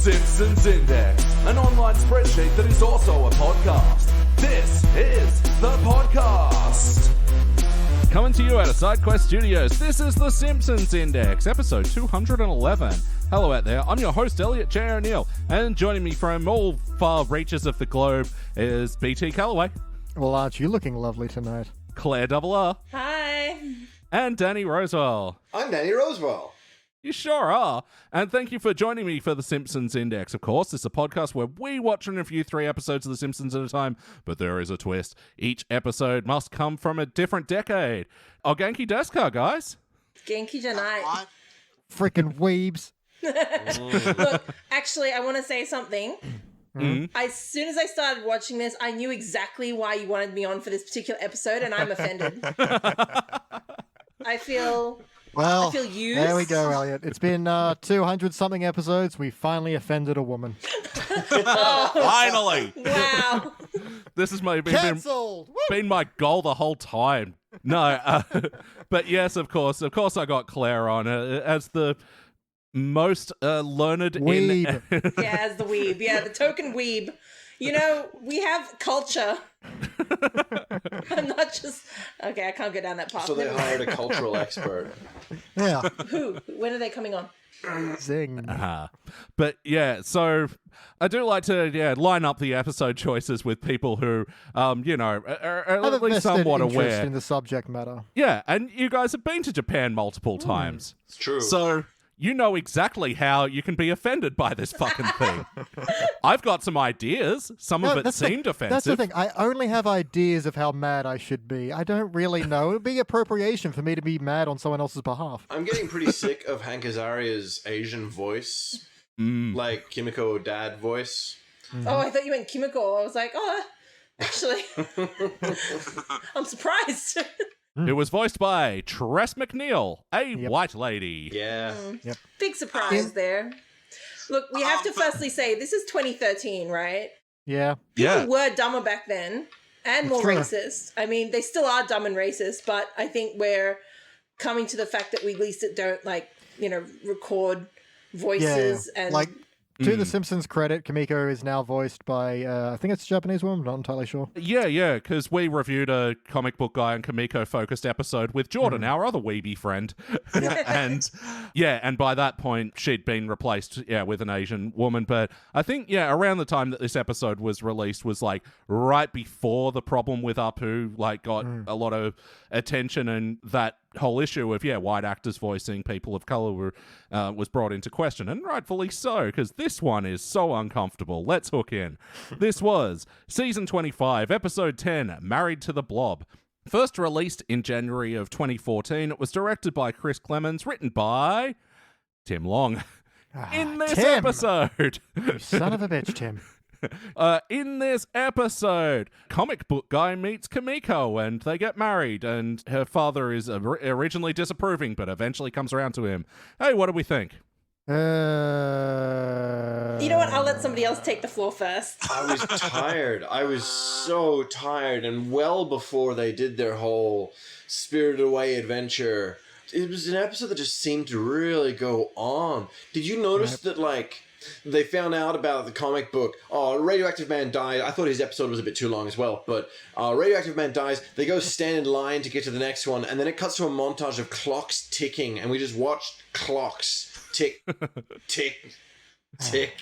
Simpsons Index, an online spreadsheet that is also a podcast. This is the podcast. Coming to you out of SideQuest Studios, this is the Simpsons Index, episode 211. Hello out there, I'm your host, Elliot Jay O'Neill, and joining me from all far reaches of the globe is BT Calloway. Well, aren't you looking lovely tonight? Clare RR. Hi. And Danny Rosewell. I'm Danny Rosewell. You sure are. And thank you for joining me for the Simpsons Index. Of course, it's a podcast where we watch and review 3 episodes of The Simpsons at a time, but there is a twist. Each episode must come from a different decade. Oh, Genki Deska, guys. Genki Janai. Frickin' weebs. Look, actually, I want to say something. As soon as I started watching this, I knew exactly why you wanted me on for this particular episode, and I'm offended. I feel used. There we go, Elliot. It's been 200-something episodes. We finally offended a woman. Finally! Wow. This has Cancelled! been my goal the whole time. No, but yes, of course I got Claire on as the most learned Weeb. Yeah, as the weeb. Yeah, the token weeb. You know, we have culture. I'm not just... Okay, I can't go down that path. So they hired a cultural expert. Yeah. Who? When are they coming on? Zing. But yeah, so I do like to line up the episode choices with people who, are Have at a least vested somewhat interest aware. in the subject matter. Yeah, and you guys have been to Japan multiple times. It's true. So you know exactly how you can be offended by this fucking thing. I've got some ideas. Some of it seemed offensive. That's the thing. I only have ideas of how mad I should be. I don't really know. It would be appropriation for me to be mad on someone else's behalf. I'm getting pretty sick of Hank Azaria's Asian voice. Like Kimiko dad voice. Oh, I thought you meant Kimiko. I was like, actually, I'm surprised. It was voiced by Tress MacNeille, a white lady. Yeah. Yep. Big surprise there. Look, we have to firstly say this is 2013, right? Yeah. People were dumber back then and more true. racist. I mean, they still are dumb and racist, but I think we're coming to the fact that we at least don't record voices and To the Simpsons' credit, Kimiko is now voiced by, I think it's a Japanese woman, not entirely sure. Yeah, because we reviewed a comic book guy and Kimiko-focused episode with Jordan, our other weeby friend. And by that point, she'd been replaced, with an Asian woman. But I think, around the time that this episode was released was, right before the problem with Apu, got a lot of attention, and that whole issue of white actors voicing people of color was brought into question, and rightfully so, because this one is so uncomfortable. Let's hook in. This was season 25, episode 10, Married to the Blob. First released in January of 2014, it was directed by Chris Clemens, written by Tim Long. In this episode, You son of a bitch, Tim. in this episode, comic book guy meets Kimiko and they get married, and her father is originally disapproving but eventually comes around to him. Hey, what do we think? you know what? I'll let somebody else take the floor first. I was tired. I was so tired. And well before they did their whole Spirited Away adventure, it was an episode that just seemed to really go on. Did you notice that, they found out about the comic book. Oh, Radioactive Man died. I thought his episode was a bit too long as well, but Radioactive Man dies. They go stand in line to get to the next one, and then it cuts to a montage of clocks ticking, and we just watched clocks tick, tick, tick.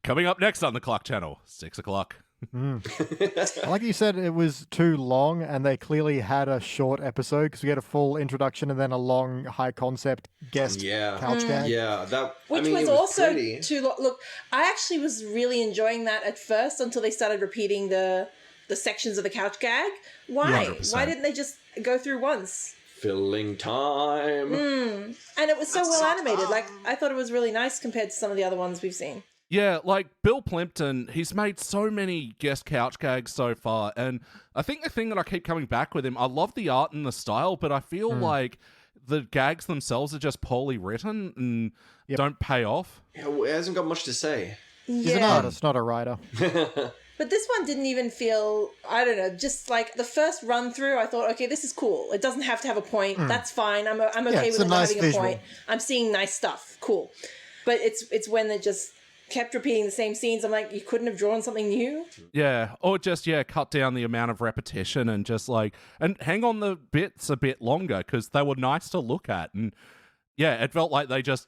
Coming up next on the Clock Channel, 6 o'clock. Like you said, it was too long, and they clearly had a short episode because we had a full introduction and then a long, high-concept guest couch gag. Yeah, Which was also too long. Look, I actually was really enjoying that at first until they started repeating the sections of the couch gag. Why? 100%. Why didn't they just go through once? Filling time. And it was so well animated. I thought it was really nice compared to some of the other ones we've seen. Yeah, Bill Plimpton, he's made so many guest couch gags so far, and I think the thing that I keep coming back with him, I love the art and the style, but I feel like the gags themselves are just poorly written and don't pay off. Yeah, well, it hasn't got much to say. He's an artist, not a writer. But this one didn't even feel, I don't know, just the first run through, I thought, okay, this is cool. It doesn't have to have a point. That's fine. I'm okay with it not having a point. I'm seeing nice stuff. Cool. But it's when it just kept repeating the same scenes. I'm like, you couldn't have drawn something new? Yeah, or just, cut down the amount of repetition and just and hang on the bits a bit longer because they were nice to look at. And yeah, it felt like they just,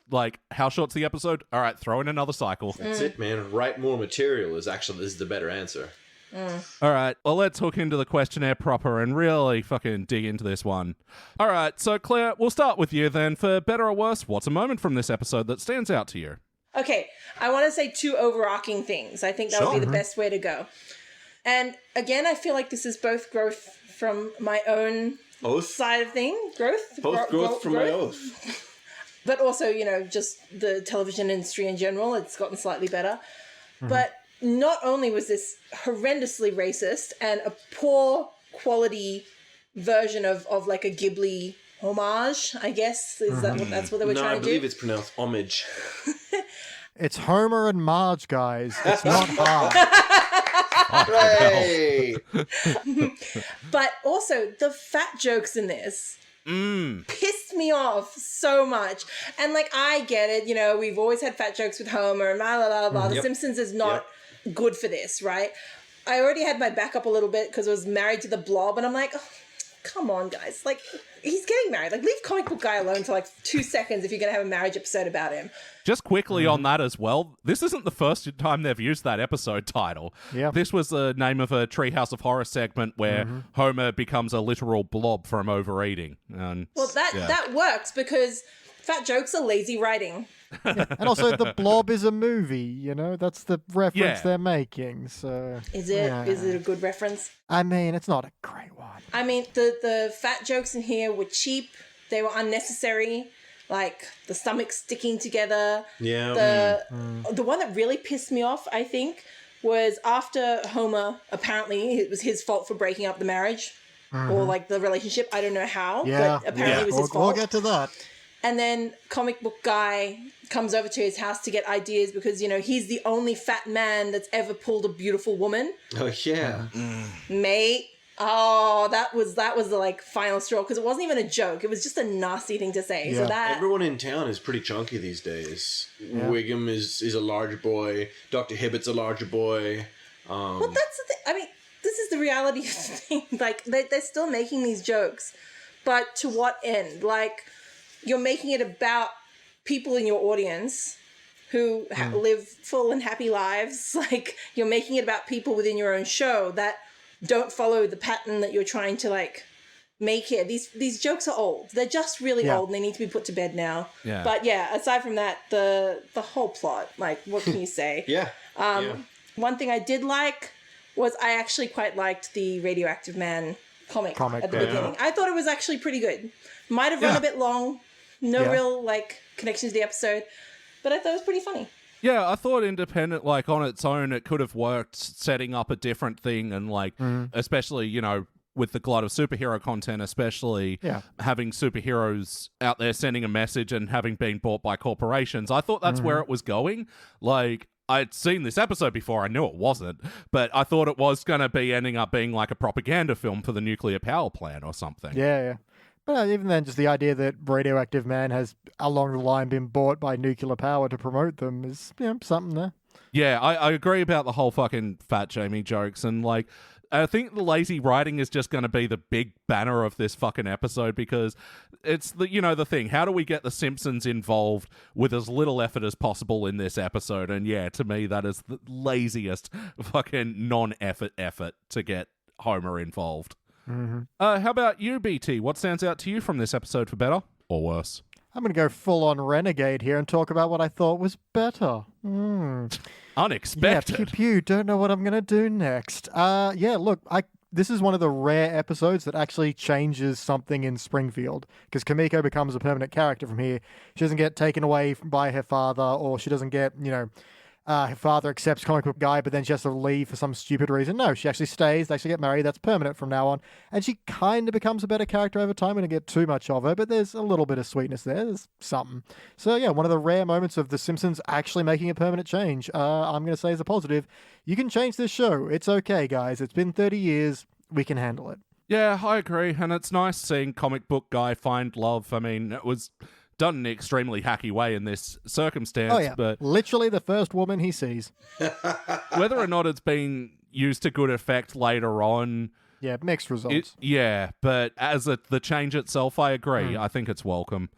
how short's the episode? All right, throw in another cycle. That's it, man. Write more material is the better answer. All right, well, let's hook into the questionnaire proper and really fucking dig into this one. All right, so Claire, we'll start with you then. For better or worse, what's a moment from this episode that stands out to you? Okay, I want to say 2 overarching things. I think that would be the best way to go. And again, I feel like this is both growth from my own side of thing. Growth? Both growth from my oath. But also, just the television industry in general, it's gotten slightly better. But not only was this horrendously racist and a poor quality version of a Ghibli homage, I guess, that's what they were trying to do? No, I believe it's pronounced homage. It's Homer and Marge, guys. It's not hard. Hooray! But also, the fat jokes in this pissed me off so much. And I get it, we've always had fat jokes with Homer and blah, blah, blah, blah. The Simpsons is not good for this, right? I already had my back up a little bit because I was married to the Blob, and I'm like, oh, come on, guys. He's getting married. Leave comic book guy alone for 2 seconds if you're going to have a marriage episode about him. Just quickly on that as well, this isn't the first time they've used that episode title. Yeah. This was the name of a Treehouse of Horror segment where Homer becomes a literal blob from overeating. And that works because fat jokes are lazy writing. Yeah. And also, the Blob is a movie, that's the reference they're making. So is it a good reference? I mean, it's not a great one. I mean, the fat jokes in here were cheap. They were unnecessary. The stomach sticking together. Yeah. The one that really pissed me off, I think, was after Homer, apparently it was his fault for breaking up the marriage or the relationship. I don't know how, but apparently it was his fault. We'll get to that. And then comic book guy comes over to his house to get ideas because, he's the only fat man that's ever pulled a beautiful woman. Oh, yeah. Mate. Oh, that was the final straw because it wasn't even a joke. It was just a nasty thing to say. Yeah. So Everyone in town is pretty chunky these days. Yeah. Wiggum is a larger boy. Dr. Hibbett's a larger boy. Well, that's the thing. I mean, this is the reality of the thing. They're still making these jokes. But to what end? You're making it about people in your audience who live full and happy lives. You're making it about people within your own show that don't follow the pattern that you're trying to make here. These jokes are old. They're just really old and they need to be put to bed now. Yeah. But aside from that, the whole plot, what can you say? One thing I did like was I actually quite liked the Radioactive Man comic at the beginning. I thought it was actually pretty good. Might have run a bit long. No real connection to the episode, but I thought it was pretty funny. Yeah, I thought independent, on its own, it could have worked setting up a different thing and especially, with the glut of superhero content, especially having superheroes out there sending a message and having been bought by corporations. I thought that's where it was going. I'd seen this episode before. I knew it wasn't, but I thought it was going to be ending up being a propaganda film for the nuclear power plant or something. Yeah. But even then, just the idea that Radioactive Man has, along the line, been bought by nuclear power to promote them is, something there. Yeah, I agree about the whole fucking fat Jamie jokes. And, I think the lazy writing is just going to be the big banner of this fucking episode because it's the thing. How do we get the Simpsons involved with as little effort as possible in this episode? And yeah, to me, that is the laziest fucking non-effort to get Homer involved. How about you, BT? What stands out to you from this episode for better or worse? I'm going to go full-on renegade here and talk about what I thought was better. Unexpected. Yeah, pew, don't know what I'm going to do next. Look, this is one of the rare episodes that actually changes something in Springfield because Kamiko becomes a permanent character from here. She doesn't get taken away by her father, or she doesn't get, her father accepts comic book guy, but then she has to leave for some stupid reason. No, she actually stays. They actually get married. That's permanent from now on. And she kind of becomes a better character over time. We don't get too much of her, but there's a little bit of sweetness there. There's something. So yeah, one of the rare moments of The Simpsons actually making a permanent change. I'm going to say as a positive, you can change this show. It's okay, guys. It's been 30 years. We can handle it. Yeah, I agree. And it's nice seeing comic book guy find love. I mean, it was done in an extremely hacky way in this circumstance. Oh, yeah. But Literally the first woman he sees. whether or not it's been used to good effect later on, Yeah, mixed results. but as the change itself, I agree. I think it's welcome.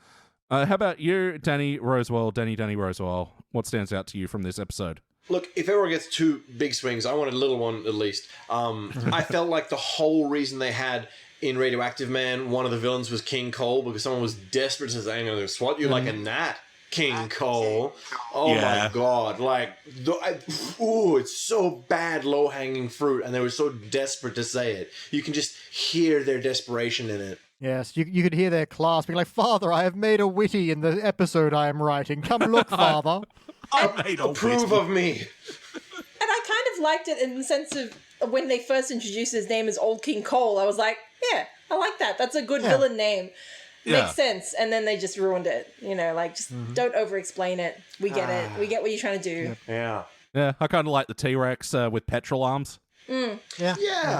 How about you, Danny Rosewell? What stands out to you from this episode? Look, if everyone gets two big swings, I want a little one at least. I felt like the whole reason they had in Radioactive Man, one of the villains was King Cole, because someone was desperate to say, I'm going to swat you like a gnat, King Cole. Oh my God. Like, it's so bad low-hanging fruit, and they were so desperate to say it. You can just hear their desperation in it. Yes, you could hear their class being like, Father, I have made a witty in the episode I am writing. Come look, Father. Approve of me. And I kind of liked it in the sense of when they first introduced his name as Old King Cole, I was like, yeah, I like that. That's a good villain name. Makes sense. And then they just ruined it. You know, like, just don't over-explain it. We get it. We get what you're trying to do. Yeah. Yeah, I kind of like the T-Rex with petrol arms. Yeah.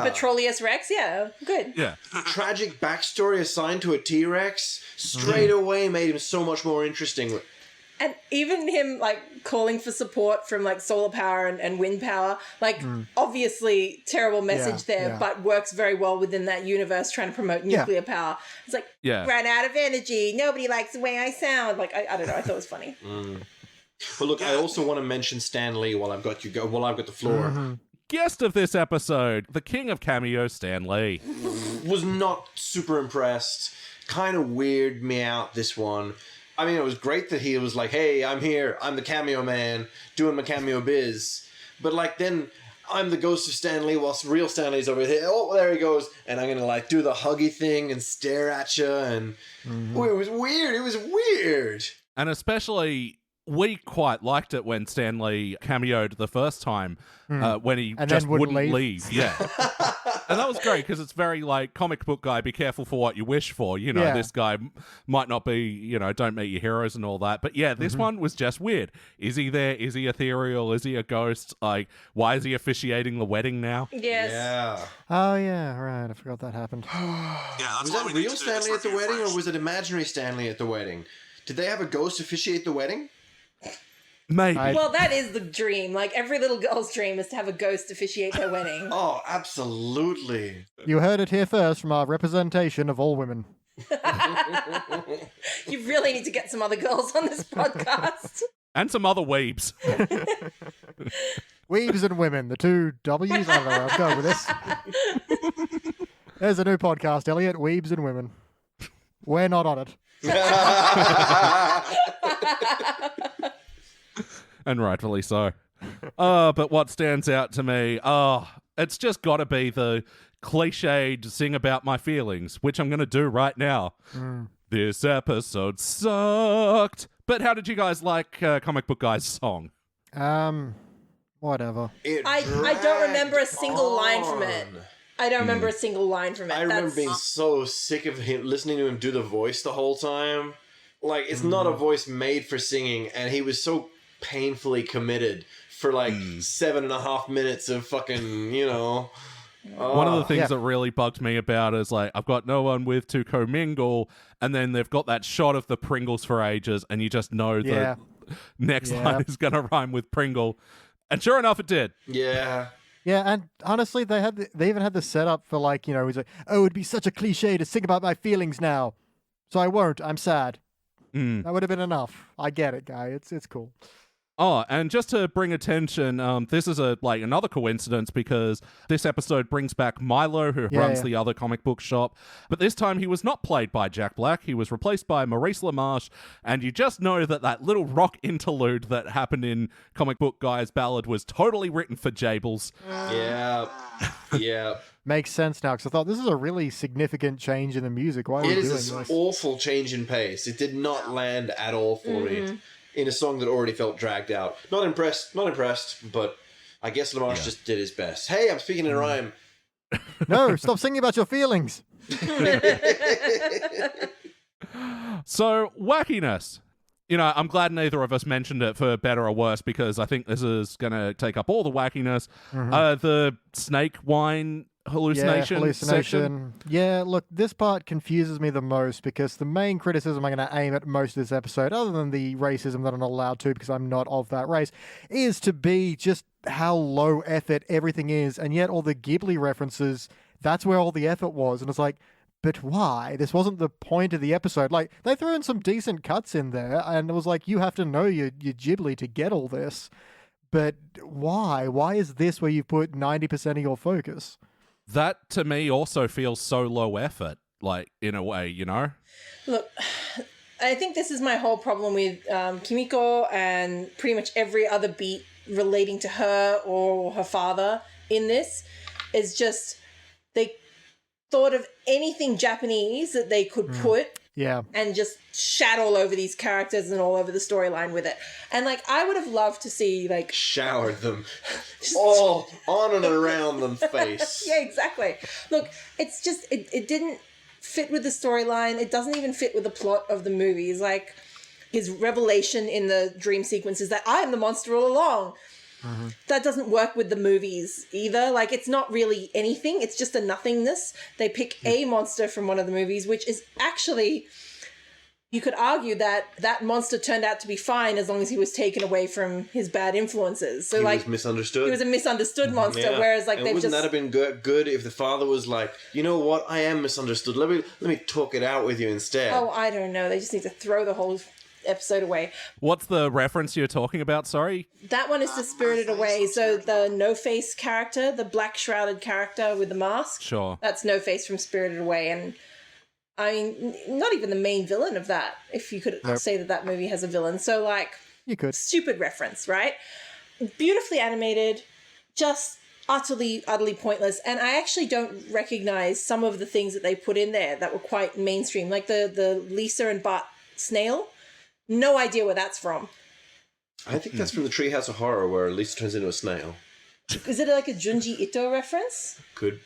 Petroleus Rex, yeah, good. Yeah. Tragic backstory assigned to a T-Rex straight away made him so much more interesting. And even him, like, calling for support from, like, solar power and wind power, like, obviously terrible message there, but works very well within that universe trying to promote nuclear power. It's like, ran out of energy, nobody likes the way I sound. Like, I don't know, I thought it was funny. Well, look, I also want to mention Stan Lee while I've got the floor. Guest of this episode, the king of cameos, Stan Lee. Was not super impressed. Kind of weirded me out, this one. I mean, it was great that he was like, hey, I'm here. I'm the cameo man doing my cameo biz. But, like, then I'm the ghost of Stan Lee whilst real Stan Lee's over here. Oh, there he goes. And I'm going to, like, do the huggy thing and stare at you. And it was weird. It was weird. And especially, we quite liked it when Stan Lee cameoed the first time, when he And just then wouldn't leave. Yeah. And that was great, because it's very like, comic book guy, be careful for what you wish for. You know, this guy might not be, you know, don't meet your heroes and all that. But yeah, this one was just weird. Is he there? Is he ethereal? Is he a ghost? Like, why is he officiating the wedding now? Yes. Yeah. Oh, yeah, right. I forgot that happened. Was that real Stanley at the wedding, or was it imaginary Stanley at the wedding? Did they have a ghost officiate the wedding? Maybe. Well, that is the dream. Like, every little girl's dream is to have a ghost officiate their wedding. Oh, absolutely. You heard it here first from our representation of all women. You really need to get some other girls on this podcast. And some other weebs. Weebs and women, the two W's. I don't know where I'm going with this. There's a new podcast, Elliot. Weebs and women. We're not on it. And rightfully so. But what stands out to me, it's just got to be the cliched sing about my feelings, which I'm going to do right now. This episode sucked. But how did you guys like Comic Book Guy's song? Whatever. I don't remember a single line from it. I don't remember a single line from it. I remember being so sick of him, listening to him do the voice the whole time. Like, it's not a voice made for singing, and he was so painfully committed for like 7.5 minutes of fucking, you know. One of the things that really bugged me about is, like, I've got no one with to commingle, and then they've got that shot of the Pringles for ages, and you just know the next line is going to rhyme with Pringle. And sure enough, it did. Yeah. Yeah, and honestly, they even had the setup for, like, you know, he's like, oh, it'd be such a cliche to sing about my feelings now, so I won't. I'm sad. That would have been enough. I get it, guy. It's cool. Oh, and just to bring attention, this is another coincidence, because this episode brings back Milo, who runs the other comic book shop. But this time he was not played by Jack Black. He was replaced by Maurice LaMarche. And you just know that little rock interlude that happened in Comic Book Guy's ballad was totally written for Jables. Yeah. Yeah. Makes sense now, because I thought this is a really significant change in the music. Why are we It doing is this? an awful change in pace. It did not land at all for me in a song that already felt dragged out. Not impressed, but I guess Lamarche just did his best. Hey, I'm speaking in rhyme. No, stop singing about your feelings. So, wackiness. You know, I'm glad neither of us mentioned it for better or worse, because I think this is going to take up all the wackiness. The snake wine hallucination section. hallucination. Yeah, look, this part confuses me the most because the main criticism I'm going to aim at most of this episode, other than the racism that I'm not allowed to because I'm not of that race, is to be just how low effort everything is, and yet all the Ghibli references, that's where all the effort was. And it's like, but why? This wasn't the point of the episode. Like, they threw in some decent cuts in there, and it was like, you have to know your Ghibli to get all this. But why? Why is this where you put 90% of your focus? That, to me, also feels so low effort, like, in a way, you know? Look, I think this is my whole problem with Kimiko and pretty much every other beat relating to her or her father in this is just they thought of anything Japanese that they could put and just shat all over these characters and all over the storyline with it. And, like, I would have loved to see, like... showered them all on and around them face. Yeah, exactly. Look, it's just, it didn't fit with the storyline. It doesn't even fit with the plot of the movies. Like, his revelation in the dream sequence is that I am the monster all along. That doesn't work with the movies either. Like, it's not really anything. It's just a nothingness. They pick a monster from one of the movies, which is actually, you could argue that that monster turned out to be fine as long as he was taken away from his bad influences. So, he like, was misunderstood. He was a misunderstood monster, whereas, like, and they've wouldn't just... that have been good if the father was like, you know what, I am misunderstood. Let me talk it out with you instead. Oh, I don't know. They just need to throw the whole episode away. What's the reference you're talking about? Sorry? That one is to Spirited Away. So the No-Face character, the black shrouded character with the mask. Sure. That's No-Face from Spirited Away. And I mean, not even the main villain of that, if you could say that movie has a villain. So, like, you could. Stupid reference, right? Beautifully animated, just utterly pointless. And I actually don't recognize some of the things that they put in there that were quite mainstream, like the Lisa and Bart snail. No idea where that's from. I think that's from the Treehouse of Horror where Lisa turns into a snail. Is it like a Junji Ito reference? Could.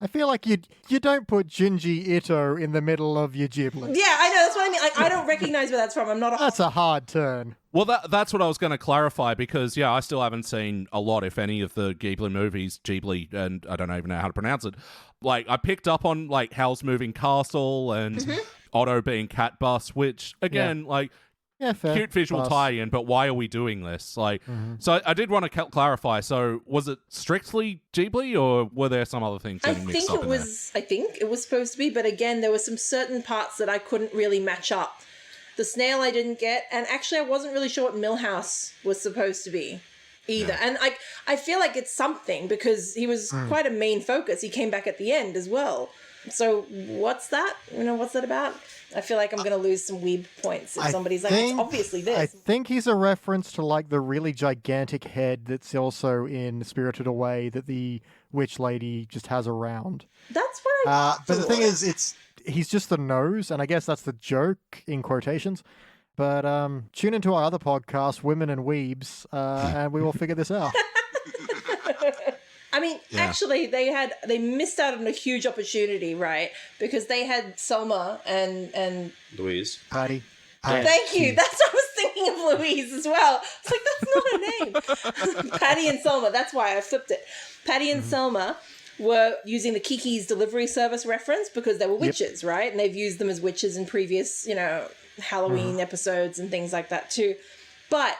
I feel like you don't put Junji Ito in the middle of your Ghibli. Yeah, I know. That's what I mean. Like, I don't recognize where that's from. I'm not. That's a hard turn. Well, that's what I was going to clarify because, I still haven't seen a lot, if any, of the Ghibli movies. Ghibli, and I don't even know how to pronounce it. Like, I picked up on, like, Howl's Moving Castle and Otto being Cat Bus, which, again, like... Yeah, fair. Cute visual tie-in, but why are we doing this? Like, so I did want to clarify. So, was it strictly Ghibli, or were there some other things getting mixed up in there? I think it was supposed to be, but again, there were some certain parts that I couldn't really match up. The snail I didn't get, and actually, I wasn't really sure what Millhouse was supposed to be either. Yeah. And I feel like it's something because he was quite a main focus. He came back at the end as well. So what's that? What's that about? I feel like I'm going to lose some weeb points if somebody's like, it's obviously this. I think he's a reference to, like, the really gigantic head that's also in Spirited Away that the witch lady just has around. That's what I But the thing is, he's just the nose, and I guess that's the joke, in quotations. But tune into our other podcast, Women and Weebs, and we will figure this out. I mean, actually, they missed out on a huge opportunity, right? Because they had Selma and Louise. Patty. Thank you. That's what I was thinking of, Louise, as well. It's like, that's not her name. Patty and Selma. That's why I flipped it. Patty and Selma were using the Kiki's Delivery Service reference because they were witches, right? And they've used them as witches in previous, Halloween episodes and things like that too. But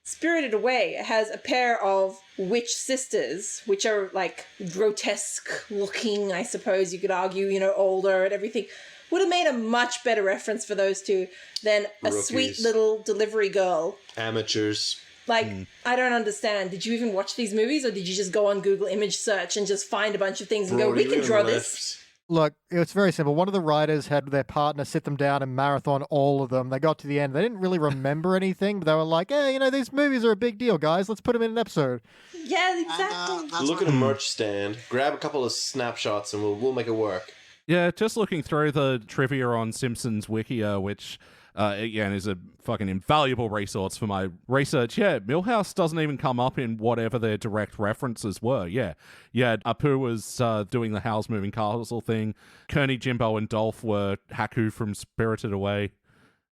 Spirited Away has a pair of witch sisters, which are, like, grotesque looking, I suppose you could argue, older and everything. Would have made a much better reference for those two than a sweet little delivery girl. Amateurs. Like, I don't understand. Did you even watch these movies, or did you just go on Google image search and just find a bunch of things and go, we can draw this? Look, it's very simple. One of the writers had their partner sit them down and marathon all of them. They got to the end. They didn't really remember anything, but they were like, hey, these movies are a big deal, guys. Let's put them in an episode. Yeah, exactly. Look at a merch stand, grab a couple of snapshots, and we'll make it work. Yeah, just looking through the trivia on Simpsons Wikia, which, again, is a fucking invaluable resource for my research. Yeah, Millhouse doesn't even come up in whatever their direct references were. Yeah, Apu was doing the Howl's Moving Castle thing. Kearney, Jimbo, and Dolph were Haku from Spirited Away.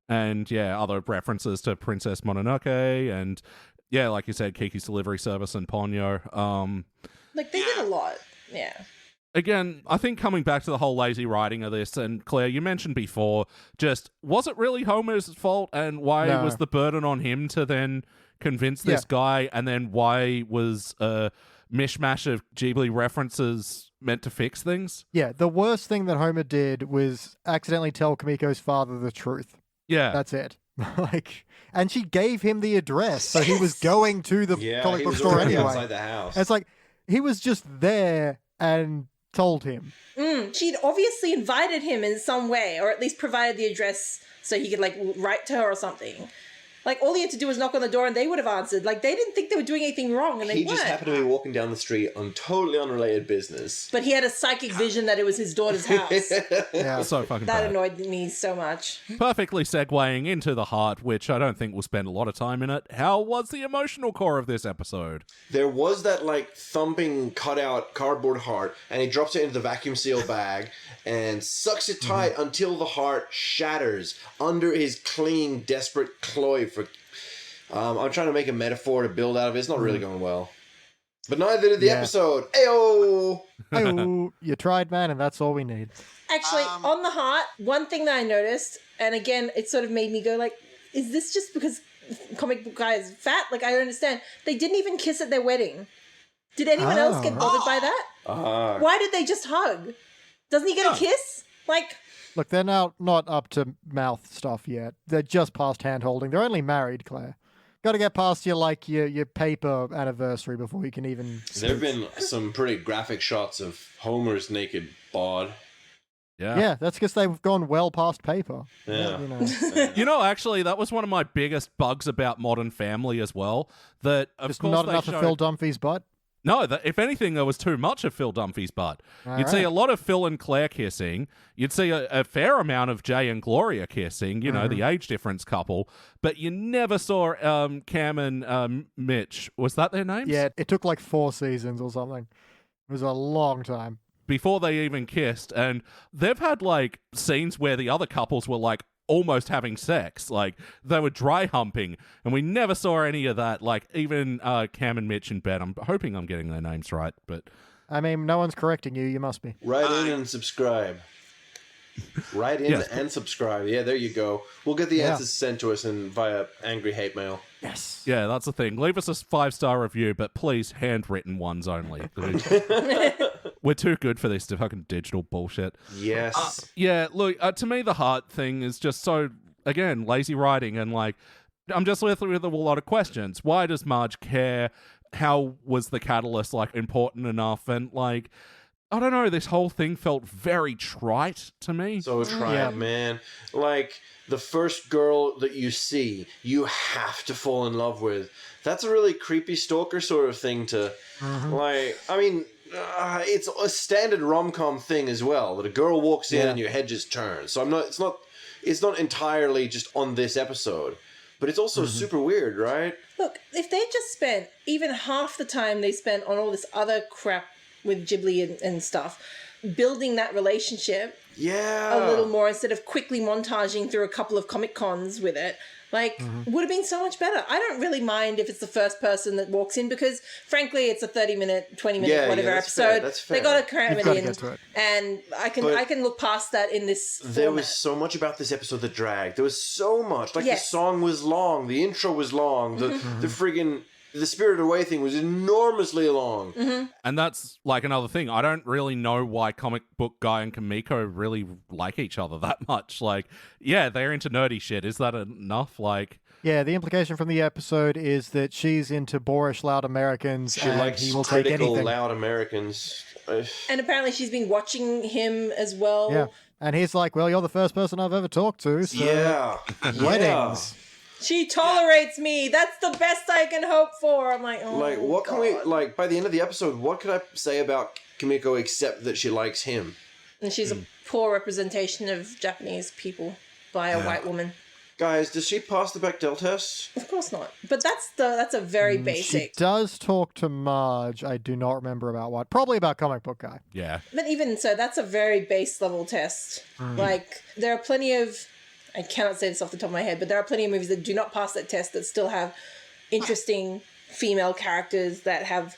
And, other references to Princess Mononoke and, like you said, Kiki's Delivery Service and Ponyo. Like, they did a lot. Yeah. Again, I think coming back to the whole lazy writing of this, and Claire, you mentioned before, just was it really Homer's fault, and why was the burden on him to then convince this guy, and then why was a mishmash of Ghibli references meant to fix things? Yeah, the worst thing that Homer did was accidentally tell Kamiko's father the truth. Yeah. That's it. And she gave him the address, so he was going to the comic book store anyway. Outside the house. And it's like, he was just there and told him. She'd obviously invited him in some way, or at least provided the address so he could, like, write to her or something. Like, all he had to do was knock on the door and they would have answered. Like, they didn't think they were doing anything wrong, and they weren't. He just happened to be walking down the street on totally unrelated business. But he had a psychic vision that it was his daughter's house. Yeah. So fucking That bad. annoyed me so much. Perfectly segueing into the heart, which I don't think we'll spend a lot of time in it. How was the emotional core of this episode? There was that, like, thumping cutout cardboard heart, and he drops it into the vacuum seal bag and sucks it tight until the heart shatters under his clinging, desperate claw for... I'm trying to make a metaphor to build out of it. It's not really going well. But neither did the episode. Ayo! Oh, you tried, man, and that's all we need. Actually, on the heart, one thing that I noticed, and again, it sort of made me go like, is this just because comic book guy is fat? Like, I don't understand. They didn't even kiss at their wedding. Did anyone else get bothered by that? Why did they just hug? Doesn't he get a kiss? Like... Look, they're now not up to mouth stuff yet. They're just past hand-holding. They're only married, Claire. Got to get past your paper anniversary before you can even... There have been some pretty graphic shots of Homer's naked bod. Yeah, that's because they've gone well past paper. Yeah. You know. You know, actually, that was one of my biggest bugs about Modern Family as well. That, of Just course, not they enough showed... of Phil Dunphy's butt? No, if anything, there was too much of Phil Dunphy's butt. You'd see a lot of Phil and Claire kissing. You'd see a fair amount of Jay and Gloria kissing, you know, the age difference couple. But you never saw Cam and Mitch. Was that their names? Yeah, it took like 4 seasons or something. It was a long time. Before they even kissed. And they've had, like, scenes where the other couples were, like, almost having sex. Like, they were dry humping, and we never saw any of that. Like, even Cam and Mitch in bed. I'm hoping I'm getting their names right, but... I mean, no one's correcting you. You must be. Write in and subscribe. Write in and subscribe. Yeah, there you go. We'll get the answers sent to us via angry hate mail. Yes. Yeah, that's the thing. Leave us a 5-star review, but please handwritten ones only. We're too good for this fucking digital bullshit. Yes. Yeah, look, to me, the heart thing is just so, again, lazy writing, and, like, I'm just left with a lot of questions. Why does Marge care? How was the catalyst, like, important enough? And, like, I don't know, this whole thing felt very trite to me. So trite, man. Like, the first girl that you see, you have to fall in love with. That's a really creepy stalker sort of thing to, like, I mean... it's a standard rom-com thing as well, that a girl walks in and your head just turns. So it's not entirely just on this episode, but it's also super weird, right? Look, if they just spent even half the time they spent on all this other crap with Ghibli and stuff, building that relationship a little more instead of quickly montaging through a couple of Comic Cons with it, like, would have been so much better. I don't really mind if it's the first person that walks in because, frankly, it's a 30-minute, 20-minute, whatever that's episode. fair, that's fair. They got to cram it in, get to it. and I can look past that in this There format. was so much about this episode that dragged. There was so much. Like, the song was long, the intro was long, the friggin'... The Spirited Away thing was enormously long. And that's, like, another thing. I don't really know why Comic Book Guy and Kamiko really like each other that much. Like, yeah, they're into nerdy shit. Is that enough? Like... Yeah, the implication from the episode is that she's into boorish, loud Americans, She and likes he will take critical, anything. loud Americans. And apparently she's been watching him as well. Yeah, and he's like, well, you're the first person I've ever talked to, so... Weddings. She tolerates me. That's the best I can hope for. I'm like, oh, Like, what can we... Like, by the end of the episode, what could I say about Kimiko except that she likes him? And she's a poor representation of Japanese people by a white woman. Guys, does she pass the Bechdel test? Of course not. But that's a very basic. She does talk to Marge. I do not remember about what. Probably about Comic Book Guy. Yeah. But even so, that's a very base level test. Like, there are plenty of... I cannot say this off the top of my head, but there are plenty of movies that do not pass that test that still have interesting female characters that have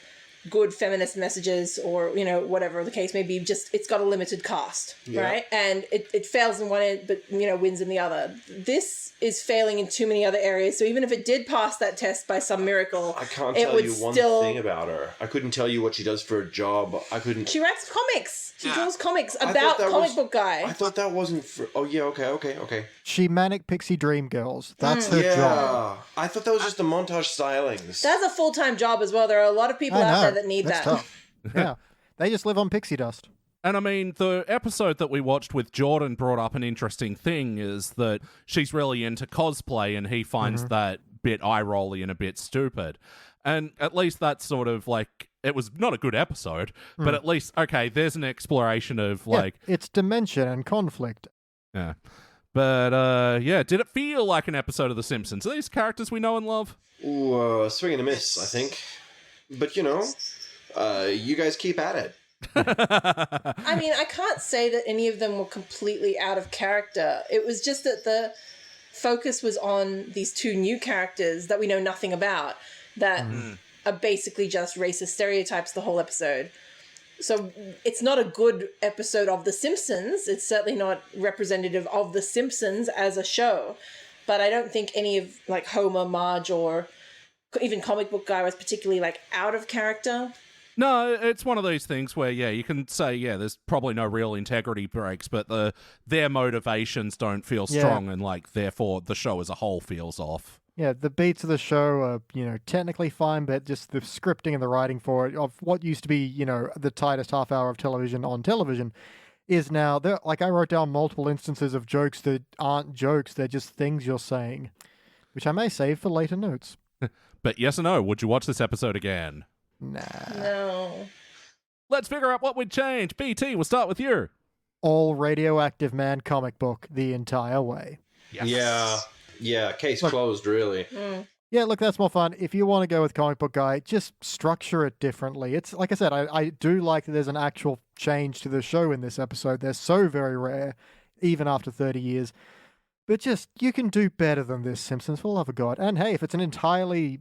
good feminist messages or, you know, whatever the case may be, just it's got a limited cast, right? And it fails in one end, but, you know, wins in the other. This is failing in too many other areas. So even if it did pass that test by some miracle, I can't tell you one thing about her. I couldn't tell you what she does for a job. I couldn't. She writes comics. She draws comics about comic book guy. I thought that wasn't for. Oh yeah, okay. She manic pixie dream girls. That's her job. I thought that was just the montage stylings. That's a full-time job as well. There are a lot of people out there that need That's that. Tough. Yeah, they just live on pixie dust. And I mean, the episode that we watched with Jordan brought up an interesting thing, is that she's really into cosplay and he finds that bit eye-rolly and a bit stupid. And at least that's sort of like, it was not a good episode, but at least, okay, there's an exploration of like... it's dimension and conflict. Yeah. But, yeah, did it feel like an episode of The Simpsons? Are these characters we know and love? Ooh, swing and a miss, I think. But, you know, you guys keep at it. I mean, I can't say that any of them were completely out of character. It was just that the focus was on these two new characters that we know nothing about, that are basically just racist stereotypes the whole episode. So it's not a good episode of The Simpsons. It's certainly not representative of The Simpsons as a show. But I don't think any of, like, Homer, Marge, or even Comic Book Guy was particularly, like, out of character. No, it's one of those things where, yeah, you can say, yeah, there's probably no real integrity breaks, but their motivations don't feel strong, and, like, therefore the show as a whole feels off. Yeah, the beats of the show are, you know, technically fine, but just the scripting and the writing for it, of what used to be, you know, the tightest half hour of television on television, is now, like, I wrote down multiple instances of jokes that aren't jokes, they're just things you're saying, which I may save for later notes. But yes or no, would you watch this episode again? Nah. No. Let's figure out what would change. BT, we'll start with you. All Radioactive Man comic book the entire way. Yes. Yeah, case closed, really. Yeah, look, that's more fun. If you want to go with Comic Book Guy, just structure it differently. It's, like I said, I do like that there's an actual change to the show in this episode. They're so very rare, even after 30 years. But just, you can do better than this, Simpsons, for the love of God. And hey, if it's an entire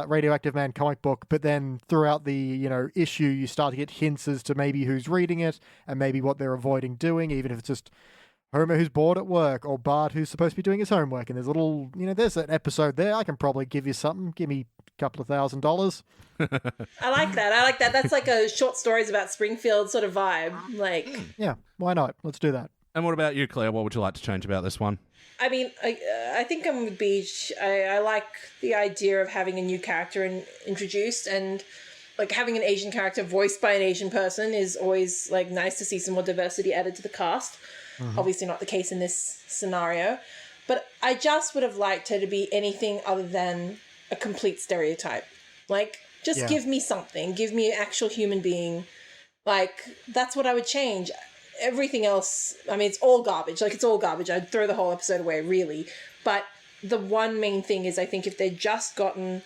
Radioactive Man comic book, but then throughout the, you know, issue, you start to get hints as to maybe who's reading it, and maybe what they're avoiding doing, even if it's just Homer who's bored at work, or Bart who's supposed to be doing his homework, and there's little, you know, there's an episode there, I can probably give you something. Give me a couple of $1,000. I like that. That's like a short stories about Springfield sort of vibe. Like, Yeah, why not? Let's do that. And what about you, Claire? What would you like to change about this one? I mean, I think I'm with Beach. I like the idea of having a new character introduced, and like having an Asian character voiced by an Asian person is always like nice to see some more diversity added to the cast. Obviously not the case in this scenario, but I just would have liked her to be anything other than a complete stereotype. Like, just give me something. Give me an actual human being. Like, that's what I would change. Everything else, I mean, it's all garbage. Like, it's all garbage. I'd throw the whole episode away, really. But the one main thing is, I think if they'd just gotten,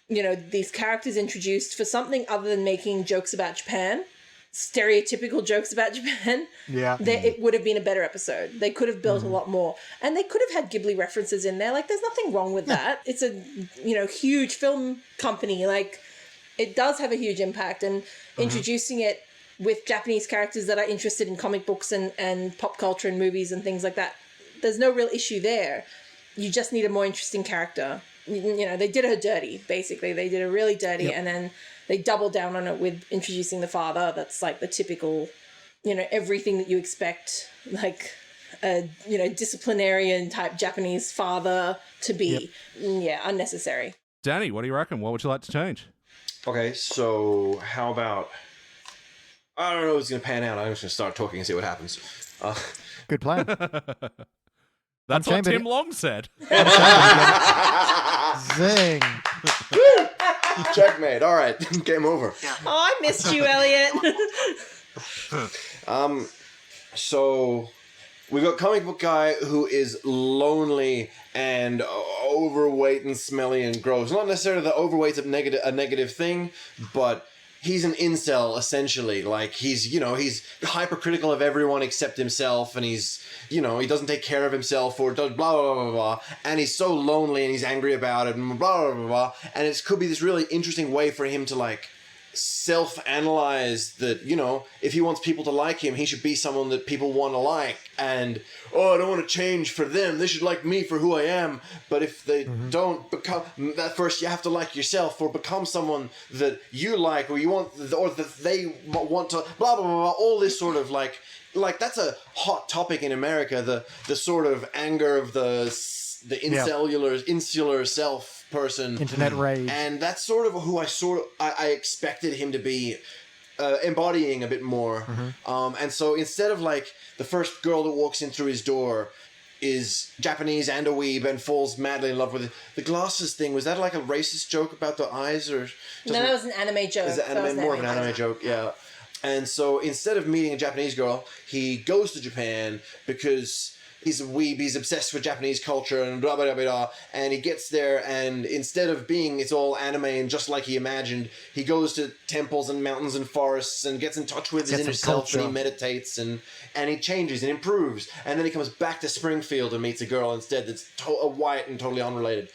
you know, these characters introduced for something other than making jokes about Japan, stereotypical jokes about Japan, it would have been a better episode. They could have built a lot more. And they could have had Ghibli references in there. Like, there's nothing wrong with that. It's a, you know, huge film company. Like, it does have a huge impact. And introducing it with Japanese characters that are interested in comic books and pop culture and movies and things like that, there's no real issue there. You just need a more interesting character. You know, they did her dirty, basically. They did her really dirty, and then they doubled down on it with introducing the father. That's like the typical, you know, everything that you expect, like a, you know, disciplinarian type Japanese father to be. Yeah, unnecessary. Danny, what do you reckon? What would you like to change? Okay, so how about... I don't know if it's going to pan out. I'm just going to start talking and see what happens. Good plan. That's what Tim Long said. Zing. Checkmate. All right. Game over. Oh, I missed you, Elliot. So we've got Comic Book Guy who is lonely and overweight and smelly and gross. Not necessarily the overweight's a negative thing, but he's an incel, essentially. Like, he's hypercritical of everyone except himself, and he's, he doesn't take care of himself, or does blah, blah, blah, blah, blah, and he's so lonely, and he's angry about it, and blah, blah, blah, blah, and it could be this really interesting way for him to, like, self-analyze that, if he wants people to like him, he should be someone that people want to like, and I don't want to change for them, they should like me for who I am. But if they don't become that, first you have to like yourself, or become someone that you like, or you want, or that they want to blah blah blah, blah, all this sort of like that's a hot topic in America, the sort of anger of the insular self person, internet rage, and that's sort of who I expected him to be, embodying a bit more. And so instead of like the first girl that walks in through his door is Japanese and a weeb and falls madly in love with it. The glasses thing, was that like a racist joke about the eyes, or no, that was an anime joke. Is it more of an anime joke? Yeah. And so instead of meeting a Japanese girl, he goes to Japan because he's a weeb, he's obsessed with Japanese culture and blah, blah, blah, blah, and he gets there, and instead of being it's all anime and just like he imagined, he goes to temples and mountains and forests and gets in touch with his inner self, and he meditates, and he changes and improves, and then he comes back to Springfield and meets a girl instead that's a white and totally unrelated.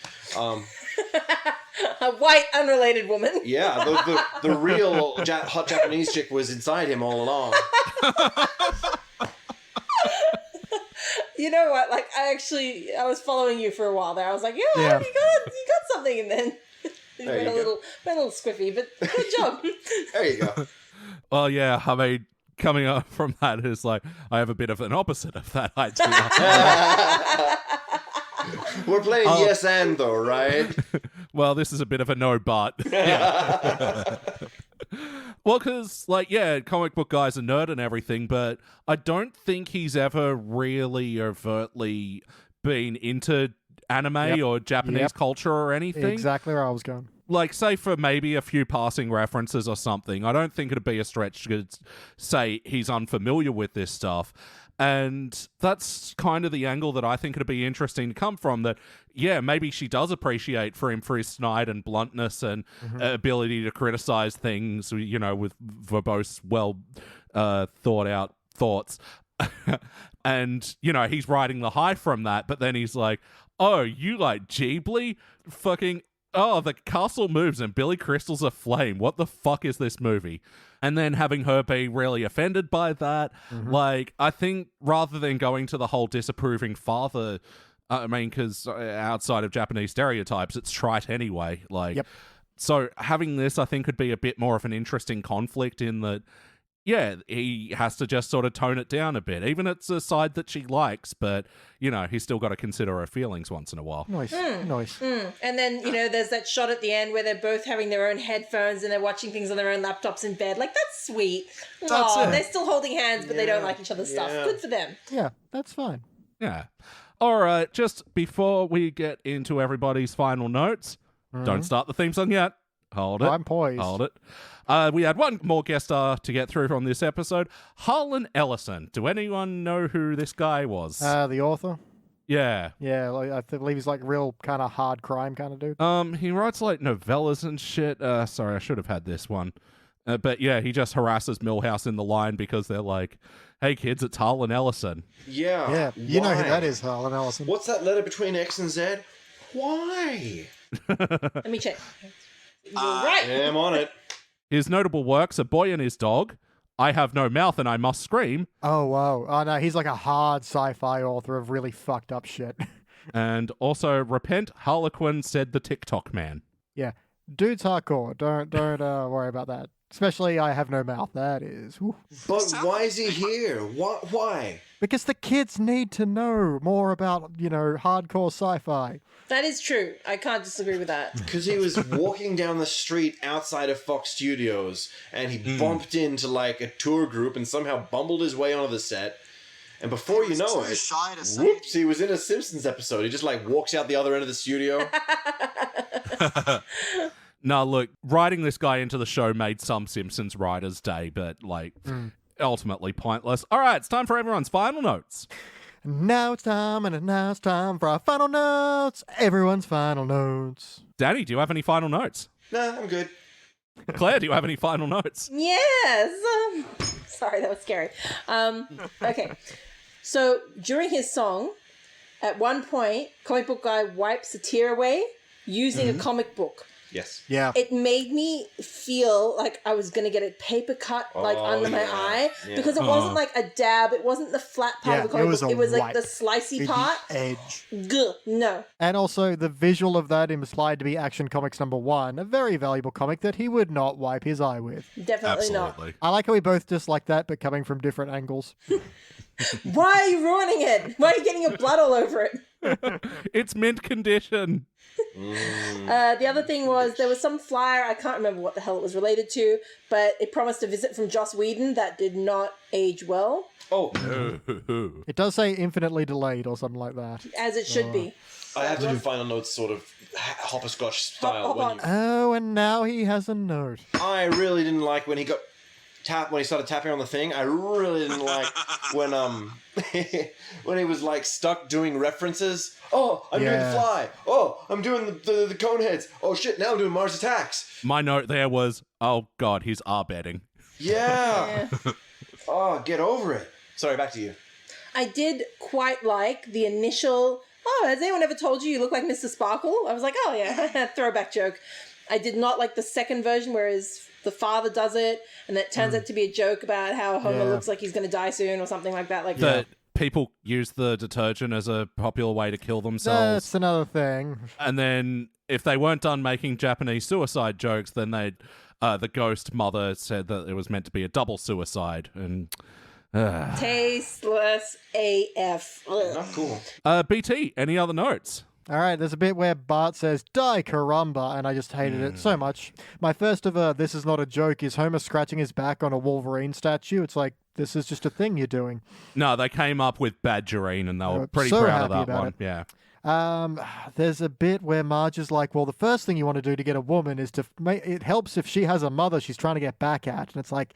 A white, unrelated woman. Yeah, the real hot Japanese chick was inside him all along. You know what? Like, I was following you for a while there. I was like, yeah. You got something, and then you went a little squiffy, but good job. There you go. Well, yeah, I mean, coming up from that is like, I have a bit of an opposite of that idea. We're playing yes and though, right? Well, this is a bit of a no but. Yeah. Well, because, like, yeah, comic book guy's a nerd and everything, but I don't think he's ever really overtly been into anime or Japanese culture or anything. Exactly where I was going. Like, say for maybe a few passing references or something, I don't think it'd be a stretch to say he's unfamiliar with this stuff. And that's kind of the angle that I think it'd be interesting to come from, that, yeah, maybe she does appreciate him for his snide and bluntness and ability to criticize things, with verbose, well thought out thoughts. And, he's riding the high from that, but then he's like, oh, you like Ghibli? Fucking, oh, the castle moves and Billy Crystal's a flame. What the fuck is this movie? And then having her be really offended by that, like, I think rather than going to the whole disapproving father, I mean, because outside of Japanese stereotypes, it's trite anyway. Like, so having this, I think, could be a bit more of an interesting conflict in that, yeah, he has to just sort of tone it down a bit. Even it's a side that she likes, but, he's still got to consider her feelings once in a while. Nice. And then, there's that shot at the end where they're both having their own headphones and they're watching things on their own laptops in bed. Like, that's sweet. They're still holding hands, but they don't like each other's stuff. Good for them. Yeah, that's fine. Yeah. All right, just before we get into everybody's final notes, don't start the theme song yet. Hold it. I'm poised. Hold it. We had one more guest star to get through from this episode, Harlan Ellison. Do anyone know who this guy was? The author? Yeah. Yeah, like, I believe he's like real kind of hard crime kind of dude. He writes like novellas and shit. Sorry, I should have had this one. But yeah, he just harasses Milhouse in the line because they're like, hey kids, it's Harlan Ellison. Yeah. Yeah, you know who that is, Harlan Ellison. What's that letter between X and Z? Why? Let me check. You're right. Yeah, I'm on it. His notable works are Boy and His Dog, I Have No Mouth and I Must Scream. Oh, wow. Oh, no, he's like a hard sci-fi author of really fucked up shit. And also Repent, Harlequin Said the TikTok Man. Yeah. Dude's hardcore. Don't worry about that. Especially I Have No Mouth. That is... Whew. But why is he here? Why? Because the kids need to know more about, hardcore sci-fi. That is true. I can't disagree with that. Because he was walking down the street outside of Fox Studios, and he bumped into, like, a tour group and somehow bumbled his way onto the set. And before you know it, whoops, he was in a Simpsons episode. He just, like, walks out the other end of the studio. No, look, writing this guy into the show made some Simpsons writers' day, but, like, ultimately pointless. All right, it's time for everyone's final notes. Now it's time for our final notes. Everyone's final notes. Danny, do you have any final notes? Nah, I'm good. Claire, do you have any final notes? Yes. Sorry, that was scary. Okay. So during his song, at one point, comic book guy wipes a tear away using a comic book. Yes. Yeah. It made me feel like I was going to get a paper cut under my eye because it wasn't like a dab. It wasn't the flat part of the comic book. It was like the slicey part. Edge. Gah, no. And also the visual of that implied to be Action Comics #1, a very valuable comic that he would not wipe his eye with. Definitely Absolutely. I like how we both dislike that, but coming from different angles. not. Why are you ruining it? Why are you getting your blood all over it? It's mint condition. The other thing was there was some flyer, I can't remember what the hell it was related to, but it promised a visit from Joss Whedon that did not age well, Oh, It does say infinitely delayed or something like that. as it should be. I have to do final notes sort of hopscotch style. Hop When on. Oh, and now he has a note. I really didn't like when he got when he started tapping on the thing. I really didn't like when when he was like stuck doing references. Oh, I'm doing the fly. Oh, I'm doing the cone heads. Oh shit, now I'm doing Mars attacks. My note there was, oh god, he's R-betting. Yeah. Yeah. Oh, get over it. Sorry, back to you. I did quite like the initial, has anyone ever told you look like Mr. Sparkle? I was like, oh yeah, throwback joke. I did not like the second version, whereas the father does it, and that turns out to be a joke about how Homer looks like he's going to die soon or something like that. Like That people use the detergent as a popular way to kill themselves. That's another thing. And then if they weren't done making Japanese suicide jokes, then they'd the ghost mother said that it was meant to be a double suicide. And tasteless AF. Ugh. Not cool. BT, any other notes? All right, there's a bit where Bart says, "Die caramba," and I just hated it so much. My first of this is not a joke is Homer scratching his back on a Wolverine statue. It's like, this is just a thing you're doing. No, they came up with Badgerine and they were pretty so proud of happy that about one. it. Yeah. There's a bit where Marge is like, well, the first thing you want to do to get a woman is to it helps if she has a mother she's trying to get back at. And it's like,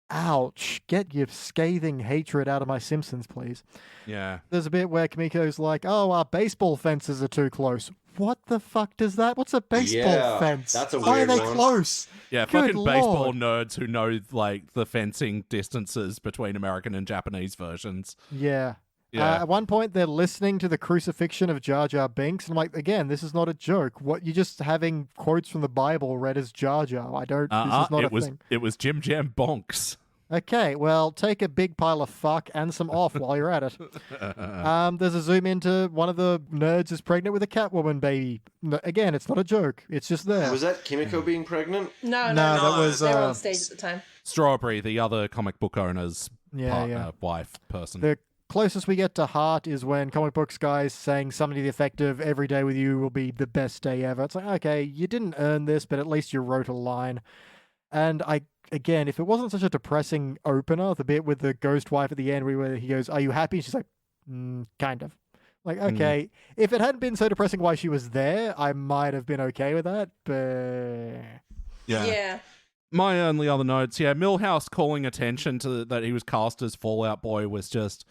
ouch, get your scathing hatred out of my Simpsons, please. Yeah. There's a bit where Kimiko's like, oh, our baseball fences are too close. What the fuck does that? What's a baseball Yeah, fence? that's a Why are weird they one. close? Yeah, Good fucking baseball Lord. nerds who know like the fencing distances between American and Japanese versions. Yeah. Yeah. At one point, they're listening to the crucifixion of Jar Jar Binks, and I'm like, again, this is not a joke. What you're just having quotes from the Bible read as Jar Jar. I don't. This is not a thing. It was Jim Jam Bonks. Okay, well, take a big pile of fuck and some off while you're at it. There's a zoom into one of the nerds is pregnant with a Catwoman baby. Again, it's not a joke. It's just there. Was that Kimiko being pregnant? No, that was they were on stage at the time. Strawberry, the other comic book owner's wife person. The closest we get to Heart is when comic books guys saying something to the effect of "Every day with you will be the best day ever." It's like, okay, you didn't earn this, but at least you wrote a line. And again, if it wasn't such a depressing opener, the bit with the ghost wife at the end where he goes, "Are you happy?" And she's like, kind of. Like, okay, if it hadn't been so depressing while she was there, I might have been okay with that, but... Yeah. My only other notes, Milhouse calling attention to that he was cast as Fallout Boy was just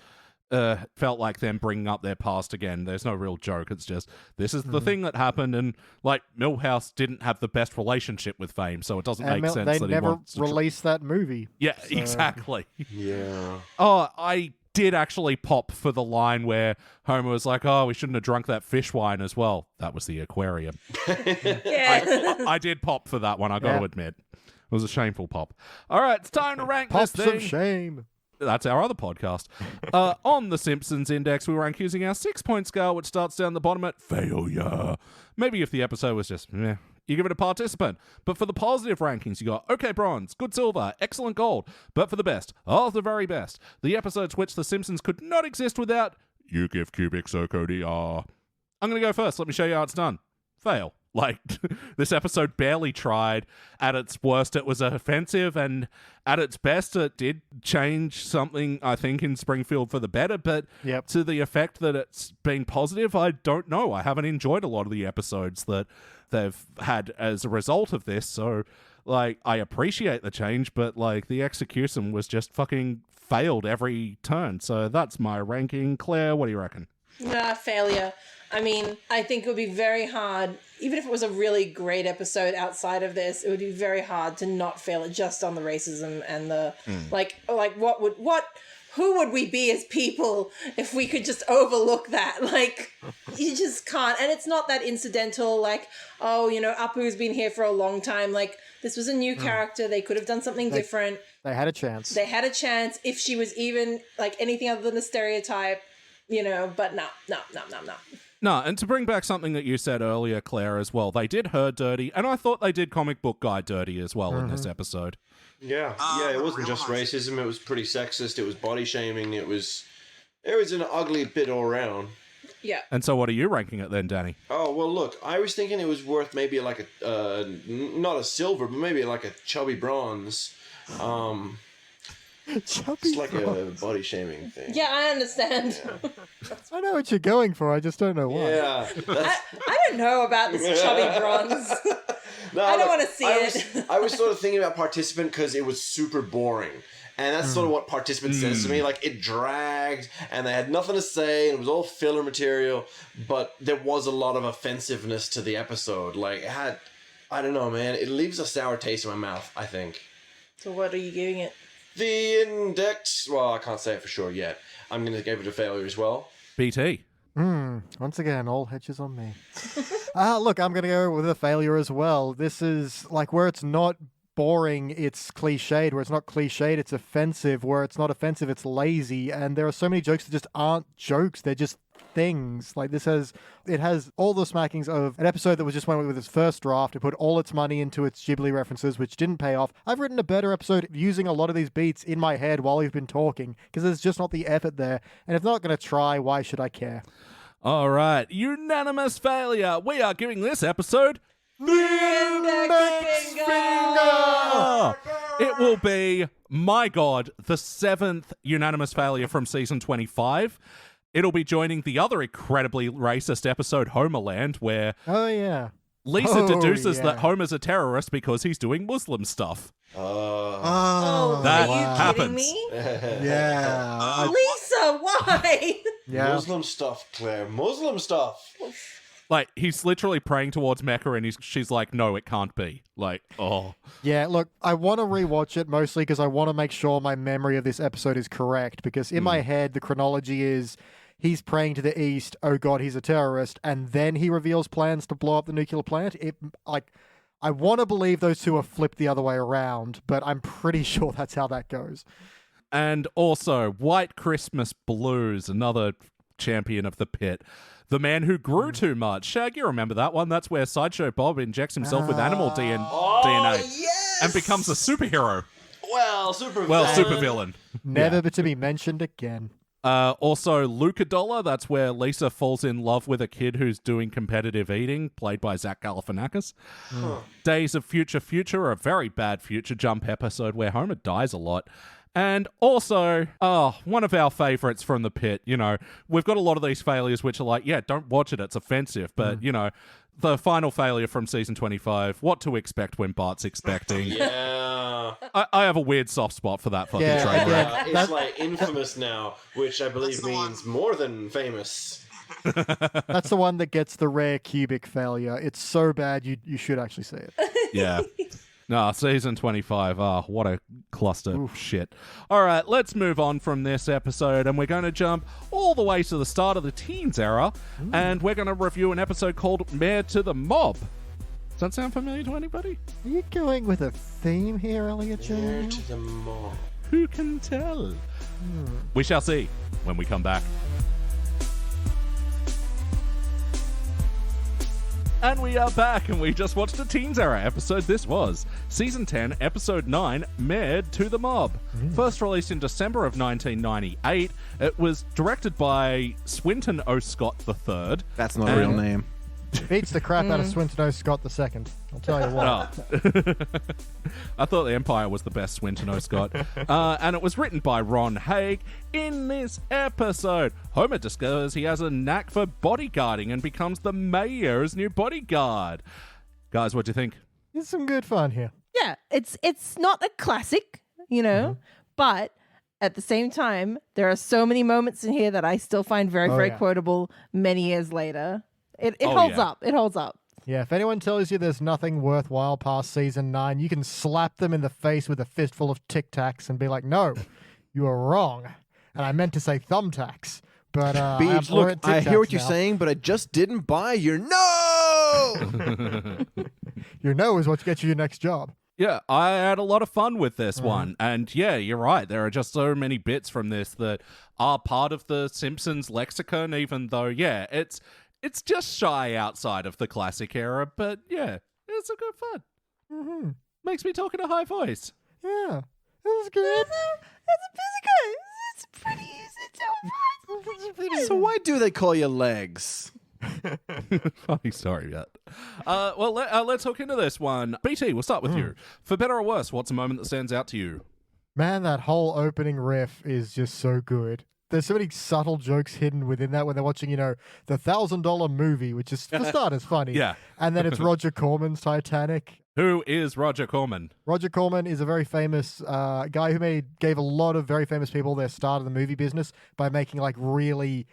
felt like them bringing up their past again. There's no real joke. It's just, this is the thing that happened, and like Milhouse didn't have the best relationship with Fame, so it doesn't make sense they that never he wants to released that movie. Yeah, exactly. Yeah. Oh, I did actually pop for the line where Homer was like, "Oh, we shouldn't have drunk that fish wine as well." That was the aquarium. Yeah. I did pop for that one, I got to admit. It was a shameful pop. All right, it's time to rank Pops this thing. of shame. That's our other podcast. On the Simpsons Index, we rank using our 6-point scale, which starts down the bottom at failure. Maybe if the episode was just, you give it a participant. But for the positive rankings, you got okay bronze, good silver, excellent gold. But for the best, the very best, the episodes which the Simpsons could not exist without, you give Cubic Circo DR. I'm going to go first. Let me show you how it's done. Fail. Like, this episode barely tried. At its worst, it was offensive, and at its best, it did change something, I think, in Springfield for the better, but to the effect that it's been positive, I don't know. I haven't enjoyed a lot of the episodes that they've had as a result of this, so, like, I appreciate the change, but, like, the execution was just fucking failed every turn, so that's my ranking. Claire, what do you reckon? Failure. I mean, I think it would be very hard, even if it was a really great episode outside of this, it would be very hard to not fail it just on the racism and the, who would we be as people if we could just overlook that? Like, you just can't. And it's not that incidental, like, oh, Apu's been here for a long time. Like, this was a new character. They could have done something different. They had a chance. They had a chance if she was even, like, anything other than a stereotype, but no. No, and to bring back something that you said earlier, Claire, as well, they did her dirty, and I thought they did comic book guy dirty as well in this episode. Yeah, it wasn't just racism, it was pretty sexist, it was body shaming, it was an ugly bit all around. Yeah. And so what are you ranking it then, Danny? Oh, well, look, I was thinking it was worth maybe like not a silver, but maybe like a chubby bronze. It's like a body shaming thing. Yeah, I understand. Yeah. I know what you're going for, I just don't know why. Yeah. I don't know about this chubby bronze. No, I don't want to see it. I was sort of thinking about Participant because it was super boring. And that's sort of what Participant says to me. Like, it dragged, and they had nothing to say, and it was all filler material, but there was a lot of offensiveness to the episode. Like, it had, I don't know, man, it leaves a sour taste in my mouth, I think. So what are you giving it? The index, well, I can't say it for sure yet. I'm going to give it a failure as well. BT. Once again, all hedges on me. Look, I'm going to go with a failure as well. This is, like, where it's not boring, it's cliched. Where it's not cliched, it's offensive. Where it's not offensive, it's lazy. And there are so many jokes that just aren't jokes. They're just things. Like, it has all the smackings of an episode that was just went with its first draft. It put all its money into its Ghibli references, which didn't pay off. I've written a better episode using a lot of these beats in my head while we've been talking, because there's just not the effort there. And if not going to try, why should I care? All right, unanimous failure. We are giving this episode the index finger. It will be, my God, the 7th unanimous failure from season 25. It'll be joining the other incredibly racist episode, Homerland, where Lisa deduces that Homer's a terrorist because he's doing Muslim stuff. That happens. Me? Yeah. Lisa, why? Yeah. Muslim stuff, Claire. Muslim stuff. Like, he's literally praying towards Mecca, and she's like, no, it can't be. Like, oh. Yeah, look, I want to rewatch it mostly because I want to make sure my memory of this episode is correct, because in my head, the chronology is he's praying to the east, oh God, he's a terrorist, and then he reveals plans to blow up the nuclear plant. I want to believe those two are flipped the other way around, but I'm pretty sure that's how that goes. And also, White Christmas Blues, another champion of the pit. The Man Who Grew Too Much. Shag, you remember that one? That's where Sideshow Bob injects himself with animal DNA and becomes a superhero. Well, supervillain. Never to be mentioned again. Also, Luca Dollar. That's where Lisa falls in love with a kid who's doing competitive eating, played by Zach Galifianakis. Days of Future, a very bad Future Jump episode where Homer dies a lot. And also, one of our favorites from the pit, we've got a lot of these failures which are like, yeah, don't watch it, it's offensive. But, the final failure from season 25, what to expect when Bart's expecting. Yeah. I have a weird soft spot for that fucking train wreck. It's like infamous now, which I believe means more than famous. That's the one that gets the rare cubic failure. It's so bad you should actually see it. Yeah. No, season 25. What a cluster of shit. All right, let's move on from this episode, and we're going to jump all the way to the start of the teens era, and we're going to review an episode called Mayor to the Mob. Does that sound familiar to anybody? Are you going with a theme here, Elliot Jay? Mayor to the Mob. Who can tell? We shall see when we come back. And we are back, and we just watched a Teens Era episode. This was Season 10, Episode 9, Mared to the Mob. First released in December of 1998. It was directed by Swinton O. Scott III. That's not a real name. Beats the crap out of Swinton O. Scott II. I'll tell you what. I thought The Empire was the best Swinton O. Scott. And it was written by Ron Haig. In this episode, Homer discovers he has a knack for bodyguarding and becomes the mayor's new bodyguard. Guys, what do you think? There's some good fun here. Yeah, it's not a classic, but At the same time, there are so many moments in here that I still find very, very quotable many years later. It holds up. It holds up. Yeah, if anyone tells you there's nothing worthwhile past season 9, you can slap them in the face with a fistful of Tic Tacs and be like, no, you are wrong. And I meant to say thumbtacks. But Beach, look, I hear what you're saying, but I just didn't buy your no! Your no is what gets you your next job. Yeah, I had a lot of fun with this one. And yeah, you're right. There are just so many bits from this that are part of the Simpsons lexicon, even though, yeah, it's just shy outside of the classic era. But yeah, it's a good fun. Mm-hmm. Makes me talk in a high voice. Yeah, that was good. It's pretty. So why do they call you legs? Funny story, yeah. Well, let's hook into this one. BT, we'll start with you. For better or worse, what's a moment that stands out to you? Man, that whole opening riff is just so good. There's so many subtle jokes hidden within that when they're watching, the $1,000 movie, which is, for starters, funny. Yeah. And then it's Roger Corman's Titanic. Who is Roger Corman? Roger Corman is a very famous guy who gave a lot of very famous people their start in the movie business by making really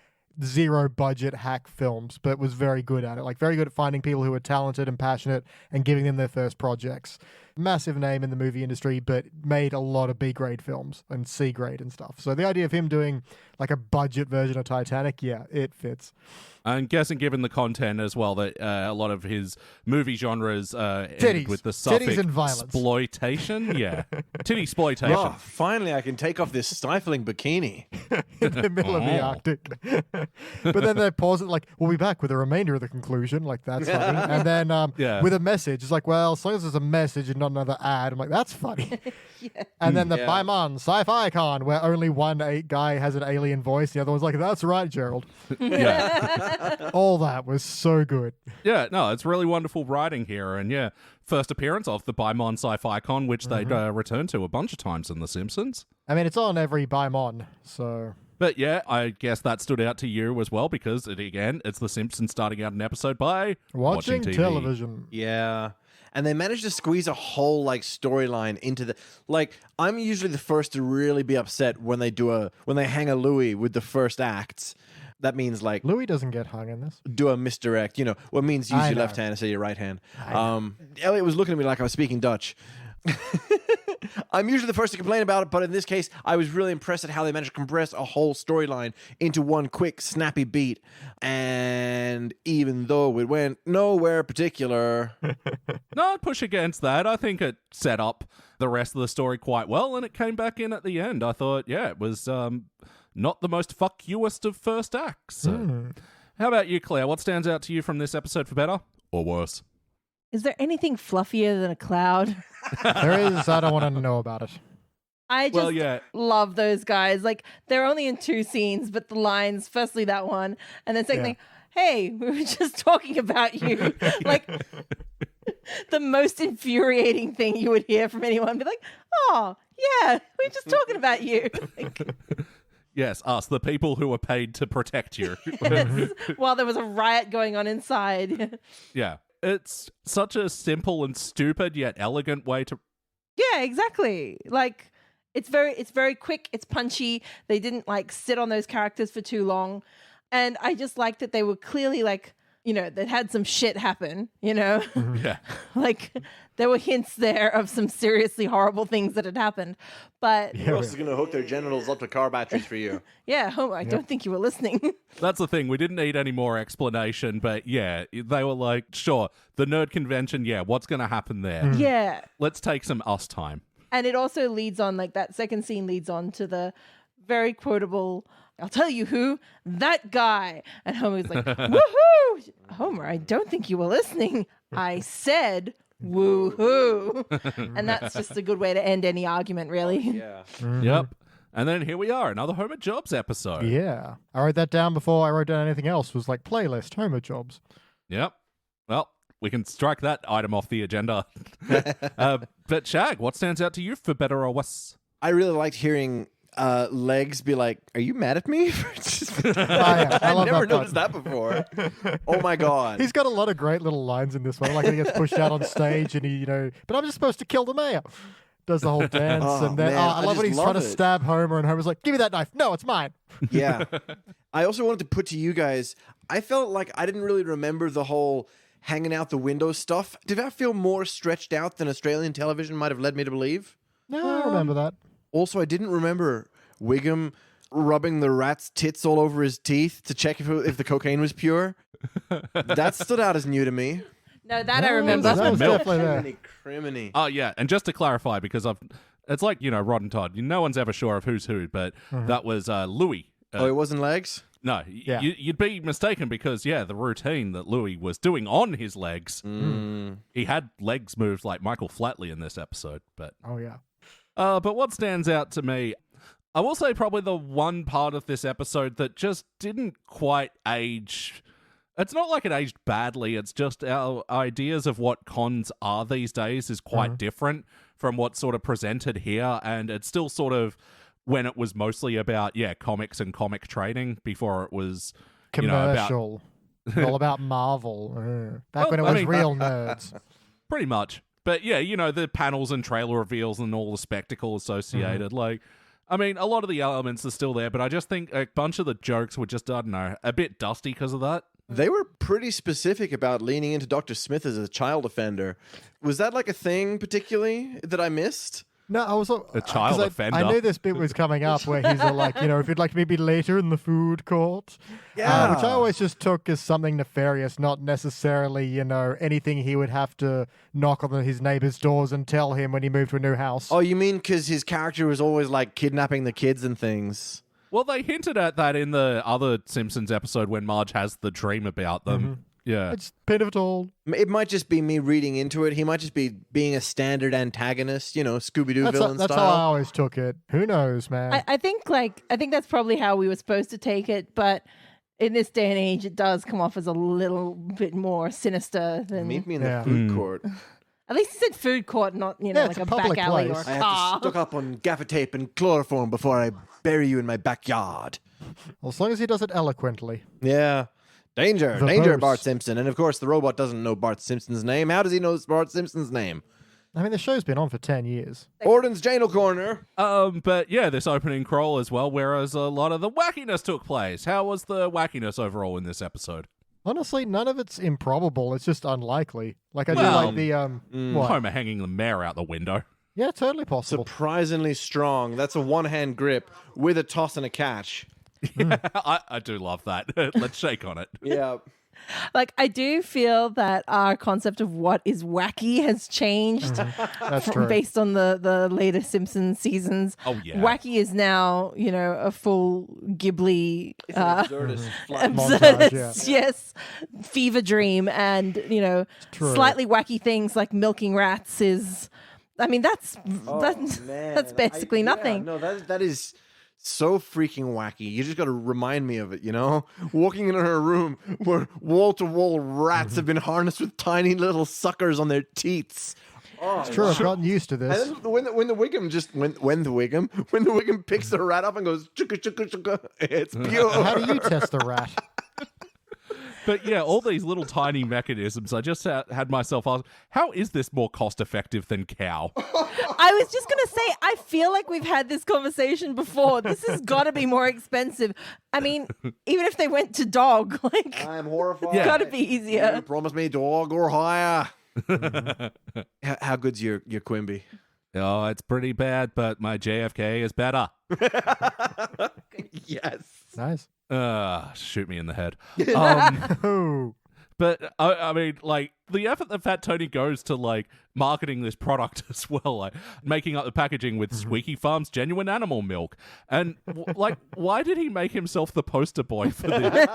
zero budget hack films, but was very good at it. Very good at finding people who were talented and passionate and giving them their first projects. Massive name in the movie industry, but made a lot of B grade films and C grade and stuff. So the idea of him doing a budget version of Titanic, yeah, it fits. I'm guessing, given the content as well, that a lot of his movie genres end with the suffix titties and violence. Exploitation. Yeah, titty exploitation. Oh, finally, I can take off this stifling bikini. In the middle of the Arctic. But then they pause it we'll be back with the remainder of the conclusion. That's funny. And then with a message, it's well, as long as there's a message and not another ad, I'm like, that's funny. And then the Baimon Sci-Fi Con, where only one guy has an alien voice, the other one's like, that's right, Gerald. Yeah. All that was so good. Yeah, no, it's really wonderful writing here. And yeah, first appearance of the Baimon Sci-Fi Con, which they'd returned to a bunch of times in The Simpsons. I mean, it's on every Baimon, so... But yeah, I guess that stood out to you as well because, it's The Simpsons starting out an episode by watching TV. Television. Yeah. And they managed to squeeze a whole storyline into the I'm usually the first to really be upset when they hang a Louis with the first acts. That means Louis doesn't get hung in this. Do a misdirect, what means use your left hand instead of your right hand. Elliot was looking at me like I was speaking Dutch. I'm usually the first to complain about it, but in this case, I was really impressed at how they managed to compress a whole storyline into one quick, snappy beat. And even though it went nowhere particular... No, I'd push against that. I think it set up the rest of the story quite well, and it came back in at the end. I thought, it was not the most fuck-youest of first acts. So. How about you, Claire? What stands out to you from this episode for better or worse? Is there anything fluffier than a cloud? There is. I don't want to know about it. I just love those guys. They're only in 2 scenes, but the lines, firstly that one, and then secondly, hey, we were just talking about you. The most infuriating thing you would hear from anyone. Be like, oh, yeah, we were just talking about you. Yes, us, the people who were paid to protect you. Yes, while there was a riot going on inside. Yeah. It's such a simple and stupid yet elegant way to... Yeah, exactly. It's very quick. It's punchy. They didn't sit on those characters for too long. And I just liked that they were clearly that had some shit happen, Yeah. There were hints there of some seriously horrible things that had happened. But who else is going to hook their genitals up to car batteries for you? Yeah, Homer, I don't think you were listening. That's the thing. We didn't need any more explanation, but yeah, they were sure, the nerd convention, what's going to happen there? Yeah. Let's take some us time. And it also leads on, that second scene leads on to the very quotable, I'll tell you who, that guy. And Homer's like, woohoo! Homer, I don't think you were listening. I said... woohoo. And that's just a good way to end any argument, really. Yeah. Yep. And then here we are, another Homer Jobs episode. Yeah. I wrote that down before I wrote down anything else. Was playlist, Homer Jobs. Yep. Well, we can strike that item off the agenda. But Shag, what stands out to you for better or worse? I really liked hearing Legs be like, are you mad at me? I never noticed that before. Oh my god. He's got a lot of great little lines in this one. When he gets pushed out on stage and he, but I'm just supposed to kill the mayor. does the whole dance, Oh, and then man, I love when just he's trying to love it. stab Homer, and Homer's like, "Give me that knife." No, it's mine. Yeah. I also wanted to put to you guys, I felt like I didn't really remember the whole hanging out the window stuff. Did that feel more stretched out than Australian television might have led me to believe? No, I remember that. Also, I didn't remember Wiggum rubbing the rat's tits all over his teeth to check if the cocaine was pure. That stood out as new to me. No, that I remember. That was definitely there. Criminy. Oh, yeah. And just to clarify, because it's like, Rod and Todd. No one's ever sure of who's who, but that was Louis. Oh, it wasn't legs? No, Yeah. you'd be mistaken because, the routine that Louis was doing on his legs, he had legs moves like Michael Flatley in this episode. But Oh yeah. but what stands out to me, I will say probably the one part of this episode that just didn't quite age. It's not like it aged badly. It's just our ideas of what cons are these days is quite different from what's sort of presented here. And it's still sort of when it was mostly about, comics and comic trading before it was, Commercial. All about Marvel. Back when it Well, was I mean- real nerds. pretty much. But the panels and trailer reveals and all the spectacle associated. Like, I mean, a lot of the elements are still there, but I just think a bunch of the jokes were just, I don't know, a bit dusty because of that. They were pretty specific about leaning into Dr. Smith as a child offender. Was that like a thing particularly that I missed? No, I was A child 'cause offender. I knew this bit was coming up where he's all like, if you'd like maybe later in the food court. Yeah. Which I always just took as something nefarious, not necessarily, anything he would have to knock on his neighbor's doors and tell him when he moved to a new house. Oh, you mean because his character was always like kidnapping the kids and things? Well, they hinted at that in the other Simpsons episode when Marge has the dream about them. Yeah. It's pivotal. It might just be me reading into it. He might just be being a standard antagonist, Scooby-Doo villain That's how I style. always took it. Who knows, man? I think that's probably how we were supposed to take it, but in this day and age, it does come off as a little bit more sinister than. Meet me in Yeah. the food court. At least he said food court, not it's like a a public back alley or place. a I car. have to stock up on gaffer tape and chloroform before I bury you in my backyard. Well, as long as he does it eloquently. Yeah. Danger, The danger, boast. Bart Simpson. And of course, the robot doesn't know Bart Simpson's name. How does he know Bart Simpson's name? I mean, the show's been on for 10 years. Orden's Janel Corner. But this opening crawl as well, whereas a lot of the wackiness took place. How was the wackiness overall in this episode? Honestly, none of it's improbable. It's just unlikely. Like, I do Well, like the, what? Homer hanging the mayor out the window. Yeah, totally possible. Surprisingly strong. That's a one-hand grip with a toss and a catch. I do love that. Let's shake on it. Yeah. I do feel that our concept of what is wacky has changed That's true. based on the later Simpsons seasons. Oh, yeah. Wacky is now, a full Ghibli It's an absurdist flying Montage, absurdist, yes, fever dream, and True. slightly wacky things like milking rats is. I mean, that's man. that's basically nothing. No, that is so freaking wacky. You just got to remind me of it, Walking into her room where wall-to-wall rats have been harnessed with tiny little suckers on their teats. Oh, It's true. I've gotten used to this. And then when the Wiggum picks the rat up and goes chugga chugga chugga, it's pure. How do you test the rat? But all these little tiny mechanisms, I just had myself ask, how is this more cost effective than cow? I was just going to say, I feel like we've had this conversation before. This has got to be more expensive. I mean, even if they went to dog, I'm horrified. it's got to be easier. You promise me dog or higher. How good's your Quimby? Oh, it's pretty bad, but my JFK is better. Yes. Nice. Shoot me in the head. Oh. But I mean, the effort that Fat Tony goes to marketing this product as well, making up the packaging with Squeaky Farm's genuine animal milk, and why did he make himself the poster boy for this?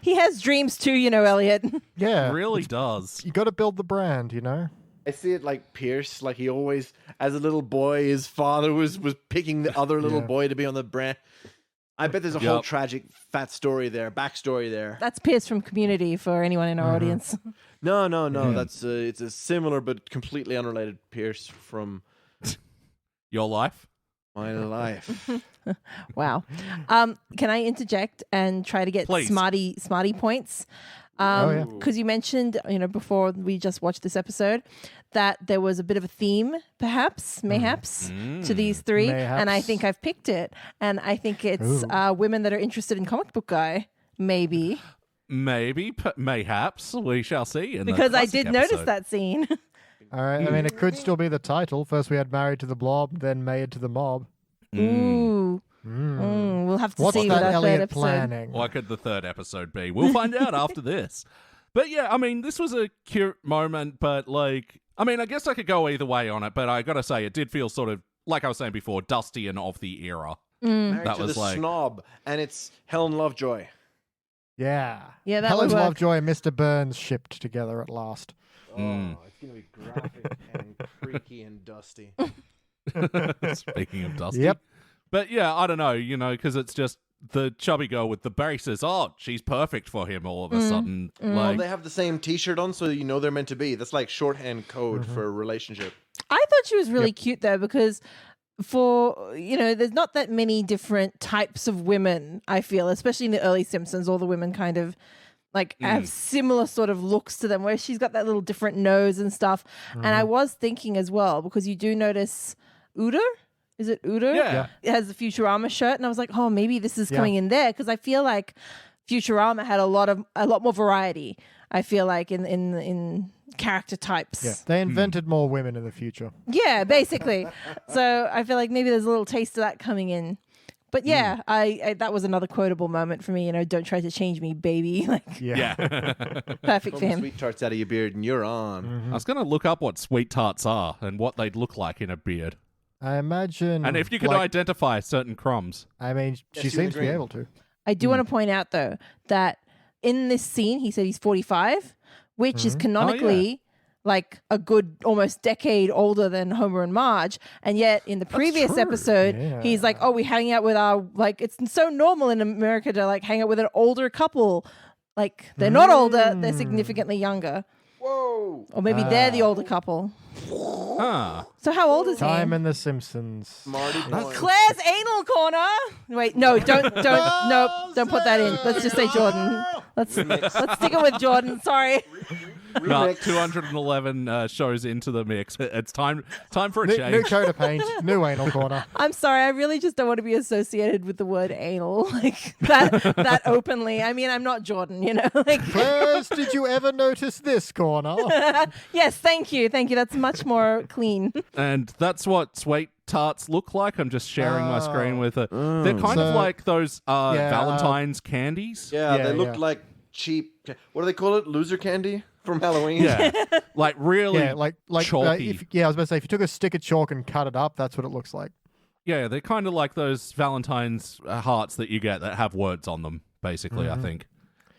He has dreams too, Elliot. Yeah. Really does. You got to build the brand, I see it like Pierce, like he always, as a little boy, his father was picking the other little boy to be on the brand. I bet there's a whole tragic fat backstory there. That's Pierce from Community for anyone in our audience. No. That's it's a similar but completely unrelated Pierce from Your life? My Life. Wow. Can I interject and try to get Please. smarty points? yeah. Because you mentioned, before we just watched this episode, that there was a bit of a theme, mayhaps, to these three. Mayhaps. And I think I've picked it. And I think it's women that are interested in comic book guy, maybe. Maybe, mayhaps. We shall see. Because I did notice that scene. All right. I mean, it could still be the title. First we had Married to the Blob, then Maid to the Mob. Ooh. We'll have to What's see that with our third Elliot episode. planning? What could the third episode be? We'll find out after this. But yeah, I mean, this was a cute moment, but I guess I could go either way on it, but I gotta say, it did feel sort of, like I was saying before, dusty and of the era. Married That to was the like- snob, and it's Helen Lovejoy. Yeah. Yeah, that Helen would work. Lovejoy and Mr. Burns shipped together at last. Oh, it's gonna be graphic and creaky and dusty. Speaking of dusty. Yep. But yeah, I don't know, because it's just the chubby girl with the braces. Oh, she's perfect for him all of a sudden. Well, they have the same T-shirt on, so you know they're meant to be. That's like shorthand code for a relationship. I thought she was really cute, though, because there's not that many different types of women, I feel, especially in the early Simpsons. All the women kind of have similar sort of looks to them, where she's got that little different nose and stuff. And I was thinking as well, because you do notice Udo. Is it Udo? Yeah. It has the Futurama shirt, and I was like, oh, maybe this is coming in there, because I feel like Futurama had a lot more variety. I feel like in character types. Yeah. They invented more women in the future. Yeah, basically. So I feel like maybe there's a little taste of that coming in. But yeah, I that was another quotable moment for me. Don't try to change me, baby. Yeah. Perfect for Pull the him. sweet tarts out of your beard, and you're on. I was going to look up what sweet tarts are and what they'd look like in a beard. I imagine. And if you could identify certain crumbs. I mean, she you seems to be agree. able to. I do want to point out, though, that in this scene, he said he's 45, which is canonically like a good almost decade older than Homer and Marge. And yet in the previous episode, he's like, oh, we're hanging out with our, it's so normal in America to hang out with an older couple. They're not older, they're significantly younger. Whoa! Or maybe they're the older couple. Huh. So how old is he? Time in The Simpsons. Marty points. Claire's anal corner. Wait, no, don't put that in. Let's just say Jordan. Let's stick it with Jordan. Sorry. No, 211 shows into the mix. It's time for a New change. coat of paint, new anal corner. I'm sorry. I really just don't want to be associated with the word anal that openly. I mean, I'm not Jordan, Claire's, did you ever notice this corner? Yes, thank you. That's much more clean. And that's what sweet tarts look like. I'm just sharing my screen with it. They're kind of like those Valentine's candies. Yeah, Yeah, they look yeah. like cheap. What do they call it? Loser candy from Halloween. Yeah. Like really Yeah, like chalky. I was about to say, if you took a stick of chalk and cut it up, that's what it looks like. Yeah, they're kind of like those Valentine's hearts that you get that have words on them, basically, I think.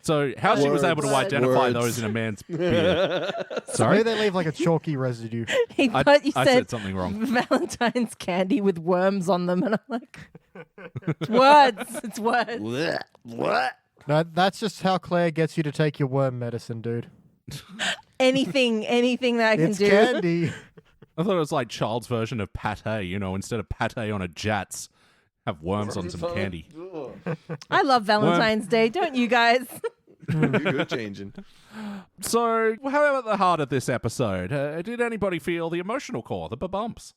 So how she was able to Words. identify Words. those in a man's beard. Maybe Sorry? they leave like a chalky residue. He I said said something wrong. Valentine's candy with worms on them, and I'm like, words. It's words. What? No, that's just how Claire gets you to take your worm medicine, dude. Anything that I can It's do. candy. I thought it was like child's version of pate, instead of pate on a Jats, have worms on some candy. I love Valentine's Day, don't you guys? You're good changing. So, how about the heart of this episode? Did anybody feel the emotional core, the bumps?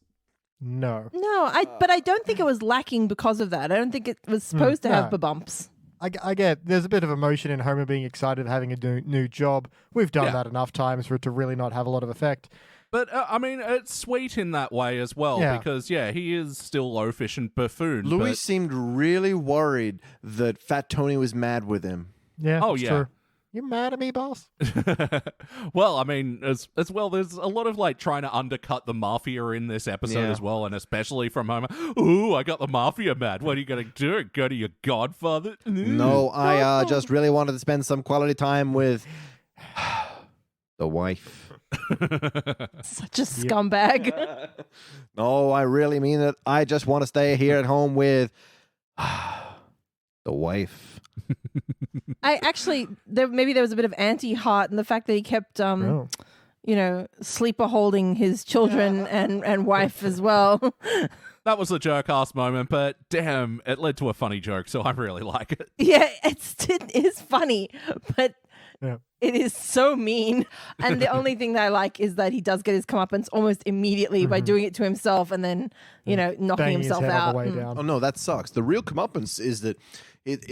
No. No, but I don't think it was lacking because of that. I don't think it was supposed to have no. bumps. I get there's a bit of emotion in Homer being excited having a new job. We've done that enough times for it to really not have a lot of effect. But, it's sweet in that way as well, Yeah. because, he is still loafish and buffoon. Louis but- seemed really worried that Fat Tony was mad with him. Yeah. Oh, it's yeah. True. You mad at me, boss? Well, as well, there's a lot of trying to undercut the mafia in this episode as well, and especially from Homer. Ooh, I got the mafia mad. What are you gonna do? Go to your godfather? No, I just really wanted to spend some quality time with the wife. Such a scumbag. No, I really mean it. I just want to stay here at home with the wife. I actually, maybe there was a bit of anti-heart in the fact that he kept, Oh. sleeper holding his children and wife as well. That was a jerk-ass moment, but damn, it led to a funny joke, so I really like it. Yeah, it is funny, but Yeah. It is so mean. And the only thing that I like is that he does get his comeuppance almost immediately by doing it to himself and then, knocking Banging his himself head out. on the way down. Oh no, that sucks. The real comeuppance is that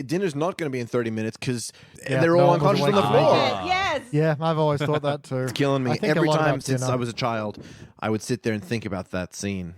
dinner's not going to be in 30 minutes because Yeah, they're no all one was unconscious on the awake. floor. Yes. Yeah, I've always thought that too. It's killing me. I think a Every lot time about since dinner. I was a child, I would sit there and think about that scene.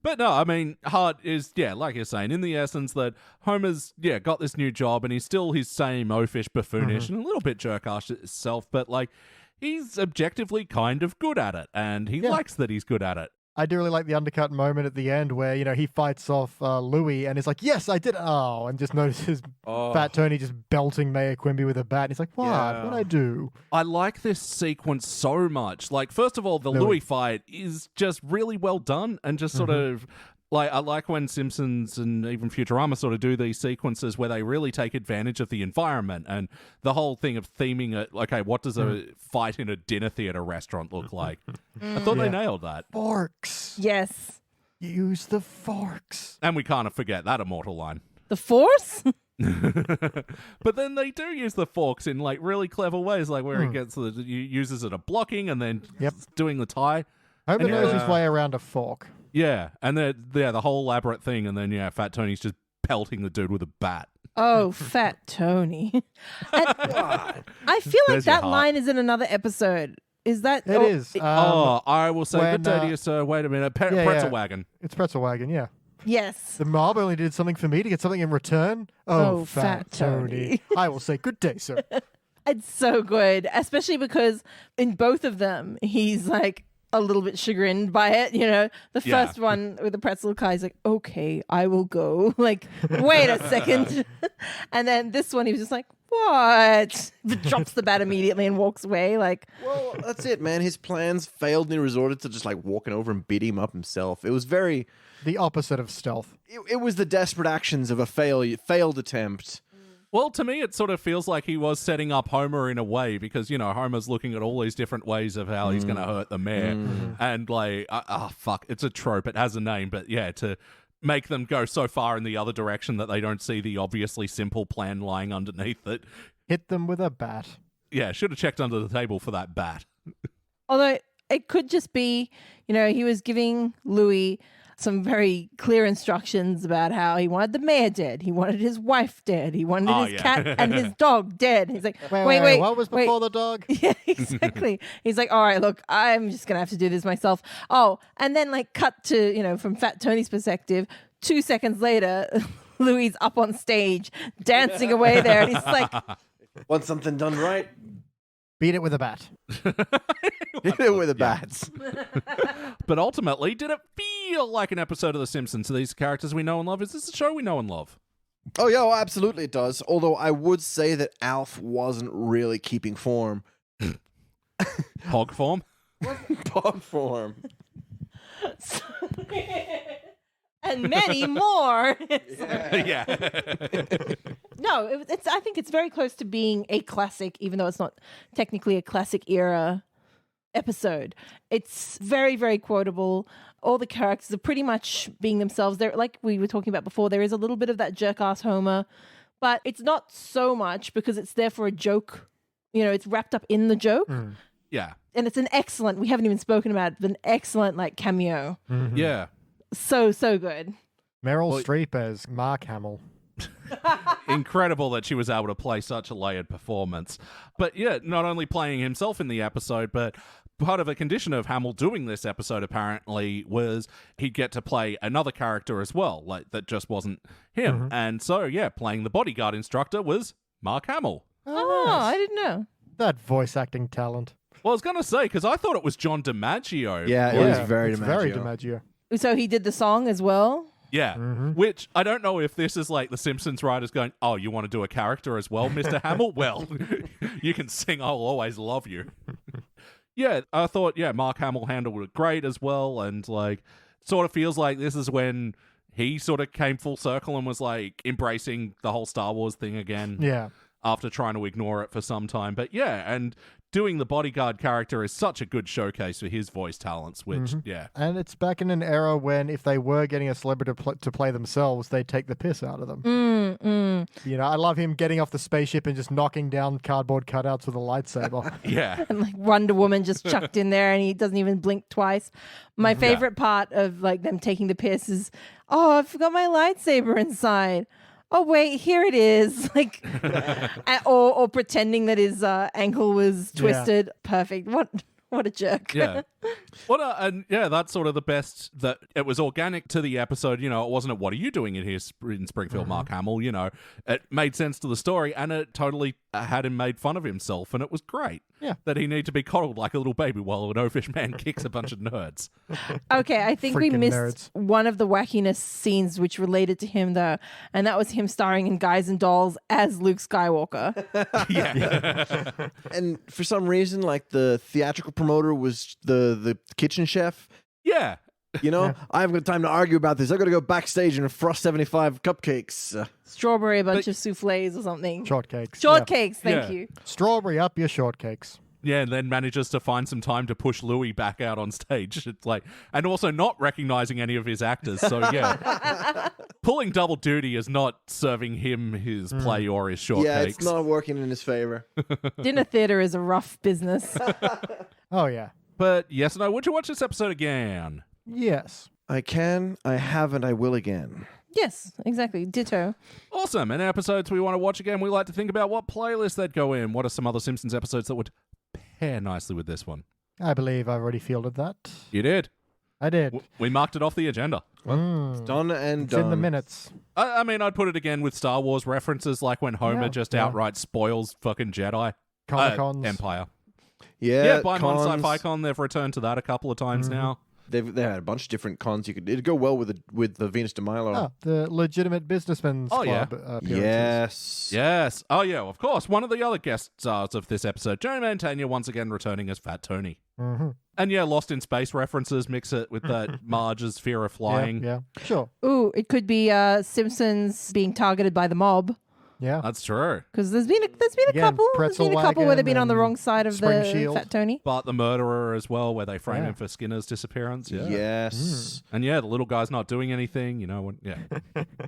But no, I mean, Hart is, like you're saying, in the essence that Homer's, got this new job and he's still his same oafish, buffoonish, and a little bit jerk-ass itself, but, like, he's objectively kind of good at it, and he likes that he's good at it. I do really like the undercut moment at the end where, he fights off Louis and is like, yes, I did. Oh, and just notices Fat Tony just belting Mayor Quimby with a bat. And he's like, what? Yeah. What'd I do? I like this sequence so much. Like, first of all, the Louis fight is just really well done and just sort of... Like, I like when Simpsons and even Futurama sort of do these sequences where they really take advantage of the environment and the whole thing of theming it. Okay, what does a fight in a dinner theater restaurant look like? I thought they nailed that. Forks. Yes. Use the forks. And we can't forget that immortal line. The Force? But then they do use the forks in, like, really clever ways, like where he uses it a blocking and then doing the tie. Homer knows his way around a fork. Yeah, and the whole elaborate thing, and then Fat Tony's just pelting the dude with a bat. Oh, Fat Tony. And I feel like There's your that heart. line is in another episode. Is that? It is. I will say, when, good day to you, sir. Wait a minute. Pretzel wagon. It's Pretzel Wagon, yeah. Yes. The mob only did something for me to get something in return. Oh, Fat Fat Tony. I will say, good day, sir. It's so good, especially because in both of them, he's like a little bit chagrined by it. The first one with the pretzel guy is like, okay, I will go. Like, wait a second. And then this one, he was just like, what? Drops the bat immediately and walks away. Like, Well, that's it, man. His plans failed and he resorted to just like walking over and beating him up himself. It was very... The opposite of stealth. It was the desperate actions of a failed attempt. Well, to me, it sort of feels like he was setting up Homer in a way because, Homer's looking at all these different ways of how he's going to hurt the mayor. And, like, fuck, it's a trope. It has a name. But, to make them go so far in the other direction that they don't see the obviously simple plan lying underneath it. Hit them with a bat. Yeah, should have checked under the table for that bat. although it could just be, he was giving Louis some very clear instructions about how he wanted the mayor dead. He wanted his wife dead. He wanted his cat and his dog dead. He's like, wait. What was before the dog? Yeah, exactly. He's like, all right, look, I'm just going to have to do this myself. Oh, and then like cut to, from Fat Tony's perspective, 2 seconds later, Louis up on stage dancing away there. And he's like, Want something done right? Beat it with a bat. Hit it with the bats. But ultimately, did it feel like an episode of The Simpsons to these characters we know and love? Is this a show we know and love? Oh, yeah, absolutely it does. Although I would say that Alf wasn't really keeping form. Hog form? Pog form. and many more. Yeah. No, it's. I think it's very close to being a classic, even though it's not technically a classic era episode. It's very, very quotable. All the characters are pretty much being themselves. They're like we were talking about before. There is a little bit of that jerk-ass Homer, but it's not so much because it's there for a joke. It's wrapped up in the joke. Yeah. And it's an excellent. We haven't even spoken about it, but an excellent like cameo. Mm-hmm. Yeah. So good. Meryl Streep as Mark Hamill. Incredible that she was able to play such a layered performance. But yeah, not only playing himself in the episode, but part of a condition of Hamill doing this episode apparently was he'd get to play another character as well, like that just wasn't him. Mm-hmm. And so, yeah, playing the bodyguard instructor was Mark Hamill. Oh, I didn't know. That voice acting talent. Well, I was going to say, because I thought it was John DiMaggio. Yeah, it was very it's DiMaggio. very DiMaggio. So he did the song as well. Yeah, which I don't know if this is like the Simpsons writers going, oh, you want to do a character as well, Mr. Hamill? Well, you can sing I'll Always Love You. Yeah, I thought, Mark Hamill handled it great as well, and like, sort of feels like this is when he sort of came full circle and was like embracing the whole Star Wars thing again. Yeah. After trying to ignore it for some time. But yeah, and doing the bodyguard character is such a good showcase for his voice talents, which, yeah. And it's back in an era when if they were getting a celebrity to play themselves, they'd take the piss out of them. You know, I love him getting off the spaceship and just knocking down cardboard cutouts with a lightsaber. Yeah. And like Wonder Woman just chucked in there and he doesn't even blink twice. My favorite part of like them taking the piss is, oh, I forgot my lightsaber inside. Oh wait, here it is. Like, or pretending that his ankle was twisted. Perfect. What a jerk. Yeah. And yeah, that's sort of the best, that it was organic to the episode. You know, it wasn't what are you doing in here in Springfield, Mark Hamill? You know, it made sense to the story, and it totally had him made fun of himself, and it was great. Yeah. That he needed to be coddled like a little baby while an oafish man kicks a bunch of nerds. Okay, I think we Freaking missed nerds. one of the wackiness scenes which related to him, though, and that was him starring in Guys and Dolls as Luke Skywalker. Yeah. And for some reason, like the theatrical promoter was the kitchen chef. Yeah. You know, I haven't got time to argue about this. I've got to go backstage and frost 75 cupcakes. Strawberry, a bunch of souffles or something. Shortcakes. Shortcakes, Yeah. thank you. Strawberry up your shortcakes. Yeah, and then manages to find some time to push Louis back out on stage. It's like, and also not recognizing any of his actors. So yeah, pulling double duty is not serving him his play or his shortcakes. Yeah, it's not working in his favor. Dinner theater is a rough business. Oh, yeah. But yes, no. Would you watch this episode again? Yes. I can, I have, and I will again. Yes, exactly. Ditto. Awesome. And episodes we want to watch again, we like to think about what playlist they'd go in. What are some other Simpsons episodes that would pair nicely with this one? I believe I've already fielded that. You did. I did. We marked it off the agenda. It's done and It's done. in the minutes. I mean, I'd put it again with Star Wars references, like when Homer just outright spoils fucking Jedi. Comic-Cons. Empire. Yeah, One cons. Sci-Fi Con. They've returned to that a couple of times now. They had a bunch of different cons. It'd go well with the Venus de Milo. Oh, the Legitimate Businessmen's Oh, yeah. Club appearances. Yes. Yes. Oh, yeah, of course. One of the other guest stars of this episode, Joe Mantegna, once again returning as Fat Tony. Mm-hmm. And yeah, Lost in Space references, mix it with that Marge's fear of flying. Yeah, sure. Ooh, it could be Simpsons being targeted by the mob. Yeah. That's true. Because there's been a Again, couple. There's Pretzel been a couple where they've Wagon been on the and wrong side of Spring the Shield. Fat Tony. Bart the Murderer as well, where they frame Yeah. him for Skinner's disappearance. Yeah. Yes. And yeah, the little guy's not doing anything, you know. Yeah.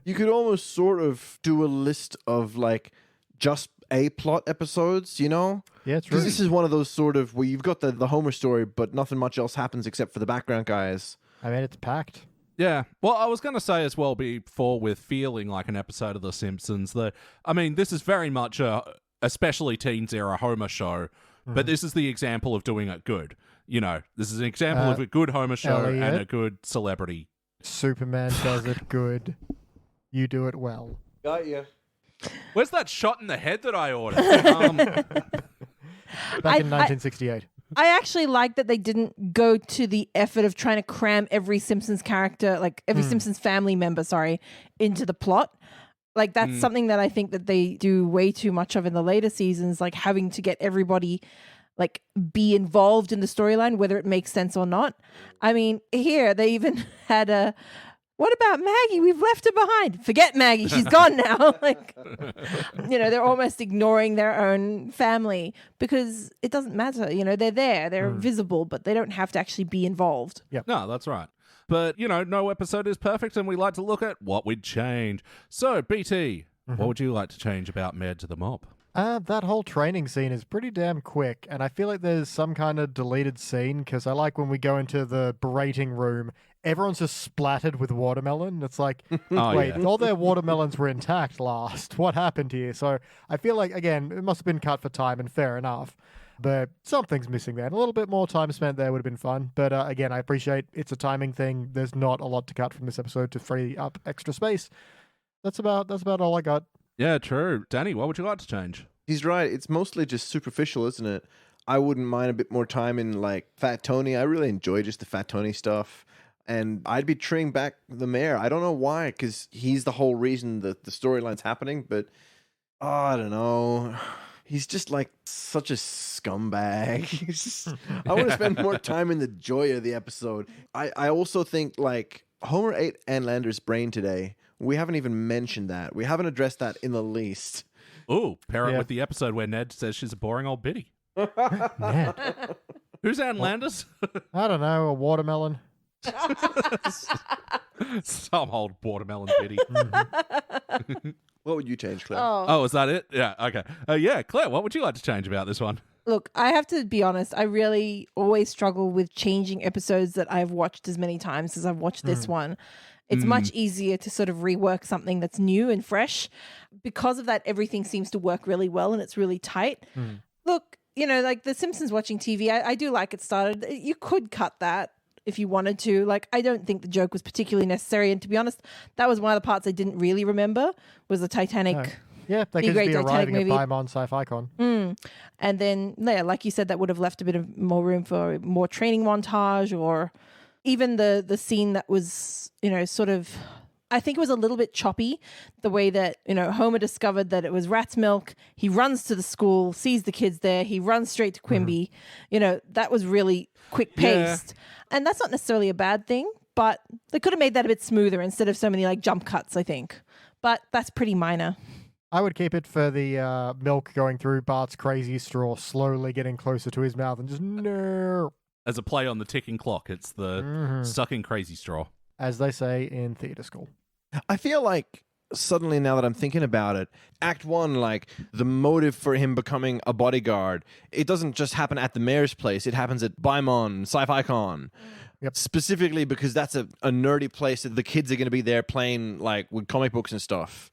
You could almost sort of do a list of like just A plot episodes, you know? Yeah, true. Because this is one of those sort of where you've got the Homer story, but nothing much else happens except for the background guys. I mean, it's packed. Yeah. Well, I was going to say as well before with feeling like an episode of The Simpsons, I mean, this is very much a especially teens era Homer show, but this is the example of doing it good. You know, this is an example of a good Homer show and Elliot. a good celebrity. Superman does it good. You do it well. Got you. Where's that shot in the head that I ordered? Back in 1968. I actually like that they didn't go to the effort of trying to cram every Simpsons character, like every Simpsons family member, into the plot. Like that's something that I think that they do way too much of in the later seasons, like having to get everybody like be involved in the storyline, whether it makes sense or not. I mean, here they even had what about Maggie? We've left her behind. Forget Maggie. She's gone now. Like, you know, they're almost ignoring their own family because it doesn't matter. You know, they're there. They're visible, but they don't have to actually be involved. No, that's right. But, you know, no episode is perfect, and we like to look at what we'd change. So, BT, what would you like to change about Mad to the Mob? That whole training scene is pretty damn quick, and I feel like there's some kind of deleted scene because I like when we go into the berating room, everyone's just splattered with watermelon. It's like, wait, yeah. all their watermelons were intact last. What happened here? So I feel like, again, it must have been cut for time, and fair enough. But something's missing there. And a little bit more time spent there would have been fun. But again, I appreciate it's a timing thing. There's not a lot to cut from this episode to free up extra space. That's about all I got. Yeah, true. Danny, what would you like to change? He's right. It's mostly just superficial, isn't it? I wouldn't mind a bit more time in like Fat Tony. I really enjoy just the Fat Tony stuff. And I'd be treating back the mayor. I don't know why, because he's the whole reason that the storyline's happening. But I don't know. He's just like such a scumbag. I want to spend more time in the joy of the episode. I also think like Homer ate Ann Landers' brain today. We haven't even mentioned that. We haven't addressed that in the least. Ooh, pair it Yeah. with the episode where Ned says she's a boring old biddy. Ned. Who's Ann Landers? I don't know, a watermelon. Some old watermelon biddy. What would you change, Claire? Oh, is that it? Yeah, okay. Yeah, Claire, what would you like to change about this one? Look, I have to be honest. I really always struggle with changing episodes that I've watched as many times as I've watched this one. It's much easier to sort of rework something that's new and fresh. Because of that, everything seems to work really well and it's really tight. Look, you know, like The Simpsons watching TV, I do like it started. You could cut that if you wanted to. Like, I don't think the joke was particularly necessary. And to be honest, that was one of the parts I didn't really remember was the Titanic. No. Yeah, they The could Great be Titanic arriving movie. at Paimon Sci-Fi Con. And then, yeah, like you said, that would have left a bit of more room for more training montage, or even the scene that was, you know, sort of, I think it was a little bit choppy, the way that, you know, Homer discovered that it was rat's milk. He runs to the school, sees the kids there. He runs straight to Quimby. You know, that was really quick paced. And that's not necessarily a bad thing, but they could have made that a bit smoother instead of so many like jump cuts, I think. But that's pretty minor. I would keep it for the milk going through Bart's crazy straw, slowly getting closer to his mouth and just no. As a play on the ticking clock, it's the sucking crazy straw. As they say in theatre school. I feel like suddenly, now that I'm thinking about it, Act 1, like, the motive for him becoming a bodyguard, it doesn't just happen at the mayor's place. It happens at Baimon, Sci-Fi Con. Yep. Specifically because that's a nerdy place that the kids are going to be there playing, like, with comic books and stuff.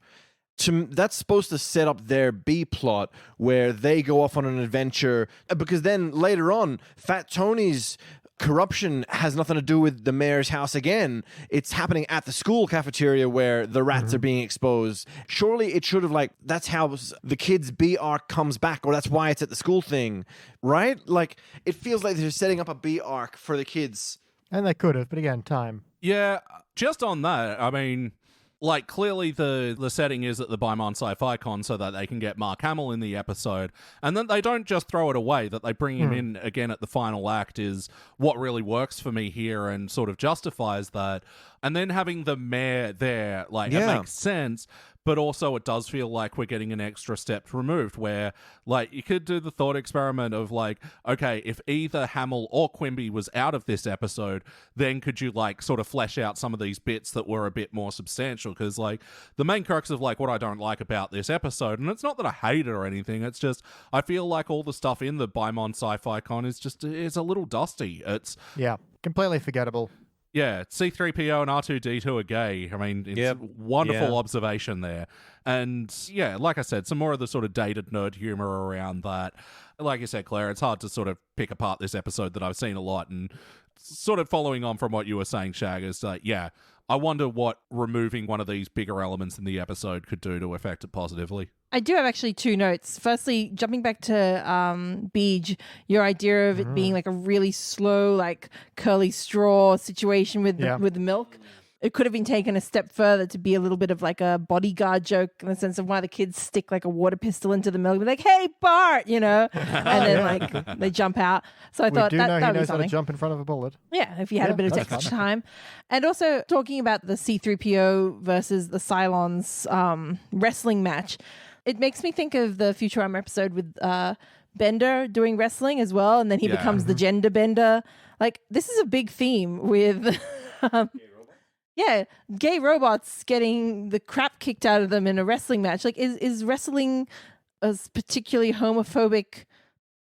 That's supposed to set up their B plot where they go off on an adventure, because then later on, Fat Tony's corruption has nothing to do with the mayor's house again. It's happening at the school cafeteria where the rats are being exposed. Surely it should have, like, that's how the kids' B arc comes back, or that's why it's at the school thing, right? Like, it feels like they're setting up a B arc for the kids. And they could have, but again, time. Yeah, just on that, I mean, like, clearly the setting is at the Baimon Sci-Fi Con so that they can get Mark Hamill in the episode, and then they don't just throw it away, that they bring him in again at the final act is what really works for me here and sort of justifies that. And then having the mayor there, like, it makes sense, but also it does feel like we're getting an extra step removed where, like, you could do the thought experiment of, like, okay, if either Hamill or Quimby was out of this episode, then could you, like, sort of flesh out some of these bits that were a bit more substantial? Because, like, the main crux of, like, what I don't like about this episode, and it's not that I hate it or anything, it's just I feel like all the stuff in the Baimon Sci-Fi Con is just, it's a little dusty. It's... Yeah, completely forgettable. Yeah, C-3PO and R2-D2 are gay. I mean, it's wonderful observation there. And yeah, like I said, some more of the sort of dated nerd humor around that. Like you said, Claire, it's hard to sort of pick apart this episode that I've seen a lot. And sort of following on from what you were saying, Shag, is yeah, I wonder what removing one of these bigger elements in the episode could do to affect it positively. I do have actually two notes. Firstly, jumping back to Beej, your idea of it being like a really slow, like curly straw situation with the milk. It could have been taken a step further to be a little bit of like a bodyguard joke in the sense of why the kids stick like a water pistol into the milk, be like, "Hey, Bart," you know, and then like they jump out. So I thought we do know that he would be knows how to something. jump in front of a bullet. Yeah, if you had a bit of that's extra fun. time. And also talking about the C-3PO versus the Cylons wrestling match, it makes me think of the Futurama episode with Bender doing wrestling as well, and then he becomes the gender bender. Like, this is a big theme with... gay robots getting the crap kicked out of them in a wrestling match. Like, is wrestling a particularly homophobic...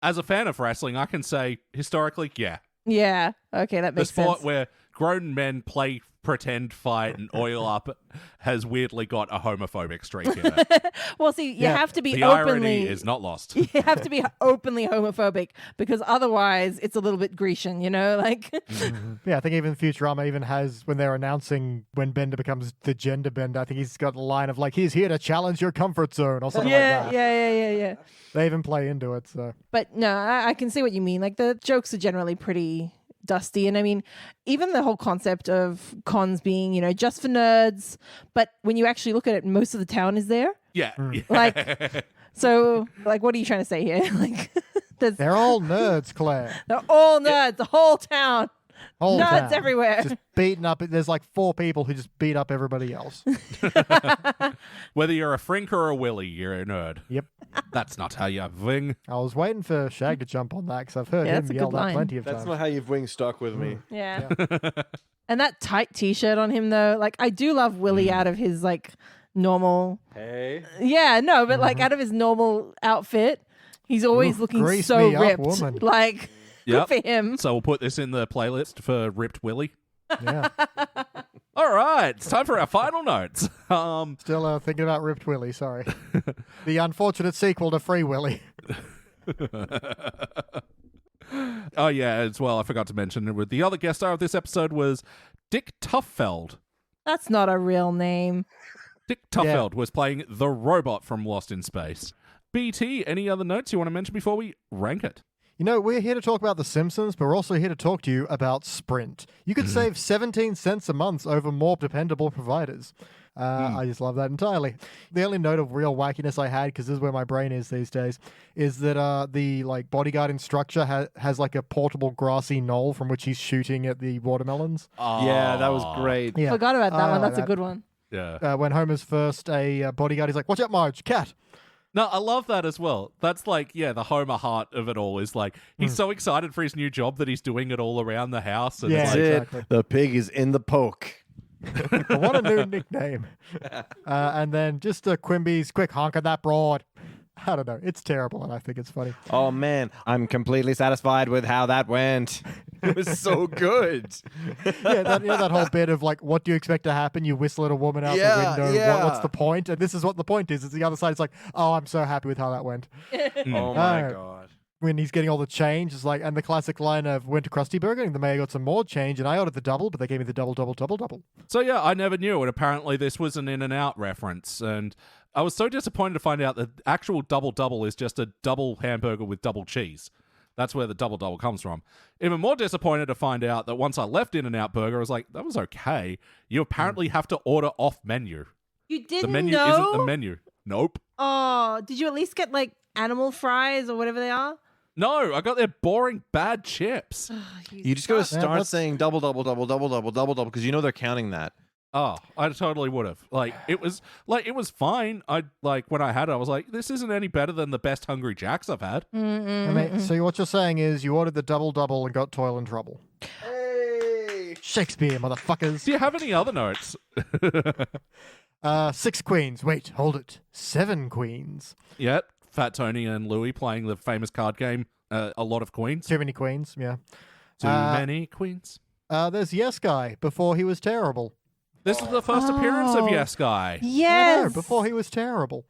As a fan of wrestling, I can say, historically, yeah. Yeah, okay, that makes sense. The sport sense. where grown men play, pretend, fight, and oil up has weirdly got a homophobic streak in it. Well, see, you have to be the openly... irony is not lost. You have to be openly homophobic because otherwise it's a little bit Grecian, you know? Like, Yeah, I think even Futurama even has, when they're announcing when Bender becomes the gender bender, I think he's got a line of like, he's here to challenge your comfort zone or something like that. yeah. They even play into it, so. But no, I can see what you mean. Like, the jokes are generally pretty dusty. And I mean, even the whole concept of cons being, you know, just for nerds, but when you actually look at it, most of the town is there. Yeah. Like, so, like, what are you trying to say here? Like, They're all nerds, Claire. they're all nerds, the whole town. Whole No, town. it's everywhere. Just beating up. There's like 4 people who just beat up everybody else. Whether you're a Frink or a Willy, you're a nerd. Yep. That's not how you ving. I was waiting for Shag to jump on that because I've heard Yeah, him that's a yell good that line. plenty of That's times. not how you've wing stuck with me. Yeah. And that tight t-shirt on him though, like I do love Willie out of his like normal. Hey. Yeah, no, but like out of his normal outfit, he's always Oof, looking grease so me up, ripped. woman. Like Yep. good for him. So we'll put this in the playlist for Ripped Willy. Yeah. All right, it's time for our final notes. Still thinking about Ripped Willy, sorry. The unfortunate sequel to Free Willy. Oh yeah, as well, I forgot to mention the other guest star of this episode was Dick Tuffeld. That's not a real name. Dick Tuffeld was playing the robot from Lost in Space. BT, any other notes you want to mention before we rank it? You know, we're here to talk about The Simpsons, but we're also here to talk to you about Sprint. You could save 17 cents a month over more dependable providers. I just love that entirely. The only note of real wackiness I had, because this is where my brain is these days, is that the like bodyguard instructor has like a portable grassy knoll from which he's shooting at the watermelons. Yeah, that was great. Yeah. Forgot about that I one. like That's a that. good one. Yeah. When Homer's first a bodyguard, he's like, "Watch out, Marge, cat." No, I love that as well. That's like, yeah, the Homer heart of it all is like, he's so excited for his new job that he's doing it all around the house. And Yeah. it's That's like, it. exactly. The pig is in the poke. What a new nickname. And then just Quimby's quick honk at that broad. I don't know. It's terrible, and I think it's funny. Oh man, I'm completely satisfied with how that went. It was so good. Yeah, that whole bit of like, what do you expect to happen? You whistle at a woman out Yeah, the window. yeah. What's the point? And this is what the point is. It's the other side. It's like, oh, I'm so happy with how that went. Oh my Uh, god. When he's getting all the change, it's like, and the classic line of went to Krusty Burger and the mayor got some more change, and I ordered the double, but they gave me the double, double, double, double. So yeah, I never knew, and apparently this was an In-N-Out reference, and I was so disappointed to find out that actual double-double is just a double hamburger with double cheese. That's where the double-double comes from. Even more disappointed to find out that once I left In-N-Out Burger, I was like, that was okay. You apparently have to order off menu. You The didn't menu know? isn't the menu. Nope. Oh, did you at least get like animal fries or whatever they are? No, I got their boring bad chips. You just got to Yeah, start that's- saying double, double, double, double, double, double, double, because you know they're counting that. Oh, I totally would have. It was fine. When I had it, I was like, this isn't any better than the best Hungry Jacks I've had. I mean, so what you're saying is you ordered the double, double and got toil and trouble. Hey! Shakespeare, motherfuckers. Do you have any other notes? 6 queens. Wait, hold it. 7 queens. Yep. Fat Tony and Louie playing the famous card game, A Lot of Queens. Too many queens, yeah. Too many queens. There's Yes Guy, before he was terrible. This is the first appearance of Yes Guy. Yes. No, before he was terrible.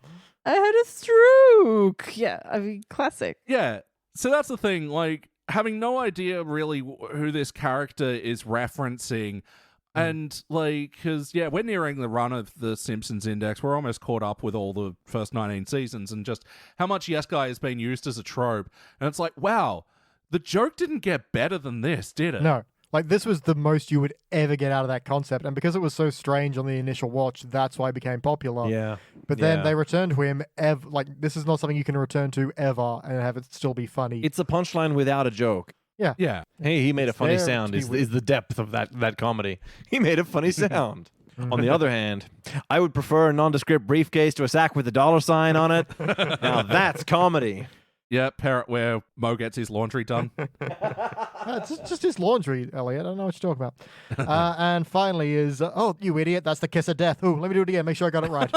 I had a stroke. Yeah, I mean, classic. Yeah. So that's the thing. Like, having no idea really who this character is referencing. And, like, because, yeah, we're nearing the run of the Simpsons Index. We're almost caught up with all the first 19 seasons and just how much Yes Guy has been used as a trope. And it's like, wow, the joke didn't get better than this, did it? No. Like, this was the most you would ever get out of that concept. And because it was so strange on the initial watch, that's why it became popular. Yeah. But then Yeah. they returned to him, like, this is not something you can return to ever and have it still be funny. It's a punchline without a joke. Yeah. Hey, he made a funny there sound. to be Is weird. the depth of that comedy? He made a funny sound. On the other hand, I would prefer a nondescript briefcase to a sack with a $sign on it. Now that's comedy. Yeah, parrot where Mo gets his laundry done. It's just his laundry, Elliot. I don't know what you're talking about. And finally is, oh, you idiot, that's the kiss of death. Ooh, let me do it again. Make sure I got it right.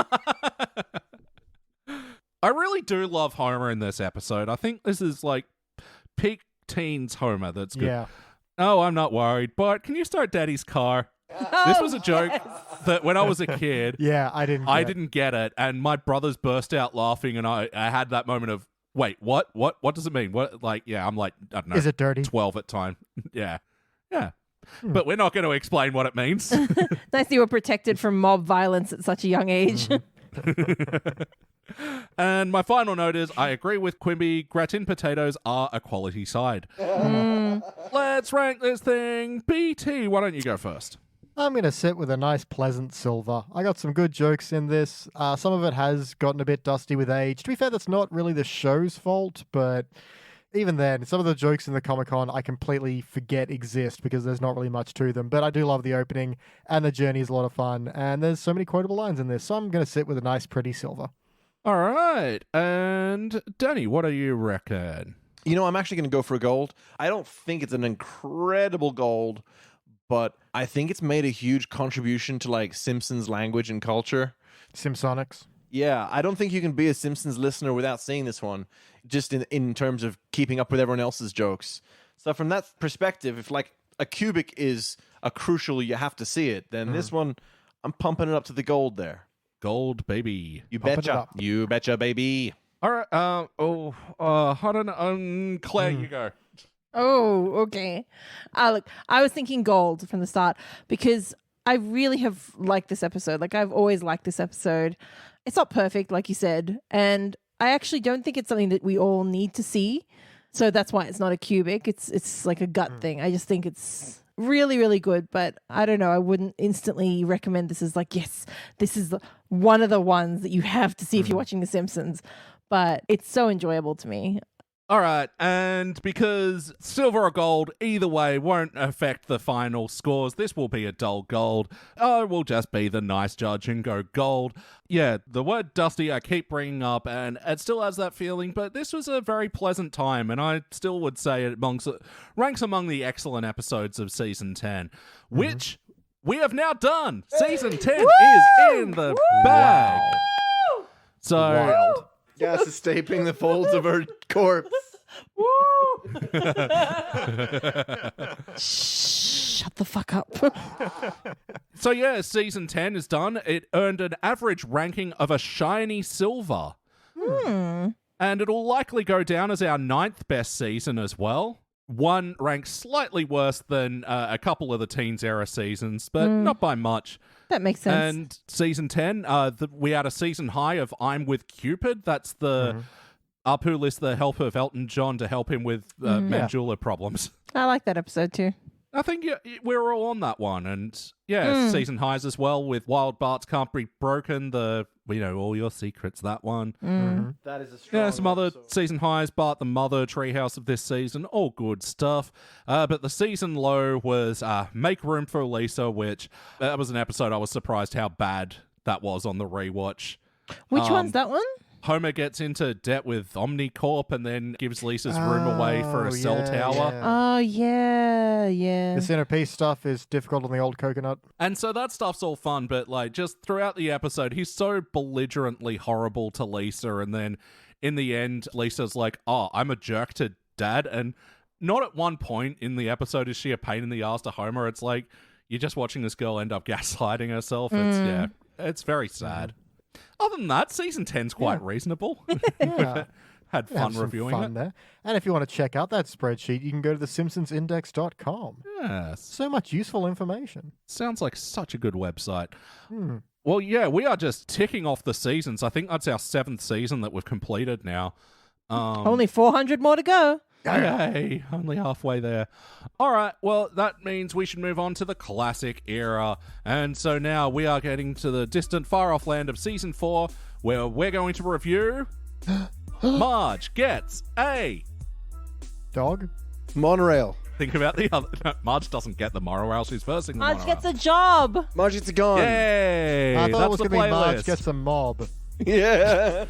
I really do love Homer in this episode. I think this is like peak teens Homer that's good. Yeah. Oh, I'm not worried, but can you start Daddy's car? This was a joke that when I was a kid, Yeah, I didn't. I get it. didn't get it, and my brothers burst out laughing, and I had that moment of, wait, what does it mean? What, like, yeah, I'm like, I don't know. Is it dirty? 12 at time. Yeah. But we're not going to explain what it means. Nice you were protected from mob violence at such a young age. And my final note is, I agree with Quimby, gratin potatoes are a quality side. Let's rank this thing. BT, why don't you go first? I'm going to sit with a nice, pleasant silver. I got some good jokes in this. Some of it has gotten a bit dusty with age. To be fair, that's not really the show's fault, but even then, some of the jokes in the Comic-Con I completely forget exist because there's not really much to them. But I do love the opening, and the journey is a lot of fun, and there's so many quotable lines in this. So I'm going to sit with a nice, pretty silver. All right. And Danny, what do you reckon? You know, I'm actually going to go for a gold. I don't think it's an incredible gold, but I think it's made a huge contribution to like Simpsons language and culture. Simpsonics. Yeah, I don't think you can be a Simpsons listener without seeing this one, just in terms of keeping up with everyone else's jokes. So from that perspective, if like a cubic is a crucial, you have to see it, then this one, I'm pumping it up to the gold there. Gold, baby. You Pump it betcha. up. You betcha, baby. All right. Hold on. Claire, you go. Oh, okay. Look, I was thinking gold from the start because I really have liked this episode. Like, I've always liked this episode. It's not perfect, like you said, and I actually don't think it's something that we all need to see. So that's why it's not a cubic. It's like a gut thing. I just think it's really, really good, but I don't know. I wouldn't instantly recommend this as like, yes, this is one of the ones that you have to see if you're watching The Simpsons. But it's so enjoyable to me. All right, and because silver or gold, either way, won't affect the final scores, this will be a dull gold. I will just be the nice judge and go gold. Yeah, the word dusty I keep bringing up, and it still has that feeling, but this was a very pleasant time, and I still would say it ranks among the excellent episodes of Season 10, which we have now done. Season 10 is in the bag. So... Wild. Gas is stapling the folds of her corpse. Shut the fuck up. So yeah, Season 10 is done. It earned an average ranking of a shiny silver. And it'll likely go down as our 9th best season as well. One ranks slightly worse than a couple of the Teens era seasons, but not by much. That makes sense. And Season 10, we had a season high of I'm with Cupid. That's the Apu lists the help of Elton John to help him with Manjula problems. I like that episode too. I think we're all on that one. And season highs as well with Wild Bart's Can't Be Broken, we know all your secrets, that one. That is a strong Yeah, some other episode. season highs, Bart the Mother, Treehouse of this season, all good stuff. But the season low was Make Room for Lisa, which that was an episode I was surprised how bad that was on the rewatch. Which one's that one? Homer gets into debt with Omnicorp and then gives Lisa's room away for a cell tower. Yeah. Oh, yeah. The centerpiece stuff is difficult on the old coconut. And so that stuff's all fun, but like just throughout the episode, he's so belligerently horrible to Lisa. And then in the end, Lisa's like, oh, I'm a jerk to Dad. And not at one point in the episode is she a pain in the ass to Homer. It's like, you're just watching this girl end up gaslighting herself. It's very sad. Other than that, Season 10's quite reasonable. Yeah. Had fun Have some reviewing fun it. there. And if you want to check out that spreadsheet, you can go to thesimpsonsindex.com. Yes. So much useful information. Sounds like such a good website. Well, yeah, we are just ticking off the seasons. I think that's our 7th season that we've completed now. Only 400 more to go. Yay, only halfway there. All right, well, that means we should move on to the classic era. And so now we are getting to the distant, far-off land of Season 4, where we're going to review Marge Gets a... Dog? Monorail. Think about the other... No, Marge doesn't get the monorail, she's versing the Marge monorail. gets a job. Marge gets a gun. Yay! I thought that's it was the going to be Marge playlist. gets a mob. Yeah.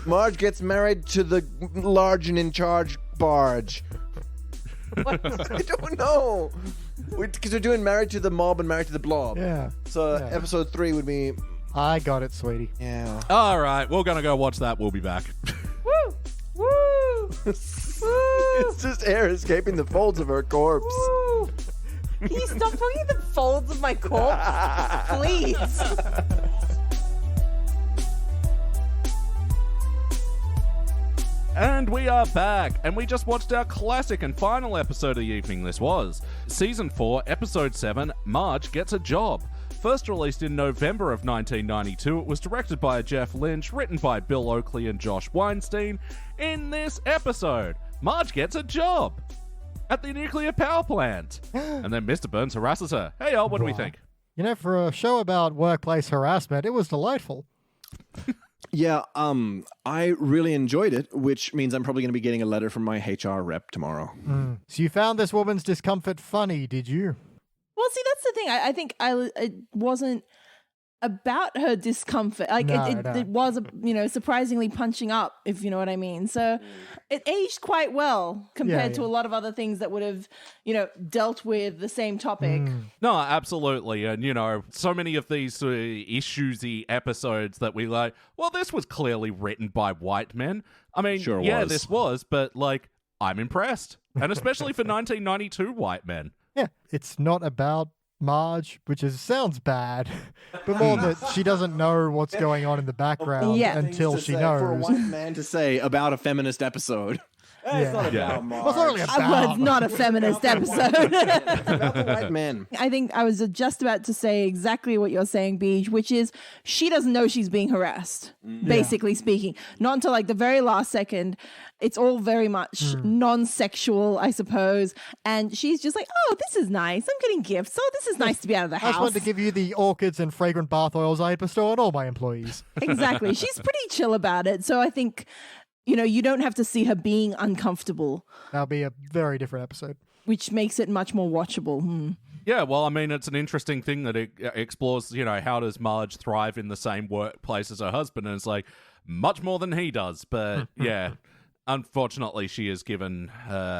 Marge gets married to the large and in charge barge. I don't know. Because they're doing Married to the Mob and Married to the Blob. Yeah. So Yeah. episode 3 would be... I got it, sweetie. Yeah. All right, we're going to go watch that. We'll be back. Woo! Woo! It's just air escaping the folds of her corpse. Woo! Can you stop talking the folds of my corpse? Please. And we are back, and we just watched our classic and final episode of the evening. This was Season 4, Episode 7, Marge Gets a Job. First released in November of 1992, it was directed by Jeff Lynch, written by Bill Oakley and Josh Weinstein. In this episode, Marge gets a job at the nuclear power plant. And then Mr. Burns harasses her. Hey, Al, what do we Wow. think? You know, for a show about workplace harassment, it was delightful. Yeah, I really enjoyed it, which means I'm probably going to be getting a letter from my HR rep tomorrow. So you found this woman's discomfort funny, did you? Well, see, that's the thing. I think it wasn't about her discomfort. Like No. it was, surprisingly punching up, if you know what I mean. So it aged quite well compared to a lot of other things that would have, dealt with the same topic. No, absolutely. And, so many of these issuesy episodes that we like, well, this was clearly written by white men. I mean, Sure yeah, was. this was, but, I'm impressed. And especially for 1992 white men. Yeah. It's not about Marge, which sounds bad, but more that she doesn't know what's going on in the background Yeah. until Things to she say knows. For a white man to say about a feminist episode. It's not about Marge. What's really Well, about? it's not a feminist episode. It's about the white men. I think I was just about to say exactly what you're saying, Beej, which is she doesn't know she's being harassed, basically speaking. Not until the very last second. It's all very much non-sexual, I suppose. And she's just like, oh, this is nice. I'm getting gifts. Oh, this is nice to be out of the I just house. wanted to give you the orchids and fragrant bath oils I bestow on all my employees. Exactly. She's pretty chill about it. So I think, you don't have to see her being uncomfortable, That'll be a very different episode. which makes it much more watchable. Yeah, well, I mean, it's an interesting thing that it explores, how does Marge thrive in the same workplace as her husband? And it's much more than he does. But yeah, unfortunately, she is given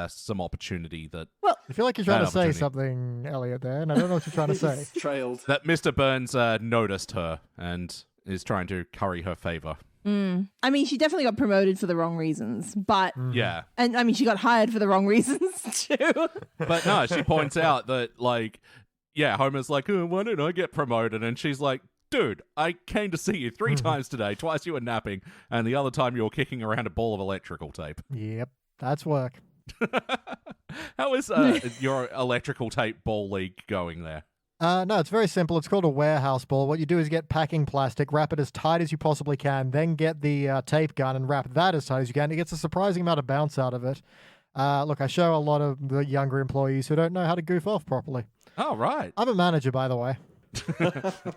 some opportunity that I feel like you're trying Bad to say opportunity. something, Elliot, there, and I don't know what you're trying to say. Trailed. Mr. Burns noticed her and is trying to curry her favor. I mean, she definitely got promoted for the wrong reasons, but Yeah. and I mean, she got hired for the wrong reasons too. But no, she points out that, Homer's like, oh, why didn't I get promoted? And she's like, dude, I came to see you 3 times today. Twice you were napping, and the other time you were kicking around a ball of electrical tape. Yep, that's work. How is your electrical tape ball league going there? No, it's very simple. It's called a warehouse ball. What you do is get packing plastic, wrap it as tight as you possibly can, then get the tape gun and wrap that as tight as you can. It gets a surprising amount of bounce out of it. Look, I show a lot of the younger employees who don't know how to goof off properly. Oh, right. I'm a manager, by the way.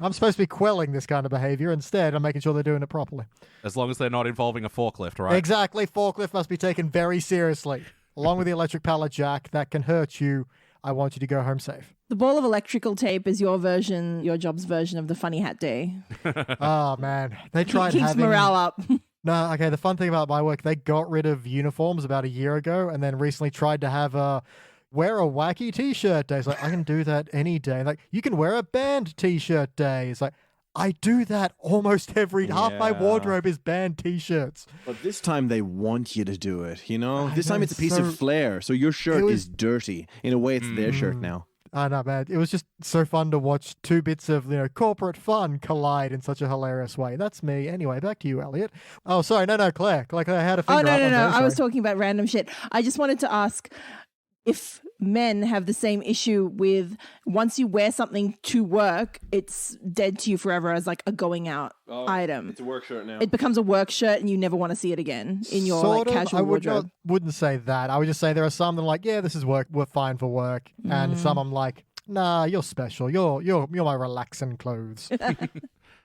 I'm supposed to be quelling this kind of behavior. Instead, I'm making sure they're doing it properly. As long as they're not involving a forklift, right? Exactly. Forklift must be taken very seriously. Along with the electric pallet jack that can hurt you, I want you to go home safe. The ball of electrical tape is your job's version of the funny hat day. Oh, man. They tried Keeps having... morale up. No, okay, the fun thing about my work, they got rid of uniforms about a year ago and then recently tried to have wear a wacky t-shirt day. It's like, I can do that any day. Like, you can wear a band t-shirt day. It's like, I do that almost every... Half my Yeah. wardrobe is band t-shirts. But this time they want you to do it, This know, time it's a piece so- of flair. So your shirt It was- is dirty. In a way, it's their shirt now. I know, man. It was just so fun to watch 2 bits of, corporate fun collide in such a hilarious way. That's me. Anyway, back to you, Elliot. Oh, sorry. No, Claire. Claire had a Oh, finger no, up. no, I'm no. very I was sorry. talking about random shit. I just wanted to ask if men have the same issue with once you wear something to work, it's dead to you forever as a going out item. a work shirt now. It becomes a work shirt and you never want to see it again in your Sort of. casual I wardrobe. wouldn't say that. I would just say there are some that are like, yeah, this is work. We're fine for work. And some I'm like, nah, you're special. You're my relaxing clothes.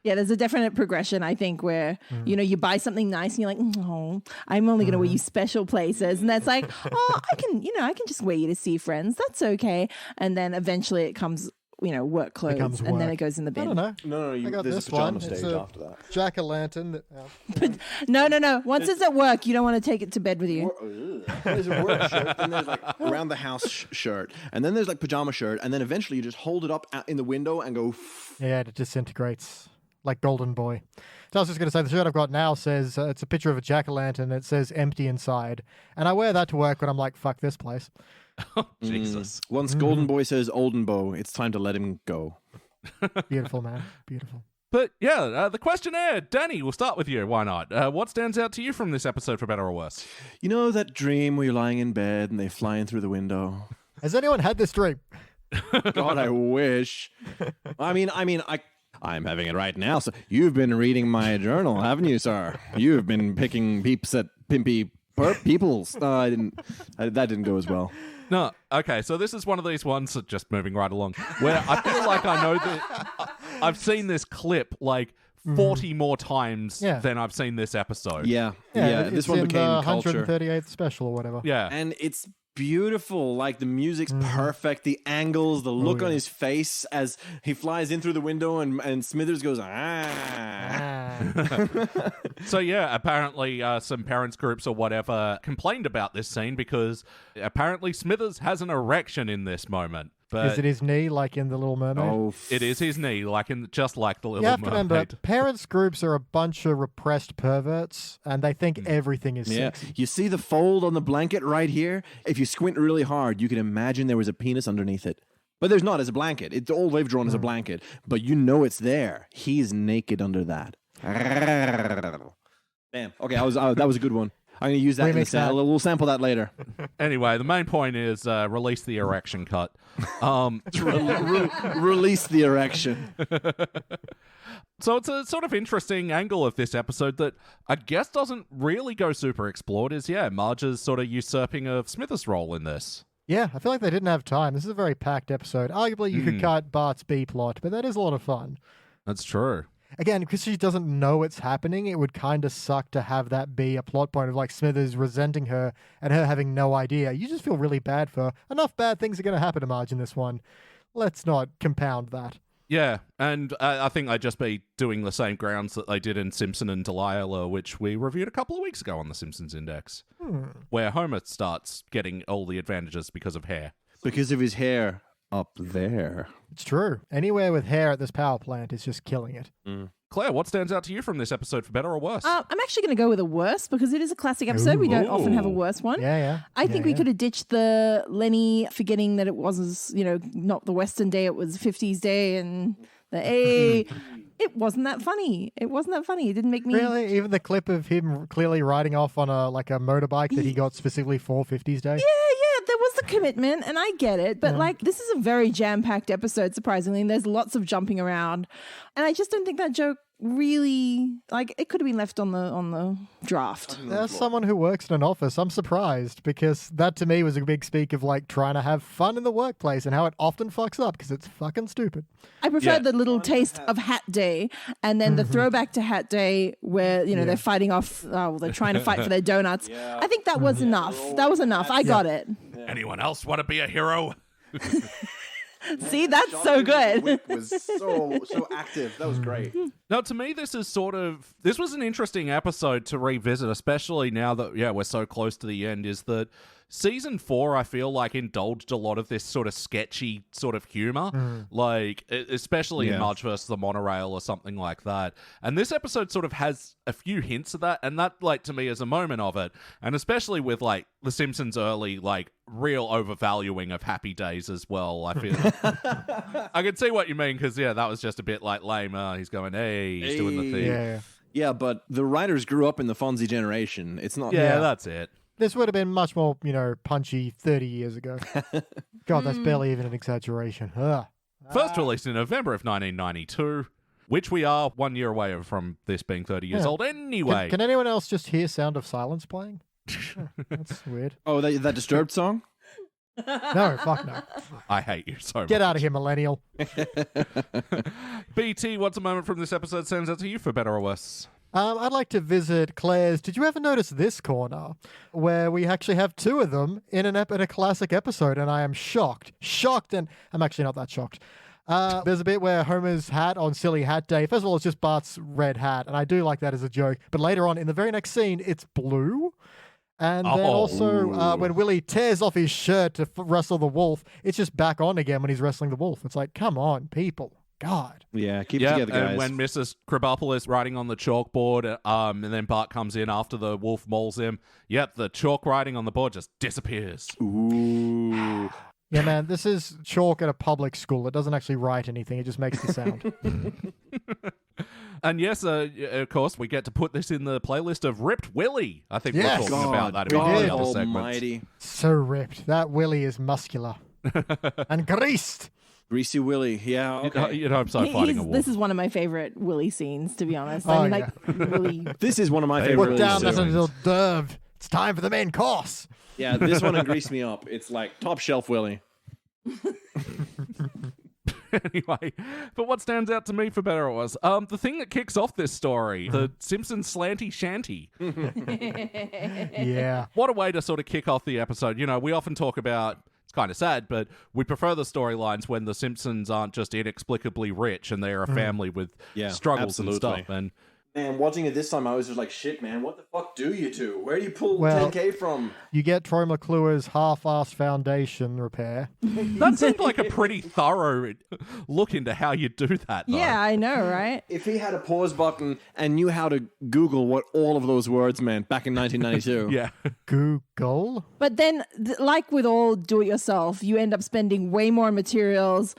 Yeah, there's a definite progression, I think, where, you buy something nice and you're like, oh, I'm only going to wear you special places. And that's like, oh, I can just wear you to see friends. That's okay. And then eventually it comes, work clothes. Becomes and then work. it goes in the I bin. don't know. No, I got there's this a pajama one. stage It's a after that. jack-o'-lantern. No. Once it's at work, you don't want to take it to bed with you. There's a work shirt, then there's around the house shirt, and then there's pajama shirt, and then eventually you just hold it up in the window and go. Yeah, it disintegrates like Golden Boy. So I was just going to say, the shirt I've got now says, it's a picture of a jack-o'-lantern. It says empty inside. And I wear that to work when I'm like, fuck this place. Jesus. Once Golden Boy says Olden Bow, it's time to let him go. Beautiful, man. Beautiful. But yeah, the questionnaire, Danny, we'll start with you. Why not? What stands out to you from this episode, for better or worse? You know that dream where you're lying in bed and they fly in through the window? Has anyone had this dream? God, I wish. I'm having it right now. So you've been reading my journal, haven't you, sir? You've been picking peeps at pimpy peoples. That didn't go as well. No, okay, so this is one of these ones, just moving right along, where I feel like I know that I've seen this clip 40 more times Yeah. than I've seen this episode. Yeah. it's This one in became the culture. 138th special or whatever. Yeah. And it's beautiful. Like the music's perfect, the angles, the look on his face as he flies in through the window and Smithers goes, So yeah, apparently some parents groups or whatever complained about this scene because apparently Smithers has an erection in this moment. But Is it his knee like in The Little Mermaid? Oh, it is his knee, just like the Little You have to remember, Mermaid. parents groups are a bunch of repressed perverts, and they think everything is yeah. sexy. You see the fold on the blanket right here? If you squint really hard, you can imagine there was a penis underneath it. But there's not as a blanket. It's all they've drawn as a blanket. But you know it's there. He's naked under that. Damn. Okay, that was a good one. I'm going to use that in the Remix that. sample. We'll sample that later. Anyway, the main point is release the erection cut. Release the erection. So it's a sort of interesting angle of this episode that I guess doesn't really go super explored is, Marge's sort of usurping of Smithers' role in this. Yeah, I feel like they didn't have time. This is a very packed episode. Arguably, you could cut Bart's B plot, but that is a lot of fun. That's true. Again, because she doesn't know it's happening, it would kind of suck to have that be a plot point of like Smithers resenting her and her having no idea. You just feel really bad for her. Enough bad things are going to happen to Marge in this one. Let's not compound that. Yeah, and I think I'd just be doing the same grounds that they did in Simpson and Delilah, which we reviewed a couple of weeks ago on the Simpsons Index, where Homer starts getting all the advantages because of hair. Because of his hair up there. It's true. Anywhere with hair at this power plant is just killing it. Claire, what stands out to you from this episode for better or worse? I'm actually going to go with a worse because it is a classic episode. We don't often have a worse one. Yeah. I think we could have ditched the Lenny forgetting that it was, not the Western Day, it was 50s Day and the A. It wasn't that funny. It didn't make me... Really? Even the clip of him clearly riding off on a motorbike that he got specifically for 50s Day? Yeah, there was the commitment, and I get it, but this is a very jam-packed episode, surprisingly, and there's lots of jumping around, and I just don't think that joke really, it could have been left on the draft. As someone who works in an office, I'm surprised because that to me was a big speak of trying to have fun in the workplace and how it often fucks up because it's fucking stupid. I prefer the little taste of Hat Day and then the throwback to Hat Day where, they're fighting off, they're trying to fight for their donuts. I think that was enough. That was enough. I got it. Anyone else want to be a hero? See, that's so good. Whip was so active. That was great. Now, to me, this was an interesting episode to revisit, especially now that, we're so close to the end, is that Season 4, I feel like, indulged a lot of this sort of sketchy sort of humor, especially in Marge vs. the Monorail or something like that. And this episode sort of has a few hints of that, and that, to me, is a moment of it. And especially with, The Simpsons' early, real overvaluing of Happy Days as well, I feel. I can see what you mean, because, that was just a bit, lame. He's going, hey, he's doing the thing. Yeah. Yeah, but the writers grew up in the Fonzie generation. It's not... Yeah, that's it. This would have been much more, punchy 30 years ago. God, that's barely even an exaggeration. Ugh. First released in November of 1992, which we are 1 year away from this being 30 years old anyway. Can anyone else just hear Sound of Silence playing? That's weird. Oh, that Disturbed song? No, fuck no. I hate you so much. Get out of here, millennial. BT, what's a moment from this episode stands out to you for better or worse? I'd like to visit Claire's. Did you ever notice this corner where we actually have two of them in a classic episode, and I am shocked, and I'm actually not that shocked. There's a bit where Homer's hat on Silly Hat Day. First of all, it's just Bart's red hat, and I do like that as a joke. But later on, in the very next scene, it's blue. And then also, when Willie tears off his shirt to wrestle the wolf, it's just back on again when he's wrestling the wolf. It's like, come on, people. God. Yeah, keep it together, guys. And when Mrs. Krabappel is writing on the chalkboard, and then Bart comes in after the wolf mauls him, the chalk writing on the board just disappears. Ooh. Yeah, man, this is chalk at a public school. It doesn't actually write anything. It just makes the sound. And yes, of course, we get to put this in the playlist of Ripped Willie. I think Yes. we're talking about that in God the other segments. almighty. So ripped. That Willie is muscular. And greased. Greasy Willie. Yeah, okay. You'd hope so, fighting a wolf. This is one of my favorite Willie scenes, to be honest. Oh, I mean, Willie. This is one of my favorite Put down that Willies. little derv. It's time for the main course. Yeah, this one and Grease Me Up. It's like top shelf Willie. Anyway, but what stands out to me for better or worse, the thing that kicks off this story, the Simpsons slanty shanty. Yeah. What a way to sort of kick off the episode. You know, we often talk about, it's kind of sad, but we prefer the storylines when the Simpsons aren't just inexplicably rich and they're a family with struggles and stuff. And Man, watching it this time, I was just like, shit, man, what the fuck do you do? Where do you pull Well, 10K from? You get Troy McClure's half-assed foundation repair. that seemed like a pretty thorough look into how you do that, though. Yeah, I know, right? If he had a pause button and knew how to Google what all of those words meant back in 1992. Yeah. Google? But then, like with all do-it-yourself, you end up spending way more on materials,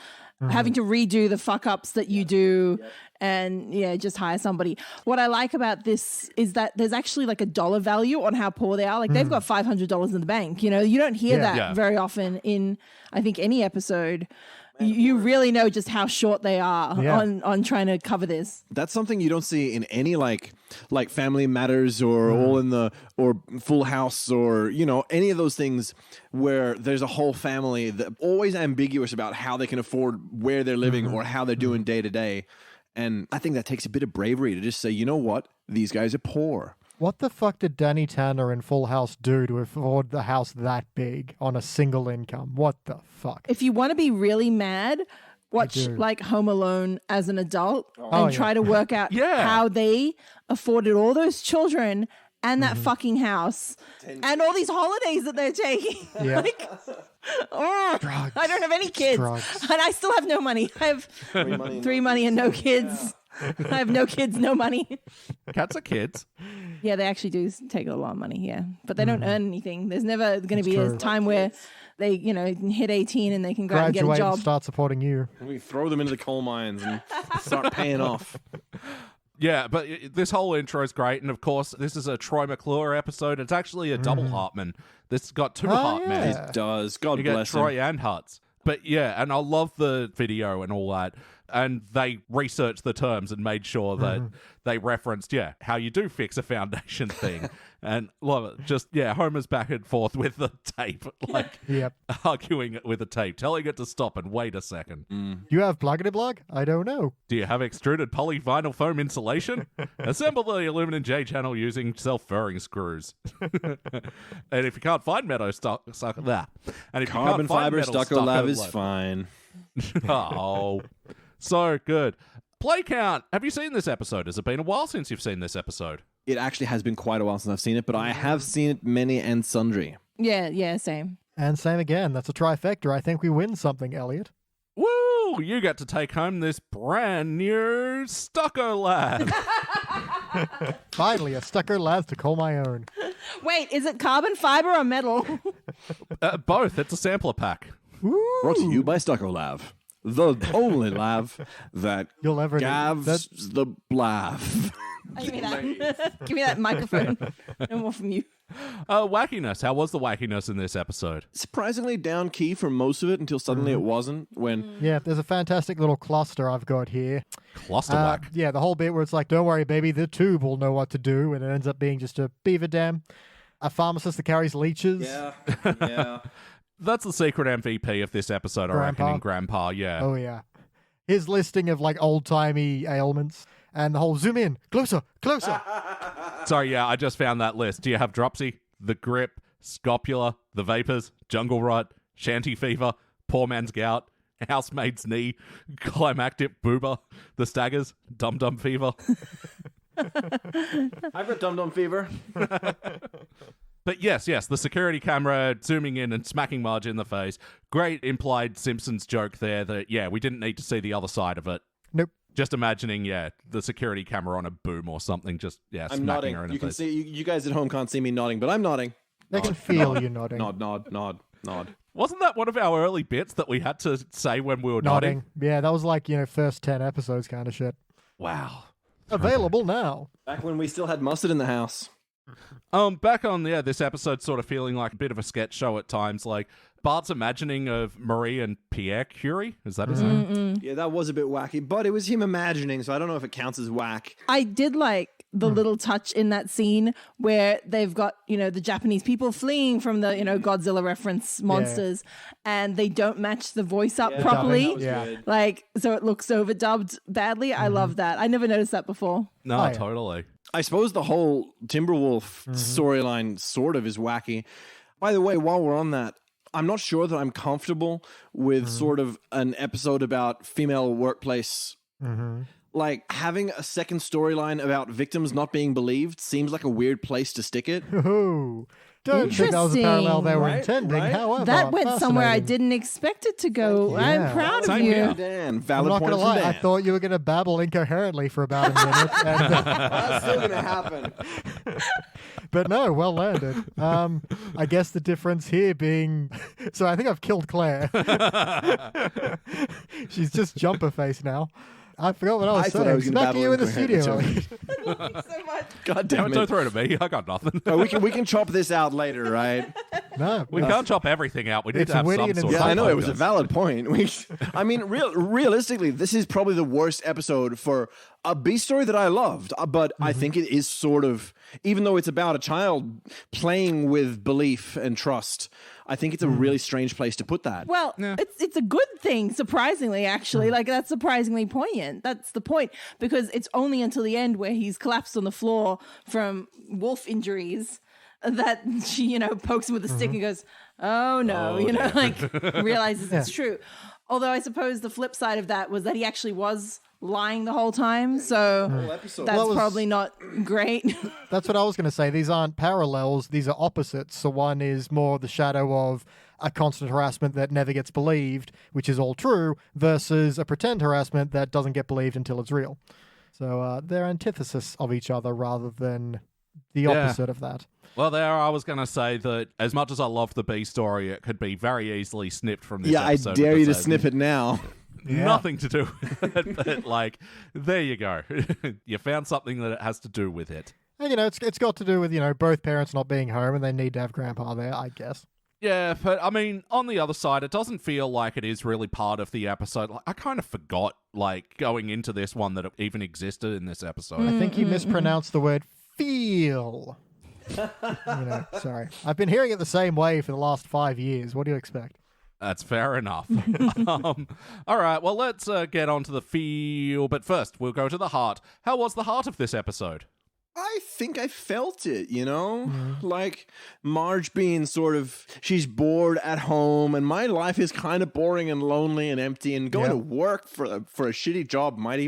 having to redo the fuck-ups that you do, and just hire somebody. What I like about this is that there's actually like a dollar value on how poor they are. Like they've got $500 in the bank. You know, you don't hear that very often in, I think, any episode. You really know just how short they are on trying to cover this. That's something you don't see in any like Family Matters or All in the or Full House or any of those things where there's a whole family that always ambiguous about how they can afford where they're living or how they're doing day to day. And I think that takes a bit of bravery to just say, you know what, these guys are poor. What the fuck did Danny Tanner in Full House do to afford the house that big on a single income? What the fuck? If you want to be really mad, watch like Home Alone as an adult and try to work out how they afforded all those children and that fucking house and all these holidays that they're taking. Yeah. I don't have any kids. Drugs. And I still have no money. I have three money and no kids. I have no kids, no money. Cats are kids. Yeah, they actually do take a lot of money, but they don't earn anything. There's never going to be a time where they, hit 18 and they can go out and get a Graduate job. and start supporting you. We throw them into the coal mines and start paying off. Yeah, but this whole intro is great. And of course, this is a Troy McClure episode. It's actually a double Hartman. This has got two Hartmans. yeah. It does. God You get bless him. Troy and Hutz. But yeah, and I love the video and all that. And they researched the terms and made sure that they referenced, how you do fix a foundation thing. And love it. Just, Homer's back and forth with the tape, arguing it with the tape, telling it to stop and wait a second. You have plug-a-blog? I don't know. Do you have extruded polyvinyl foam insulation? Assemble the aluminum J channel using self-furring screws. And if you can't find metal stucco, that. And if Carbon you can't find fiber metal stucco lab is lab- fine. Oh, so good. Play count. Have you seen this episode? Has it been a while since you've seen this episode? It actually has been quite a while since I've seen it, but I have seen it many and sundry. Yeah, same. And same again. That's a trifecta. I think we win something, Elliot. Woo! You get to take home this brand new stucco lab. Finally, a stucco lab to call my own. Wait, is it carbon fiber or metal? Both. It's a sampler pack. Brought to you by Stucco Lab, the only lab that You'll ever gives the blab. Give me that. Give me that microphone. No more from you. Wackiness. How was the wackiness in this episode? Surprisingly down key for most of it until suddenly it wasn't. When Yeah, there's a fantastic little cluster I've got here. Cluster whack. Yeah, the whole bit where it's like, don't worry, baby, the tube will know what to do, and it ends up being just a beaver dam. A pharmacist that carries leeches. yeah. That's the secret MVP of this episode, I reckon, in Grandpa, Oh, yeah. His listing of, like, old-timey ailments, and the whole zoom in, closer. Sorry, I just found that list. Do you have dropsy, the grip, scopula, the vapors, jungle rot, shanty fever, poor man's gout, housemaid's knee, climactic boober, the staggers, dum-dum fever? I've got dum-dum fever. But yes, the security camera zooming in and smacking Marge in the face. Great implied Simpsons joke there that, we didn't need to see the other side of it. Nope. Just imagining, the security camera on a boom or something, just, I'm smacking nodding. her in the You can face. see, you guys at home can't see me nodding, but I'm nodding. They can feel you nodding. Nod. Wasn't that one of our early bits that we had to say when we were nodding? Yeah, that was like, first 10 episodes kind of shit. Wow. Available now. Back when we still had mustard in the house. Back on this episode sort of feeling like a bit of a sketch show at times, like Bart's imagining of Marie and Pierre Curie. Is that his name? Yeah, that was a bit wacky, but it was him imagining, so I don't know if it counts as whack. I did like the little touch in that scene where they've got, the Japanese people fleeing from the, Godzilla reference monsters, and they don't match the voice up properly. Yeah. Like, so it looks overdubbed badly. I love that. I never noticed that before. No, totally. I suppose the whole Timberwolf storyline sort of is wacky. By the way, while we're on that, I'm not sure that I'm comfortable with sort of an episode about female workplace. Like, having a second storyline about victims not being believed seems like a weird place to stick it. Ooh. Don't think that was a parallel they were intending. However, that went somewhere I fascinating. didn't expect it to go. Yeah. I'm proud of Same you. here. Dan, I'm valid not point going to from lie. I Dan. thought you were going to babble incoherently for about a minute. And, That's still going to happen. but no, well landed. I guess the difference here being... So I think I've killed Claire. She's just jumper face now. I forgot what I was I thought saying. I was gonna Smack babble you in the incoherently studio. too. Elliot. So much. God damn Don't it. throw it at me. I got nothing. Oh, we can chop this out later, right? No, We can't chop everything out. We need It's to have witty some and sort Yeah, of I know it was a focus. valid point. I mean, realistically, this is probably the worst episode for a B story that I loved, but I think it is sort of, even though it's about a child playing with belief and trust, I think it's a really strange place to put that. Well, it's a good thing, surprisingly, actually. Like, that's surprisingly poignant. That's the point. Because it's only until the end where he's collapsed on the floor from wolf injuries that she, pokes him with a stick and goes, oh no, realizes it's true. Although I suppose the flip side of that was that he actually was lying the whole time. So that's probably not great. That's what I was going to say. These aren't parallels. These are opposites. So one is more the shadow of a constant harassment that never gets believed, which is all true, versus a pretend harassment that doesn't get believed until it's real. So they're antithesis of each other rather than the opposite of that. Well, I was going to say that as much as I love the B story, it could be very easily snipped from this Yeah, I episode. dare you to because snip it now. Nothing to do with it, but there you go. You found something that it has to do with it. And, it's got to do with, both parents not being home and they need to have grandpa there, I guess. Yeah, but I mean, on the other side, it doesn't feel like it is really part of the episode. I kind of forgot, going into this one, that it even existed in this episode. I think he mispronounced the word feel. Sorry. I've been hearing it the same way for the last 5 years. What do you expect? That's fair enough. All right, well, let's get on to the feel. But first, we'll go to the heart. How was the heart of this episode? I think I felt it, like Marge being she's bored at home, and my life is kind of boring and lonely and empty, and going to work for a shitty job might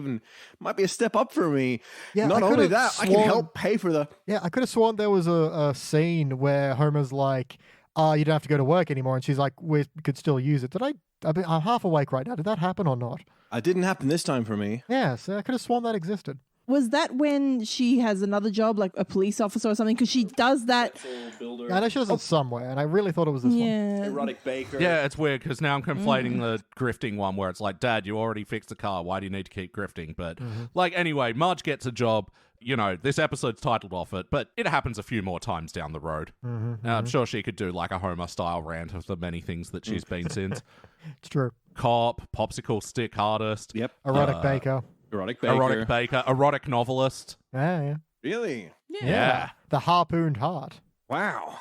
be a step up for me. Yeah, Not I only could've that, I can sworn- help pay for the... Yeah, I could have sworn there was a scene where Homer's like, you don't have to go to work anymore. And she's like, we could still use it. I'm half awake right now. Did that happen or not? It didn't happen this time for me. Yeah, so I could have sworn that existed. Was that when she has another job, like a police officer or something? Because she does that. I know she does it somewhere, and I really thought it was this one. Yeah. Erotic baker. Yeah, it's weird because now I'm conflating the grifting one where it's like, Dad, you already fixed the car. Why do you need to keep grifting? But anyway, Marge gets a job. This episode's titled off it, but it happens a few more times down the road. I'm sure she could do like a Homer-style rant of the many things that she's been since. It's true. Cop, popsicle stick artist. Yep. Erotic baker. Erotic baker. Erotic baker, erotic novelist. Yeah. Really? Yeah. The harpooned heart. Wow.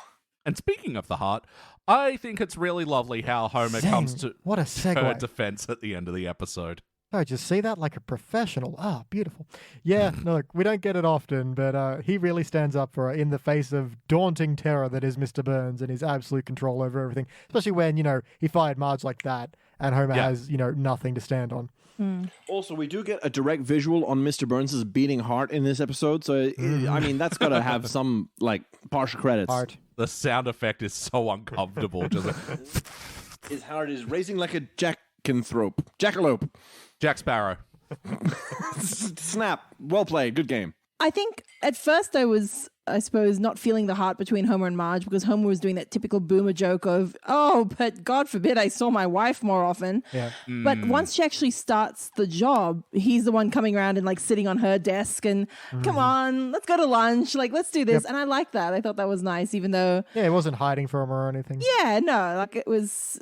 And speaking of the heart, I think it's really lovely how Homer comes to What a her segue. defense at the end of the episode. Oh, just see that like a professional. Ah, beautiful. Yeah, no, look, we don't get it often, but he really stands up for her in the face of daunting terror that is Mr. Burns and his absolute control over everything. Especially when, he fired Marge like that and Homer has, nothing to stand on. Also, we do get a direct visual on Mr. Burns' beating heart in this episode, so I mean that's got to have some partial credits. Heart. The sound effect is so uncomfortable. Just His heart is racing like a jackalope. Jack Sparrow. Snap. Well played. Good game. I think at first I was, I suppose, not feeling the heart between Homer and Marge because Homer was doing that typical boomer joke of, oh, but God forbid I saw my wife more often. Yeah. But once she actually starts the job, he's the one coming around and like sitting on her desk and come on, let's go to lunch. Like, let's do this. And I like that. I thought that was nice, even though. Yeah, it wasn't hiding from her or anything. Yeah, no, like it was,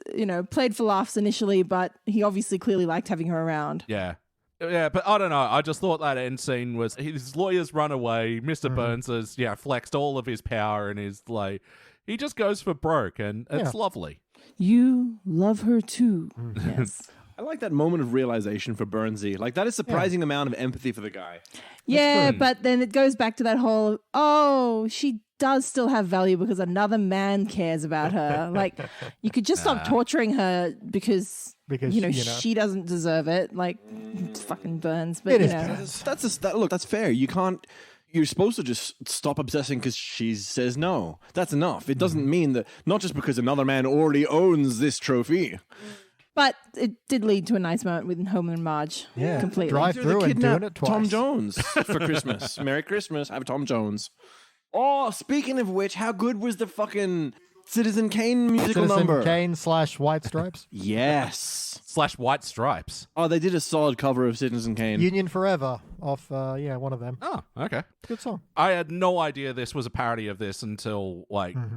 played for laughs initially, but he obviously clearly liked having her around. Yeah. Yeah, but I don't know. I just thought that end scene was his lawyers run away. Mr. Burns has flexed all of his power and is like, he just goes for broke, and it's lovely. You love her too. Yes. I like that moment of realization for Burnsy. Like, that is surprising amount of empathy for the guy. Yeah, but then it goes back to that whole, she does still have value because another man cares about her. Like, you could just stop torturing her because she doesn't deserve it. Like, fucking Burns. But, that's fair. You're supposed to just stop obsessing because she says no. That's enough. It doesn't mean that, not just because another man already owns this trophy. But it did lead to a nice moment with Homer and Marge. Yeah, completely. Drive through and doing it twice. Tom Jones for Christmas. Merry Christmas. Have Tom Jones. Oh, speaking of which, how good was the fucking Citizen Kane musical number? Citizen Kane / White Stripes? Yes. / White Stripes. Oh, they did a solid cover of Citizen Kane. Union Forever off, one of them. Oh, okay. Good song. I had no idea this was a parody of this until,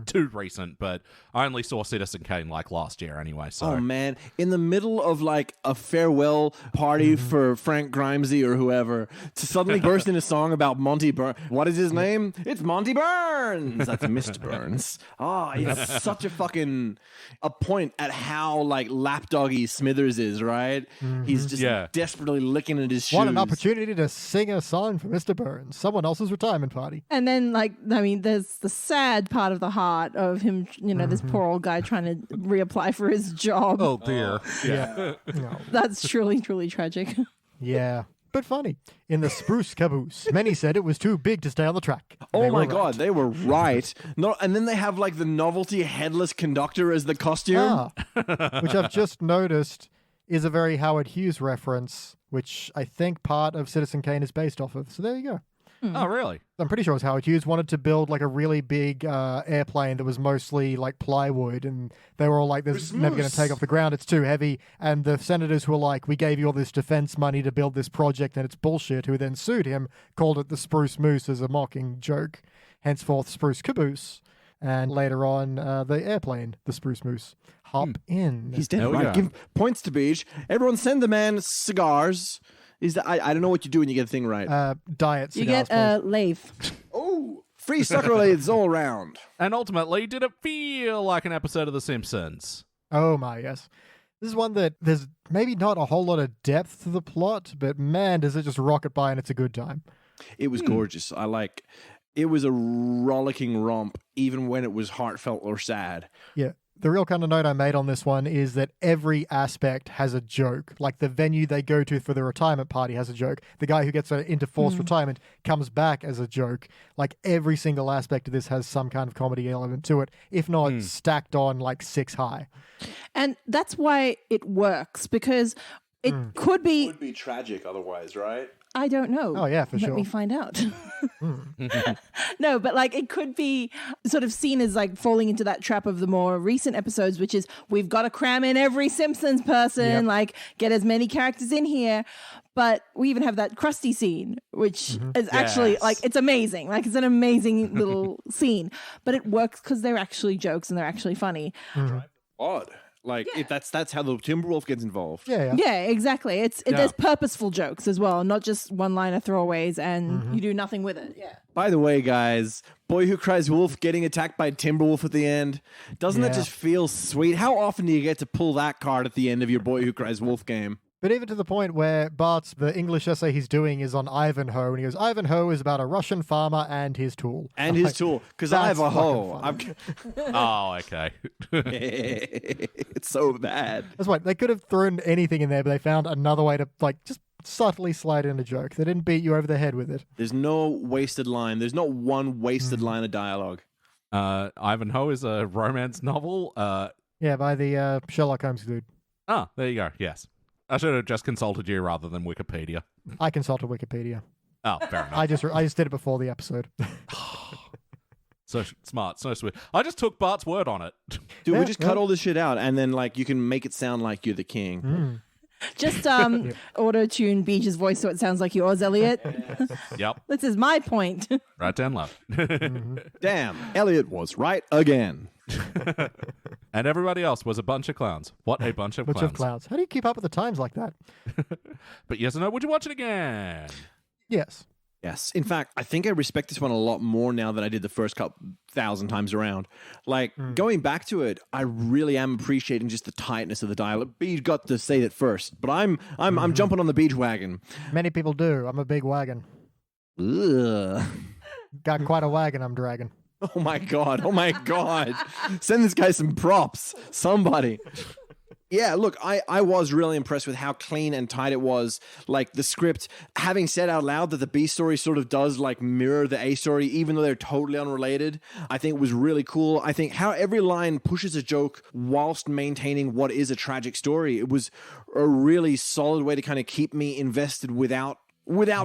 too recent, but I only saw Citizen Kane, last year anyway, so... Oh, man. In the middle of, a farewell party for Frank Grimesy or whoever, to suddenly burst in a song about Monty Burns. What is his name? It's Monty Burns! That's Mr. Burns. Oh, it's such a fucking... a point at how, lapdoggy Smithers is, right? He's just desperately licking at his shoes. What an opportunity to sing a song for Mr. Burns. Someone else's retirement party. And then, there's the sad part of the heart of him, this poor old guy trying to reapply for his job. Oh, dear. Yeah. That's truly, truly tragic. Yeah. But funny. In the spruce caboose, many said it was too big to stay on the track. Oh my God, they were right. No, and then they have the novelty headless conductor as the costume. Which I've just noticed is a very Howard Hughes reference, which I think part of Citizen Kane is based off of. So there you go. Oh, really? I'm pretty sure it was Howard Hughes wanted to build a really big airplane that was mostly plywood, and they were all like, "This is never going to take off the ground. It's too heavy." And the senators who were like, "We gave you all this defense money to build this project, and it's bullshit," who then sued him, called it the Spruce Moose as a mocking joke. Henceforth, Spruce Caboose, and later on, the airplane, the Spruce Moose. Hop in. He's dead right. Give points to Beach. Everyone, send the man cigars. Is that I don't know what you do when you get a thing right. Diet cigars. You get a lathe. Oh, free sucker lathes all around. And ultimately, did it feel like an episode of The Simpsons? Oh my, yes. This is one that there's maybe not a whole lot of depth to the plot, but man, does it just rocket by and it's a good time. It was gorgeous. It was a rollicking romp, even when it was heartfelt or sad. Yeah. The real kind of note I made on this one is that every aspect has a joke. Like the venue they go to for the retirement party has a joke. The guy who gets into forced retirement comes back as a joke. Like every single aspect of this has some kind of comedy element to it, if not stacked on 6 high. And that's why it works, because it could be... It would be tragic otherwise, right? I don't know. Oh, yeah, for sure. Let me find out. No, but it could be sort of seen as falling into that trap of the more recent episodes, which is we've got to cram in every Simpsons person, get as many characters in here. But we even have that Krusty scene, which is actually it's amazing. It's an amazing little scene, but it works because they're actually jokes and they're actually funny. Odd. That's how the Timberwolf gets involved. Yeah, exactly. There's purposeful jokes as well, not just one-liner throwaways, and you do nothing with it. Yeah. By the way, guys, Boy Who Cries Wolf getting attacked by Timberwolf at the end, doesn't that just feel sweet? How often do you get to pull that card at the end of your Boy Who Cries Wolf game? But even to the point where the English essay he's doing is on Ivanhoe, and he goes, Ivanhoe is about a Russian farmer and his tool. And his tool, because I have a hoe. Oh, okay. It's so bad. That's why they could have thrown anything in there, but they found another way to just subtly slide in a joke. They didn't beat you over the head with it. There's no wasted line. There's not one wasted line of dialogue. Ivanhoe is a romance novel. Yeah, by the Sherlock Holmes dude. Oh, there you go. Yes. I should have just consulted you rather than Wikipedia. I consulted Wikipedia. Oh, fair enough. I just did it before the episode. So smart, so sweet. I just took Bart's word on it. Dude, Yeah, we just cut all this shit out, and then like you can make it sound like you're the king. Just auto-tune Beach's voice so it sounds like yours, Elliot. Yep, This is my point. right down low. Damn, Elliot was right again. And everybody else was a bunch of clowns. What a bunch of Bunch clowns. of clowns. How do you keep up with the times like that? But yes or no, would you watch it again? Yes. Yes. In fact, I think I respect this one a lot more now than I did the first couple 1,000 times around. Like, going back to it, I really am appreciating just the tightness of the dialogue. Beach got to say it first, but I'm jumping on the Beach wagon. Many people do. I'm a big wagon. Ugh. Got quite a wagon I'm dragging. Oh my god. Oh my god. Send this guy some props. Somebody. Yeah, look, I was really impressed with how clean and tight it was. Like the script, having said out loud that the B story sort of does like mirror the A story, even though they're totally unrelated, I think was really cool. I think how every line pushes a joke whilst maintaining what is a tragic story. It was a really solid way to kind of keep me invested without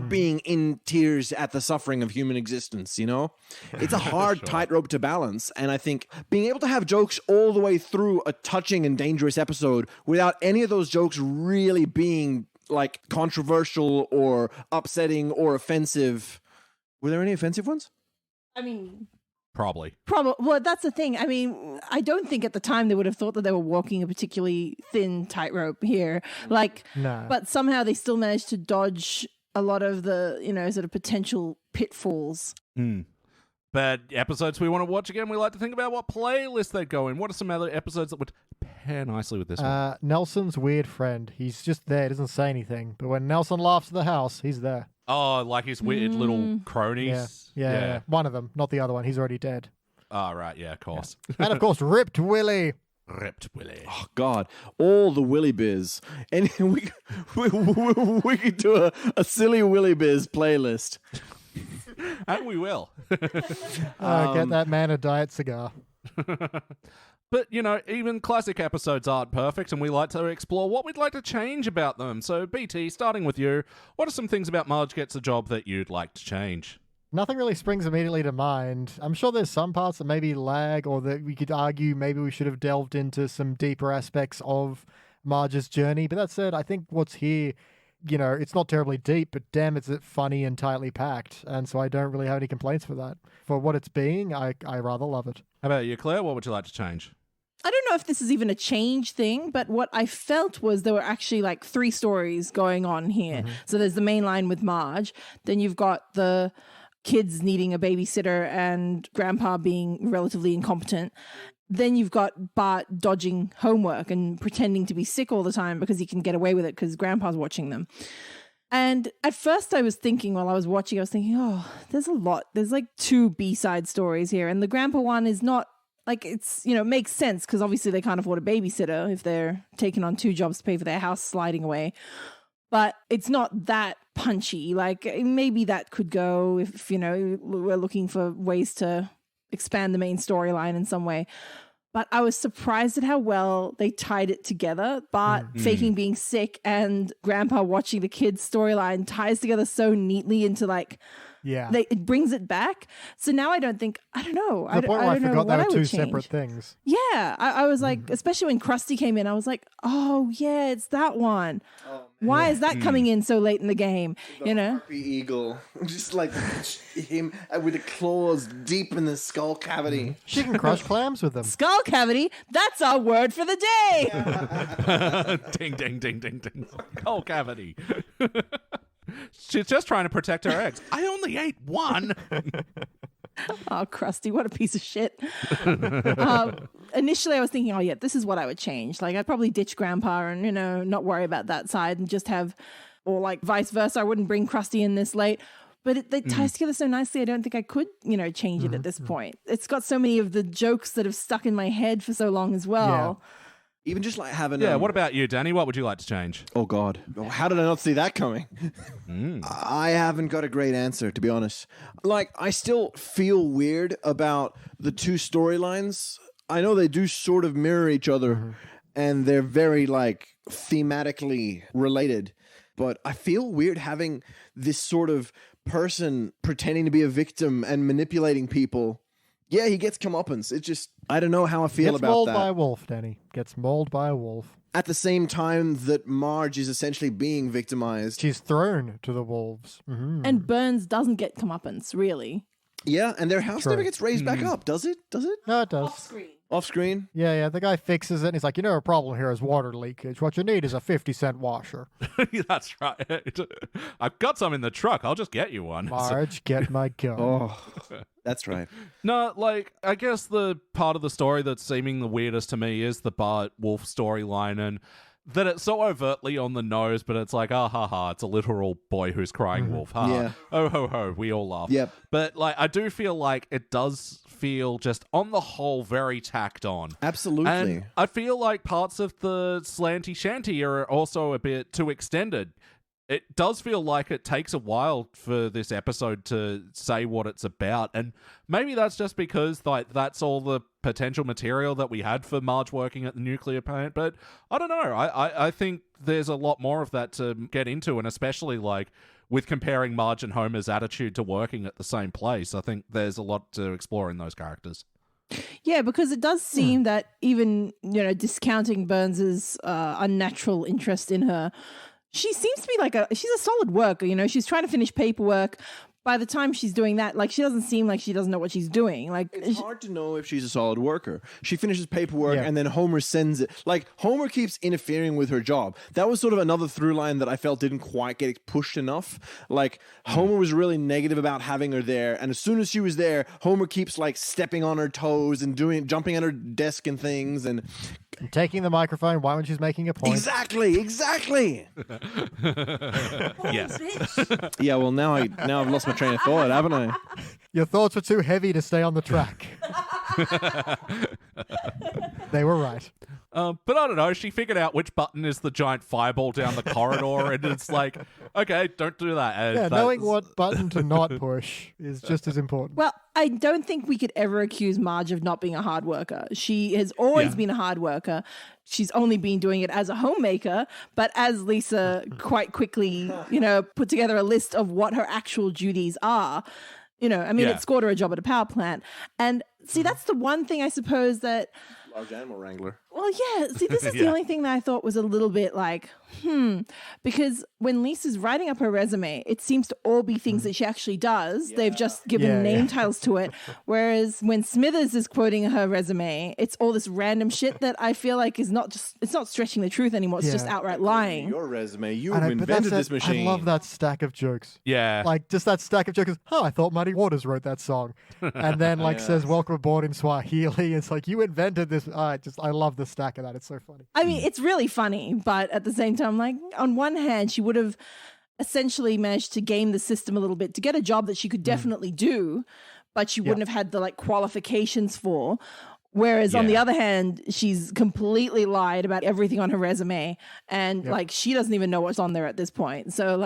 being in tears at the suffering of human existence, you know? It's a hard tightrope to balance, and I think being able to have jokes all the way through a touching and dangerous episode without any of those jokes really being, like, controversial or upsetting or offensive. Were there any offensive ones? I mean... Probably. Well, that's the thing. I mean, I don't think at the time they would have thought that they were walking a particularly thin tightrope here. Like, No. but somehow they still managed to dodge a lot of the, sort of potential pitfalls. But episodes we want to watch again, we like to think about what playlist they go in. What are some other episodes that would pair nicely with this one? Nelson's weird friend. He's just there, doesn't say anything. But when Nelson laughs at the house, he's there. Oh, like his weird little cronies? Yeah. One of them, not the other one. He's already dead. Oh, right, yeah, of course. And of course, Ripped Willie. Ripped Willie. Oh God, all the Willy Biz, and we could do a silly Willy Biz playlist, And we will. Get that man a diet cigar. But, even classic episodes aren't perfect, and we like to explore what we'd like to change about them. So, BT, starting with you, what are some things about Marge Gets a Job that you'd like to change? Nothing really springs immediately to mind. I'm sure there's some parts that maybe lag, or that we could argue maybe we should have delved into some deeper aspects of Marge's journey. But that said, I think what's here, it's not terribly deep, but damn, it's funny and tightly packed. And so I don't really have any complaints for that. For what it's being, I rather love it. How about you, Claire? What would you like to change? I don't know if this is even a change thing, but what I felt was there were actually like 3 stories going on here. So there's the main line with Marge. Then you've got the kids needing a babysitter and grandpa being relatively incompetent. Then you've got Bart dodging homework and pretending to be sick all the time because he can get away with it because grandpa's watching them. And at first I was thinking, while I was watching, oh, there's a lot. There's like 2 B-side stories here. And the grandpa one is not like, it's, it makes sense because obviously they can't afford a babysitter if they're taking on 2 jobs to pay for their house sliding away. But it's not that punchy. Like, maybe that could go if, we're looking for ways to expand the main storyline in some way. But I was surprised at how well they tied it together. Bart faking being sick and grandpa watching the kids' storyline ties together so neatly into like, it brings it back. So now I don't know. The point where I forgot they were 2 separate things. Yeah. I was like, especially when Krusty came in, I was like, oh yeah, it's that one. Why is that coming in so late in the game? Harpy eagle, just like him with the claws deep in the skull cavity. She can crush clams with them. Skull cavity, that's our word for the day. Ding, ding, ding, ding, ding. Skull cavity. She's just trying to protect her eggs. I only ate 1. Oh, Krusty, what a piece of shit. Initially, I was thinking, this is what I would change. Like, I'd probably ditch Grandpa and, not worry about that side and just have, or like vice versa, I wouldn't bring Krusty in this late. But it ties together so nicely, I don't think I could, change it at this point. It's got so many of the jokes that have stuck in my head for so long as well. Yeah. Even just like having what about you, Danny? What would you like to change? Oh God, how did I not see that coming? I haven't got a great answer, to be honest. Like, I still feel weird about the 2 storylines. I know they do sort of mirror each other, and they're very like thematically related, but I feel weird having this sort of person pretending to be a victim and manipulating people, yeah, he gets comeuppance. It just, I don't know how I feel Gets about mauled that. by a wolf, Danny. Gets mauled by a wolf. At the same time that Marge is essentially being victimized. She's thrown to the wolves. Mhm. And Burns doesn't get comeuppance, really. Yeah, and their house True. never gets raised back up, does it? Does it? No, it does. Screen. Off screen? Yeah, the guy fixes it and he's like, a problem here is water leakage. What you need is a 50-cent washer. That's right. I've got some in the truck. I'll just get you one. Marge, get my gun. Oh, that's right. No, like, I guess the part of the story that's seeming the weirdest to me is the Bart Wolf storyline, and that it's so overtly on the nose, but it's like, ha ha, it's a literal boy who's crying wolf. Ha. Yeah. Oh ho ho, we all laugh. Yep. But like, I do feel like it does feel just on the whole very tacked on. Absolutely. And I feel like parts of the slanty shanty are also a bit too extended. It does feel like it takes a while for this episode to say what it's about, and maybe that's just because like that's all the potential material that we had for Marge working at the nuclear plant, but I don't know. I think there's a lot more of that to get into, and especially like with comparing Marge and Homer's attitude to working at the same place, I think there's a lot to explore in those characters. Yeah, because it does seem that even, discounting Burns's unnatural interest in her, she seems to be she's a solid worker, she's trying to finish paperwork. By the time she's doing that, she doesn't seem like she doesn't know what she's doing. It's hard to know if she's a solid worker. She finishes paperwork and then Homer sends it. Homer keeps interfering with her job. That was sort of another through line that I felt didn't quite get pushed enough. Homer was really negative about having her there, and as soon as she was there, Homer keeps stepping on her toes and jumping on her desk and things and taking the microphone right when she's making a point. Exactly. Yes. Yeah, well now I've lost my train of thought, haven't I? Your thoughts were too heavy to stay on the track. They were right. But I don't know, she figured out which button is the giant fireball down the corridor, and it's like, okay, don't do that. And Knowing what button to not push is just as important. Well, I don't think we could ever accuse Marge of not being a hard worker. She has always been a hard worker. She's only been doing it as a homemaker, but as Lisa quite quickly, put together a list of what her actual duties are, it scored her a job at a power plant. And see, that's the one thing I suppose that... Large animal wrangler. Well, yeah. See, this is the only thing that I thought was a little bit because when Lisa's writing up her resume, it seems to all be things that she actually does. They've just given name titles to it. Whereas when Smithers is quoting her resume, it's all this random shit that I feel like it's not stretching the truth anymore. It's just outright lying. Your resume, you I know, but invented that's this machine. I love that stack of jokes. Yeah. Just that stack of jokes. I thought Muddy Waters wrote that song. And then says, welcome aboard in Swahili. It's like, you invented this. I love the stack of that. It's so funny. I mean, it's really funny, but at the same time, on one hand, she would have essentially managed to game the system a little bit to get a job that she could definitely do, but she wouldn't have had the qualifications for. Whereas on the other hand, she's completely lied about everything on her resume, and she doesn't even know what's on there at this point. So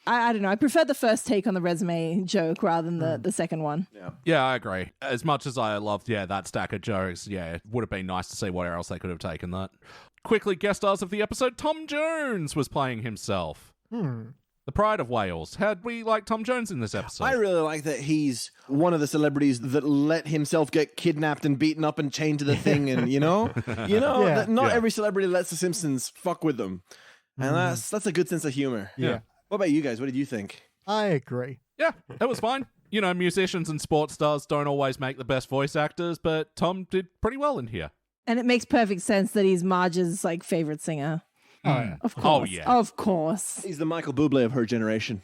I don't know. I prefer the first take on the resume joke rather than the second one. Yeah, I agree. As much as I loved, that stack of jokes, it would have been nice to see where else they could have taken that. Quickly, guest stars of the episode, Tom Jones was playing himself. The pride of Wales. How'd we like Tom Jones in this episode? I really like that he's one of the celebrities that let himself get kidnapped and beaten up and chained to the thing, and that not every celebrity lets the Simpsons fuck with them, and that's a good sense of humor. Yeah. What about you guys? What did you think? I agree. Yeah, that was fine. Musicians and sports stars don't always make the best voice actors, but Tom did pretty well in here. And it makes perfect sense that he's Marge's favorite singer. Oh, yeah. Of course. Oh, yeah. Of course. He's the Michael Bublé of her generation.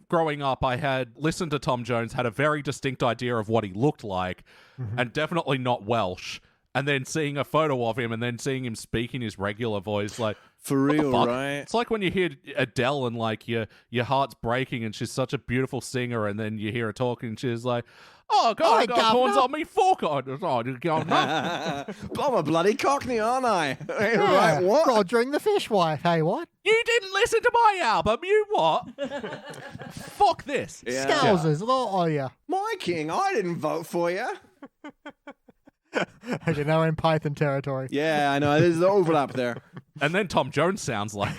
Growing up, I had listened to Tom Jones, had a very distinct idea of what he looked like, and definitely not Welsh. And then seeing a photo of him and then seeing him speak in his regular voice, for real, fuck? right? It's like when you hear Adele and your heart's breaking and she's such a beautiful singer, and then you hear her talking and she's like, oh God, I got horns on me fork. I'm a bloody Cockney, aren't I? Right, what? Rogering the fishwife, hey, what? You didn't listen to my album, you what? Fuck this. Yeah. Scousers, what are you? My king, I didn't vote for you. Okay, now we're in Python territory. Yeah, I know. There's the overlap there. And then Tom Jones sounds like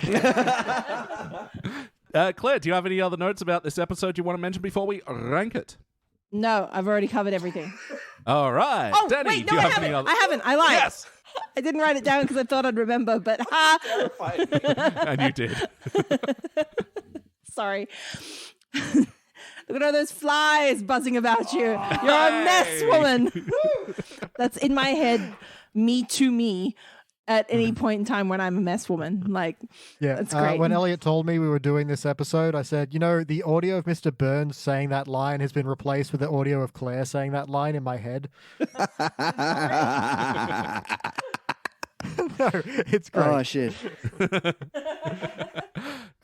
Claire, do you have any other notes about this episode you want to mention before we rank it? No, I've already covered everything. All right. Oh, Danny, wait, do no, you I have any haven't. other? I haven't. I lied. Yes. I didn't write it down because I thought I'd remember, but And you did. sorry. Look at all those flies buzzing about you. You're a mess, woman. That's in my head, me to me, at any point in time when I'm a mess woman. Like, Yeah, that's great. when Elliot told me we were doing this episode, I said, the audio of Mr. Burns saying that line has been replaced with the audio of Claire saying that line in my head. No, it's great. Oh, shit.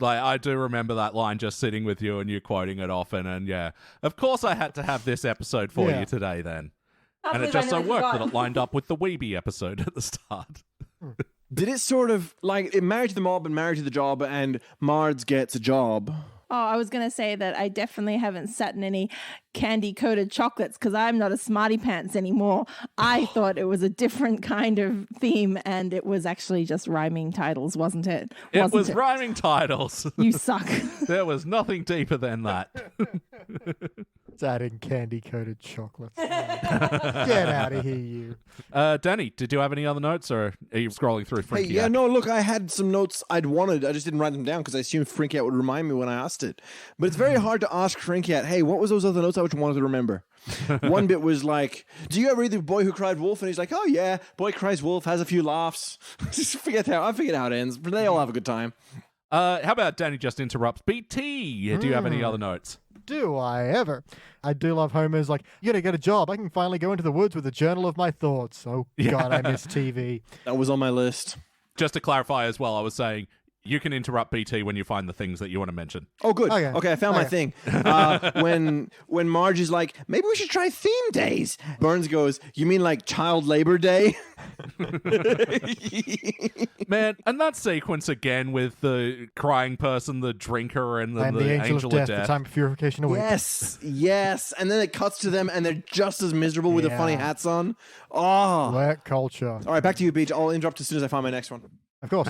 Like, I do remember that line just sitting with you and you quoting it often. And yeah, of course I had to have this episode for Yeah. you today then. Can't And it believe I just so nearly worked that forgot. it lined up with the Weeby episode at the start. Did it sort of like Marriage to the Mob and Marriage to the Job and Marge Gets a Job? Oh, I was going to say that I definitely haven't sat in any candy-coated chocolates because I'm not a smarty pants anymore. I thought it was a different kind of theme, and it was actually just rhyming titles, wasn't it? It was rhyming titles. You suck. There was nothing deeper than that. It's adding candy-coated chocolates. Get out of here, you. Danny, did you have any other notes or are you scrolling through Hey, Frankie? yeah, no, look, I had some notes I'd wanted. I just didn't write them down because I assumed Frinky would remind me when I asked it. But it's very hard to ask Frinky, hey, what was those other notes I wanted to remember? One bit was like, do you ever read The Boy Who Cried Wolf? And he's like, oh, yeah, boy cries wolf, has a few laughs. Just I figured how it ends. But they all have a good time. How about Danny just interrupts? BT, do you have any other notes? Do I ever? I do love Homer's like, you gotta get a job. I can finally go into the woods with a journal of my thoughts. Oh, God, I miss TV. That was on my list. Just to clarify as well, I was saying you can interrupt BT when you find the things that you want to mention. Oh, good. Okay. Okay, I found my thing. When Marge is like, maybe we should try theme days. Burns goes, you mean like Child Labor Day? Man, and that sequence again with the crying person, the drinker, and the Angel of Death, the time of purification awaits. Yes. And then it cuts to them and they're just as miserable with the funny hats on. Oh. Work culture. All right, back to you, Beach. I'll interrupt as soon as I find my next one. Of course.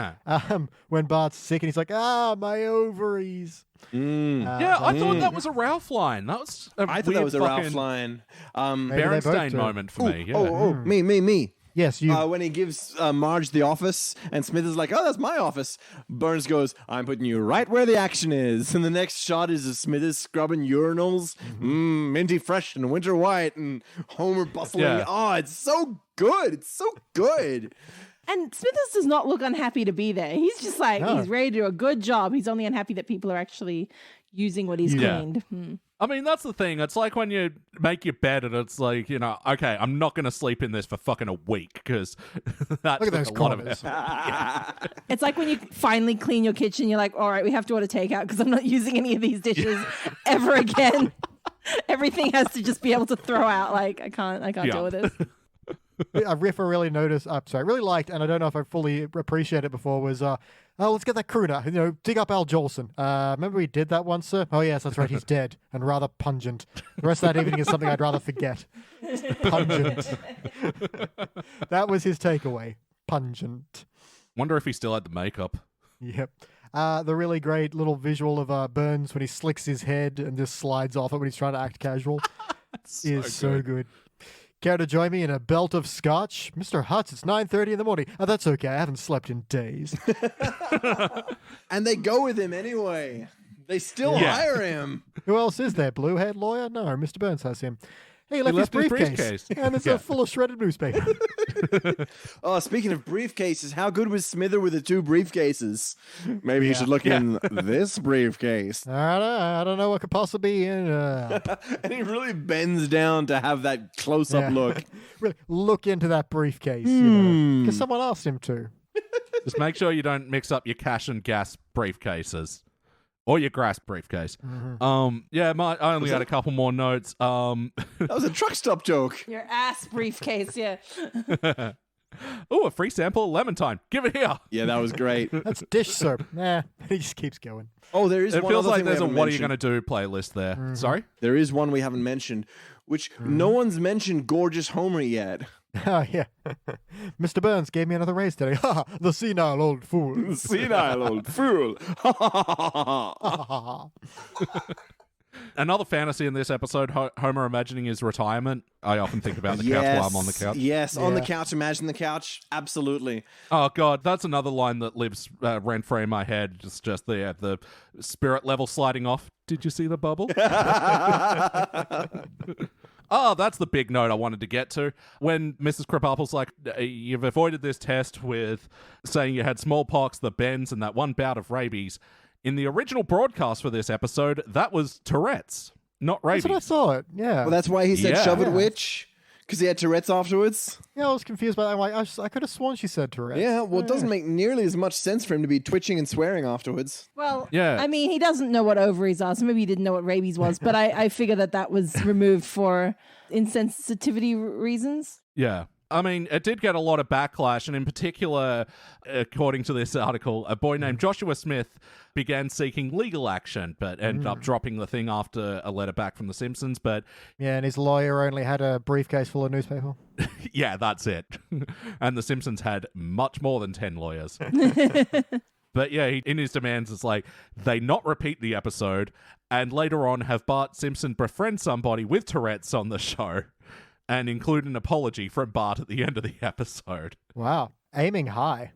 When Bart's sick and he's like, my ovaries. Yeah, I thought that was a Ralph line. That was I thought that was a Ralph line. Maybe they both Berenstain do. moment for me. Yeah. Me. Yes, you. When he gives Marge the office, and Smith is like, "Oh, that's my office." Burns goes, "I'm putting you right where the action is." And the next shot is of Smithers scrubbing urinals, minty fresh and winter white, and Homer bustling. Yeah. Oh, it's so good! It's so good. And Smithers does not look unhappy to be there. He's just like, No. he's ready to do a good job. He's only unhappy that people are actually using what he's Yeah. cleaned. I mean, that's the thing. It's like when you make your bed and it's like, okay, I'm not going to sleep in this for fucking a week because that's Look at those a lot of corners. effort. It's like when you finally clean your kitchen, you're like, all right, we have to order takeout because I'm not using any of these dishes ever again. Everything has to just be able to throw out. Like, I can't deal with this. A riff I really really liked, and I don't know if I fully appreciated it before, was, let's get that crooner, dig up Al Jolson. Remember we did that once, sir? Oh, yes, that's right, he's dead, and rather pungent. The rest of that evening is something I'd rather forget. Pungent. That was his takeaway. Pungent. Wonder if he still had the makeup. Yep. The really great little visual of Burns when he slicks his head and just slides off it when he's trying to act casual is so good. Care to join me in a belt of scotch? Mr. Hutz, it's 9:30 in the morning. Oh, that's okay. I haven't slept in days. And they go with him anyway. They still hire him. Who else is there? Blue-haired lawyer? No, Mr. Burns has him. Hey, he left, left his his briefcase. briefcase. And it's full of shredded newspaper. Oh, speaking of briefcases, how good was Smither with the two briefcases? Maybe you should look in this briefcase. I don't know what could possibly be in. And he really bends down to have that close-up look. Really look into that briefcase, because someone asked him to. Just make sure you don't mix up your cash and gas briefcases. Or your grass briefcase. I only had a couple more notes. That was a truck stop joke. Your ass briefcase, yeah. Oh, a free sample of lemon time. Give it here. Yeah, that was great. That's dish soap. Nah, he just keeps going. Oh, there is It one feels other like thing we there's a haven't what are you going mentioned. to do playlist there. Sorry? There is one we haven't mentioned, which no one's mentioned Gorgeous Homer yet. Oh, yeah. Mr. Burns gave me another raise today. Ha! The senile old fool. Senile old fool. Another fantasy in this episode, Homer imagining his retirement. I often think about the couch while I'm on the couch. Yes, on the Yeah. couch. Imagine the couch. Absolutely. Oh God, that's another line that lives rent free in my head. Just the spirit level sliding off. Did you see the bubble? Oh, that's the big note I wanted to get to. When Mrs. Krabappel's like, you've avoided this test with saying you had smallpox, the bends, and that one bout of rabies. In the original broadcast for this episode, that was Tourette's, not rabies. That's what I thought. Yeah. Well, that's why he said Yeah. shove it, Yeah. witch. Because he had Tourette's afterwards. Yeah, I was confused by that. I'm like, I could have sworn she said Tourette's. Yeah, well, it doesn't make nearly as much sense for him to be twitching and swearing afterwards. Well, Yeah. I mean, he doesn't know what ovaries are, so maybe he didn't know what rabies was, but I figure that was removed for insensitivity reasons. Yeah. I mean, it did get a lot of backlash, and in particular, according to this article, a boy named Joshua Smith began seeking legal action, but ended up dropping the thing after a letter back from The Simpsons. But Yeah, and his lawyer only had a briefcase full of newspaper. yeah, that's it. And The Simpsons had much more than 10 lawyers. But yeah, in his demands, it's like they not repeat the episode, and later on have Bart Simpson befriend somebody with Tourette's on the show, and include an apology from Bart at the end of the episode. Wow. Aiming high.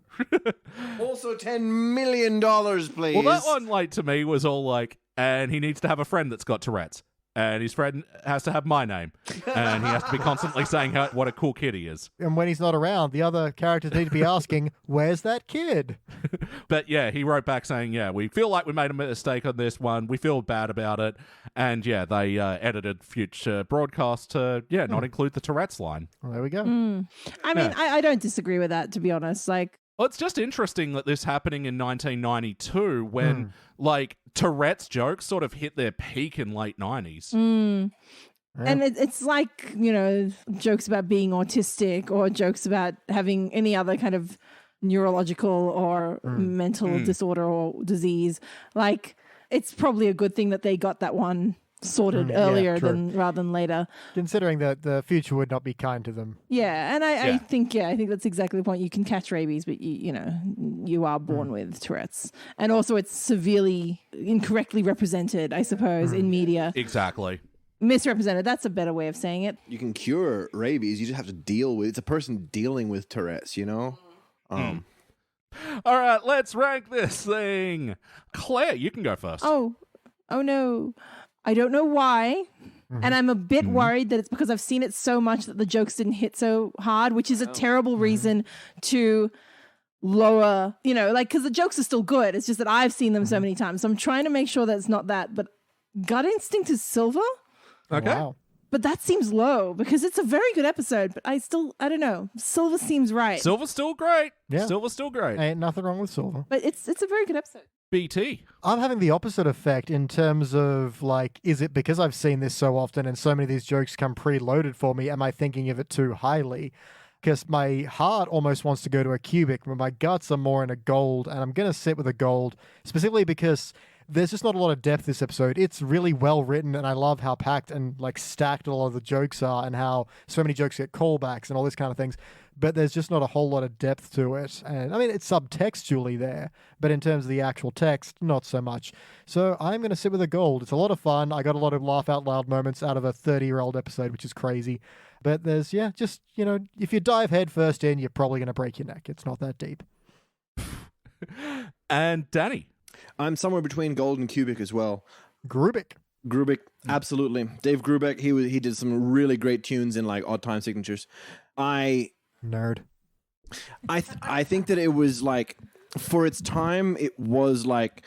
Also, $10 million, please. Well, that one, like, to me was all like, and he needs to have a friend that's got Tourette's. And his friend has to have my name. And he has to be constantly saying what a cool kid he is. And when he's not around, the other characters need to be asking, where's that kid? But yeah, he wrote back saying, yeah, we feel like we made a mistake on this one. We feel bad about it. And yeah, they edited future broadcasts to, not include the Tourette's line. Well, there we go. I mean, I don't disagree with that, to be honest. Like, Well, it's just interesting that this happening in 1992 when, like, Tourette's jokes sort of hit their peak in late 90s. and it's like, jokes about being autistic or jokes about having any other kind of neurological or mental disorder or disease. Like, it's probably a good thing that they got that one sorted earlier rather than later. Considering that the future would not be kind to them. Yeah, and I think that's exactly the point. You can catch rabies, but you are born with Tourette's, and also it's severely incorrectly represented, I suppose, in media. Exactly. Misrepresented. That's a better way of saying it. You can cure rabies. You just have to deal with. It's a person dealing with Tourette's. All right, let's rank this thing. Claire, you can go first. Oh no. I don't know why. And I'm a bit worried that it's because I've seen it so much that the jokes didn't hit so hard, which is a terrible reason to lower, because the jokes are still good. It's just that I've seen them so many times. So I'm trying to make sure that it's not that. But gut instinct is silver. Okay. Wow. But that seems low because it's a very good episode. But I don't know. Silver seems right. Silver's still great. Yeah. Silver's still great. Ain't nothing wrong with Silver. But it's a very good episode. BT. I'm having the opposite effect in terms of, like, is it because I've seen this so often and so many of these jokes come preloaded for me, am I thinking of it too highly? Because my heart almost wants to go to a cubic, but my guts are more in a gold, and I'm going to sit with a gold, specifically because there's just not a lot of depth this episode. It's really well written, and I love how packed and, like, stacked a lot of the jokes are, and how so many jokes get callbacks and all this kind of things. But there's just not a whole lot of depth to it. And I mean, it's subtextually there, but in terms of the actual text, not so much. So I'm going to sit with a gold. It's a lot of fun. I got a lot of laugh out loud moments out of a 30-year-old episode, which is crazy. But there's, just, if you dive head first in, you're probably going to break your neck. It's not that deep. And Danny. I'm somewhere between gold and cubic as well. Grubick. Grubick, absolutely. Dave Grubeck, he did some really great tunes in like odd time signatures. Nerd. I think that it was like, for its time, it was like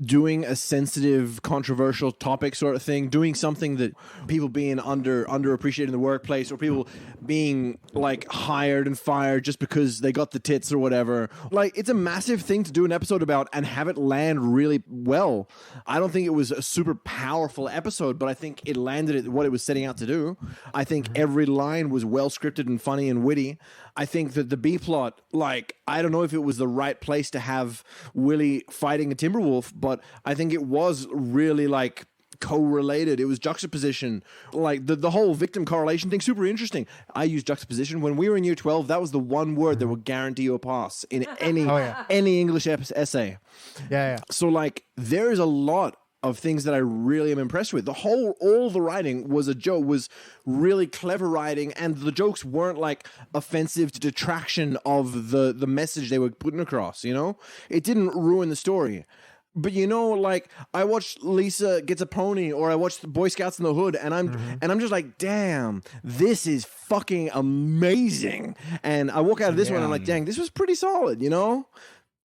doing a sensitive, controversial topic sort of thing, doing something that people being underappreciated in the workplace, or people being like hired and fired just because they got the tits or whatever. Like, it's a massive thing to do an episode about and have it land really well. I don't think it was a super powerful episode, but I think it landed at what it was setting out to do. I think every line was well scripted and funny and witty. I think that the B plot, like, I don't know if it was the right place to have Willie fighting a Timberwolf, but I think it was really like correlated. It was juxtaposition. Like the whole victim correlation thing, super interesting. I used juxtaposition. When we were in year 12, that was the one word that would guarantee you a pass in any English essay. Yeah. So like there is a lot of things that I really am impressed with. All the writing was a joke, was really clever writing, and the jokes weren't like offensive to detraction of the message they were putting across, you know? It didn't ruin the story. But you know, like I watched Lisa Gets a Pony, or I watched the Boy Scouts in the Hood, and I'm just like, damn, this is fucking amazing. And I walk out of this one and I'm like, dang, this was pretty solid, you know?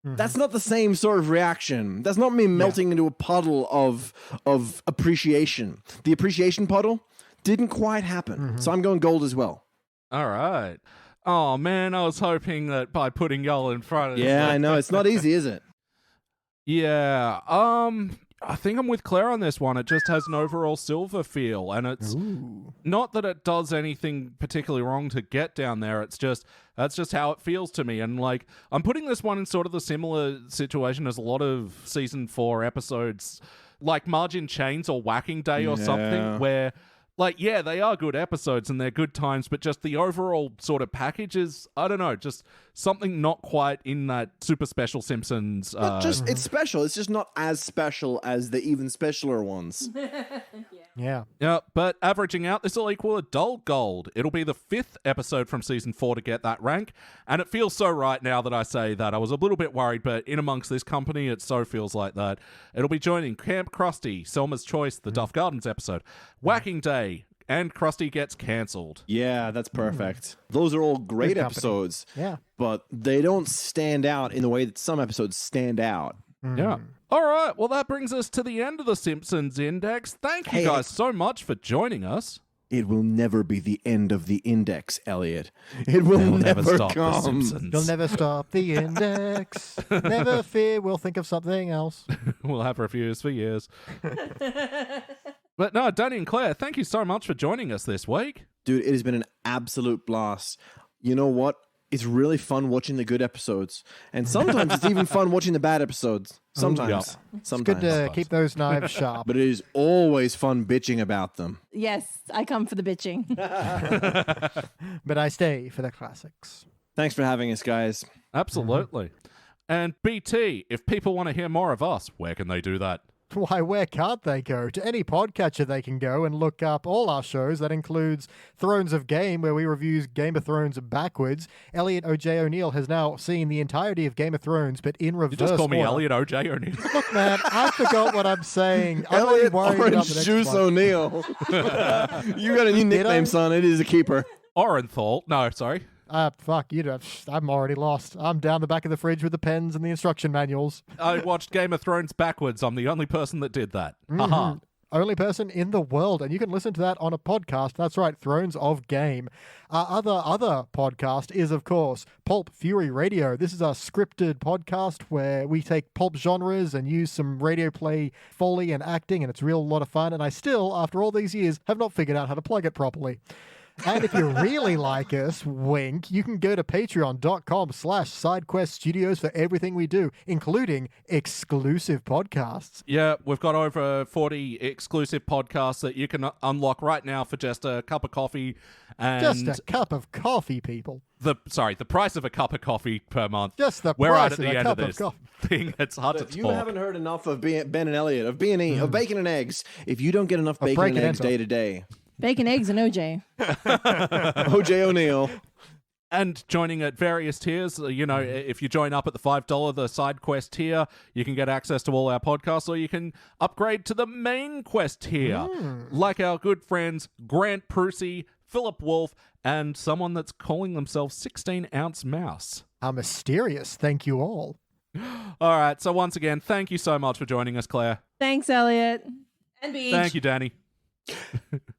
That's not the same sort of reaction. That's not me melting into a puddle of appreciation. The appreciation puddle didn't quite happen. So I'm going gold as well. All right. Oh, man, I was hoping that by putting y'all in front of Yeah, I know. It's not easy, is it? Yeah. I think I'm with Claire on this one. It just has an overall silver feel, and it's not that it does anything particularly wrong to get down there. It's just that's just how it feels to me. And like I'm putting this one in sort of the similar situation as a lot of season 4 episodes, like Marge in Chains or Whacking Day or something, where like, yeah, they are good episodes and they're good times, but just the overall sort of package is, I don't know, just something not quite in that super special Simpsons. It's special. It's just not as special as the even specialer ones. Yeah. Yeah, but averaging out, this will equal a dull gold. It'll be the 5th episode from season 4 to get that rank, and it feels so right now that I say that. I was a little bit worried, but in amongst this company, it so feels like that. It'll be joining Camp Krusty, Selma's Choice, the Duff Gardens episode, Whacking Day, and Krusty Gets Cancelled. Yeah, that's perfect. Those are all great episodes. Yeah. But they don't stand out in the way that some episodes stand out. Yeah. All right. Well, that brings us to the end of the Simpsons Index. Thank you guys so much for joining us. It will never be the end of the index, Elliot. It will never stop come. The Simpsons. You'll never stop the index. Never fear, we'll think of something else. We'll have reviews for years. But no, Danny and Claire, thank you so much for joining us this week. Dude, it has been an absolute blast. You know what? It's really fun watching the good episodes. And sometimes it's even fun watching the bad episodes. Sometimes. Sometimes. Good to keep those knives sharp. But it is always fun bitching about them. Yes, I come for the bitching. But I stay for the classics. Thanks for having us, guys. Absolutely. And BT, if people want to hear more of us, where can they do that? Why, where can't they go? To any podcatcher they can go and look up all our shows. That includes Thrones of Game, where we review Game of Thrones backwards. Elliot Jay O'Neill has now seen the entirety of Game of Thrones, but in reverse. You just call me order. Elliot Jay O'Neill. Look, man, I forgot what I'm saying. I'm Elliot worried about Orange the next Juice one. O'Neill. You got a new nickname, son. It is a keeper. Orenthal. No, sorry. Fuck, I'm already lost. I'm down the back of the fridge with the pens and the instruction manuals. I watched Game of Thrones backwards. I'm the only person that did that. Haha. Only person in the world, and you can listen to that on a podcast. That's right, Thrones of Game. Our other podcast is, of course, Pulp Fury Radio. This is a scripted podcast where we take pulp genres and use some radio play foley and acting, and it's a real lot of fun. And I still, after all these years, have not figured out how to plug it properly. And if you really like us, wink, you can go to patreon.com/SideQuest Studios for everything we do, including exclusive podcasts. Yeah, we've got over 40 exclusive podcasts that you can unlock right now for just a cup of coffee. And Just a cup of coffee, people. the price of a cup of coffee per month. Just the We're price right at of the a end cup of of this coffee. thing. It's hard to If you talk. haven't heard enough of Ben and Elliot, of B&E, of Bacon and Eggs, if you don't get enough bacon and eggs day to day, Bacon, eggs, and OJ. OJ O'Neill. And joining at various tiers, if you join up at the $5, the side quest tier, you can get access to all our podcasts, or you can upgrade to the main quest tier, like our good friends Grant Prusi, Philip Wolf, and someone that's calling themselves 16-ounce Mouse. How mysterious. Thank you all. All right, so once again, thank you so much for joining us, Claire. Thanks, Elliot. And Beach. Thank you, Danny.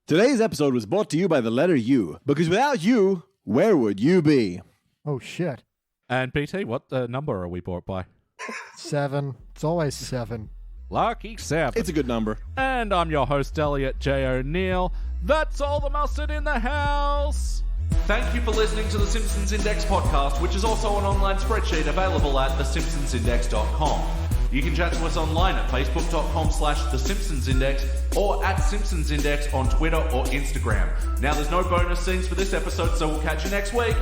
Today's episode was brought to you by the letter U, because without you, where would you be? Oh, shit. And BT, what number are we brought by? 7. It's always 7. Lucky 7. It's a good number. And I'm your host, Elliot Jay O'Neill. That's all the mustard in the house. Thank you for listening to the Simpsons Index podcast, which is also an online spreadsheet available at thesimpsonsindex.com. You can chat to us online at facebook.com/The Simpsons Index or at Simpsons Index on Twitter or Instagram. Now, there's no bonus scenes for this episode, so we'll catch you next week.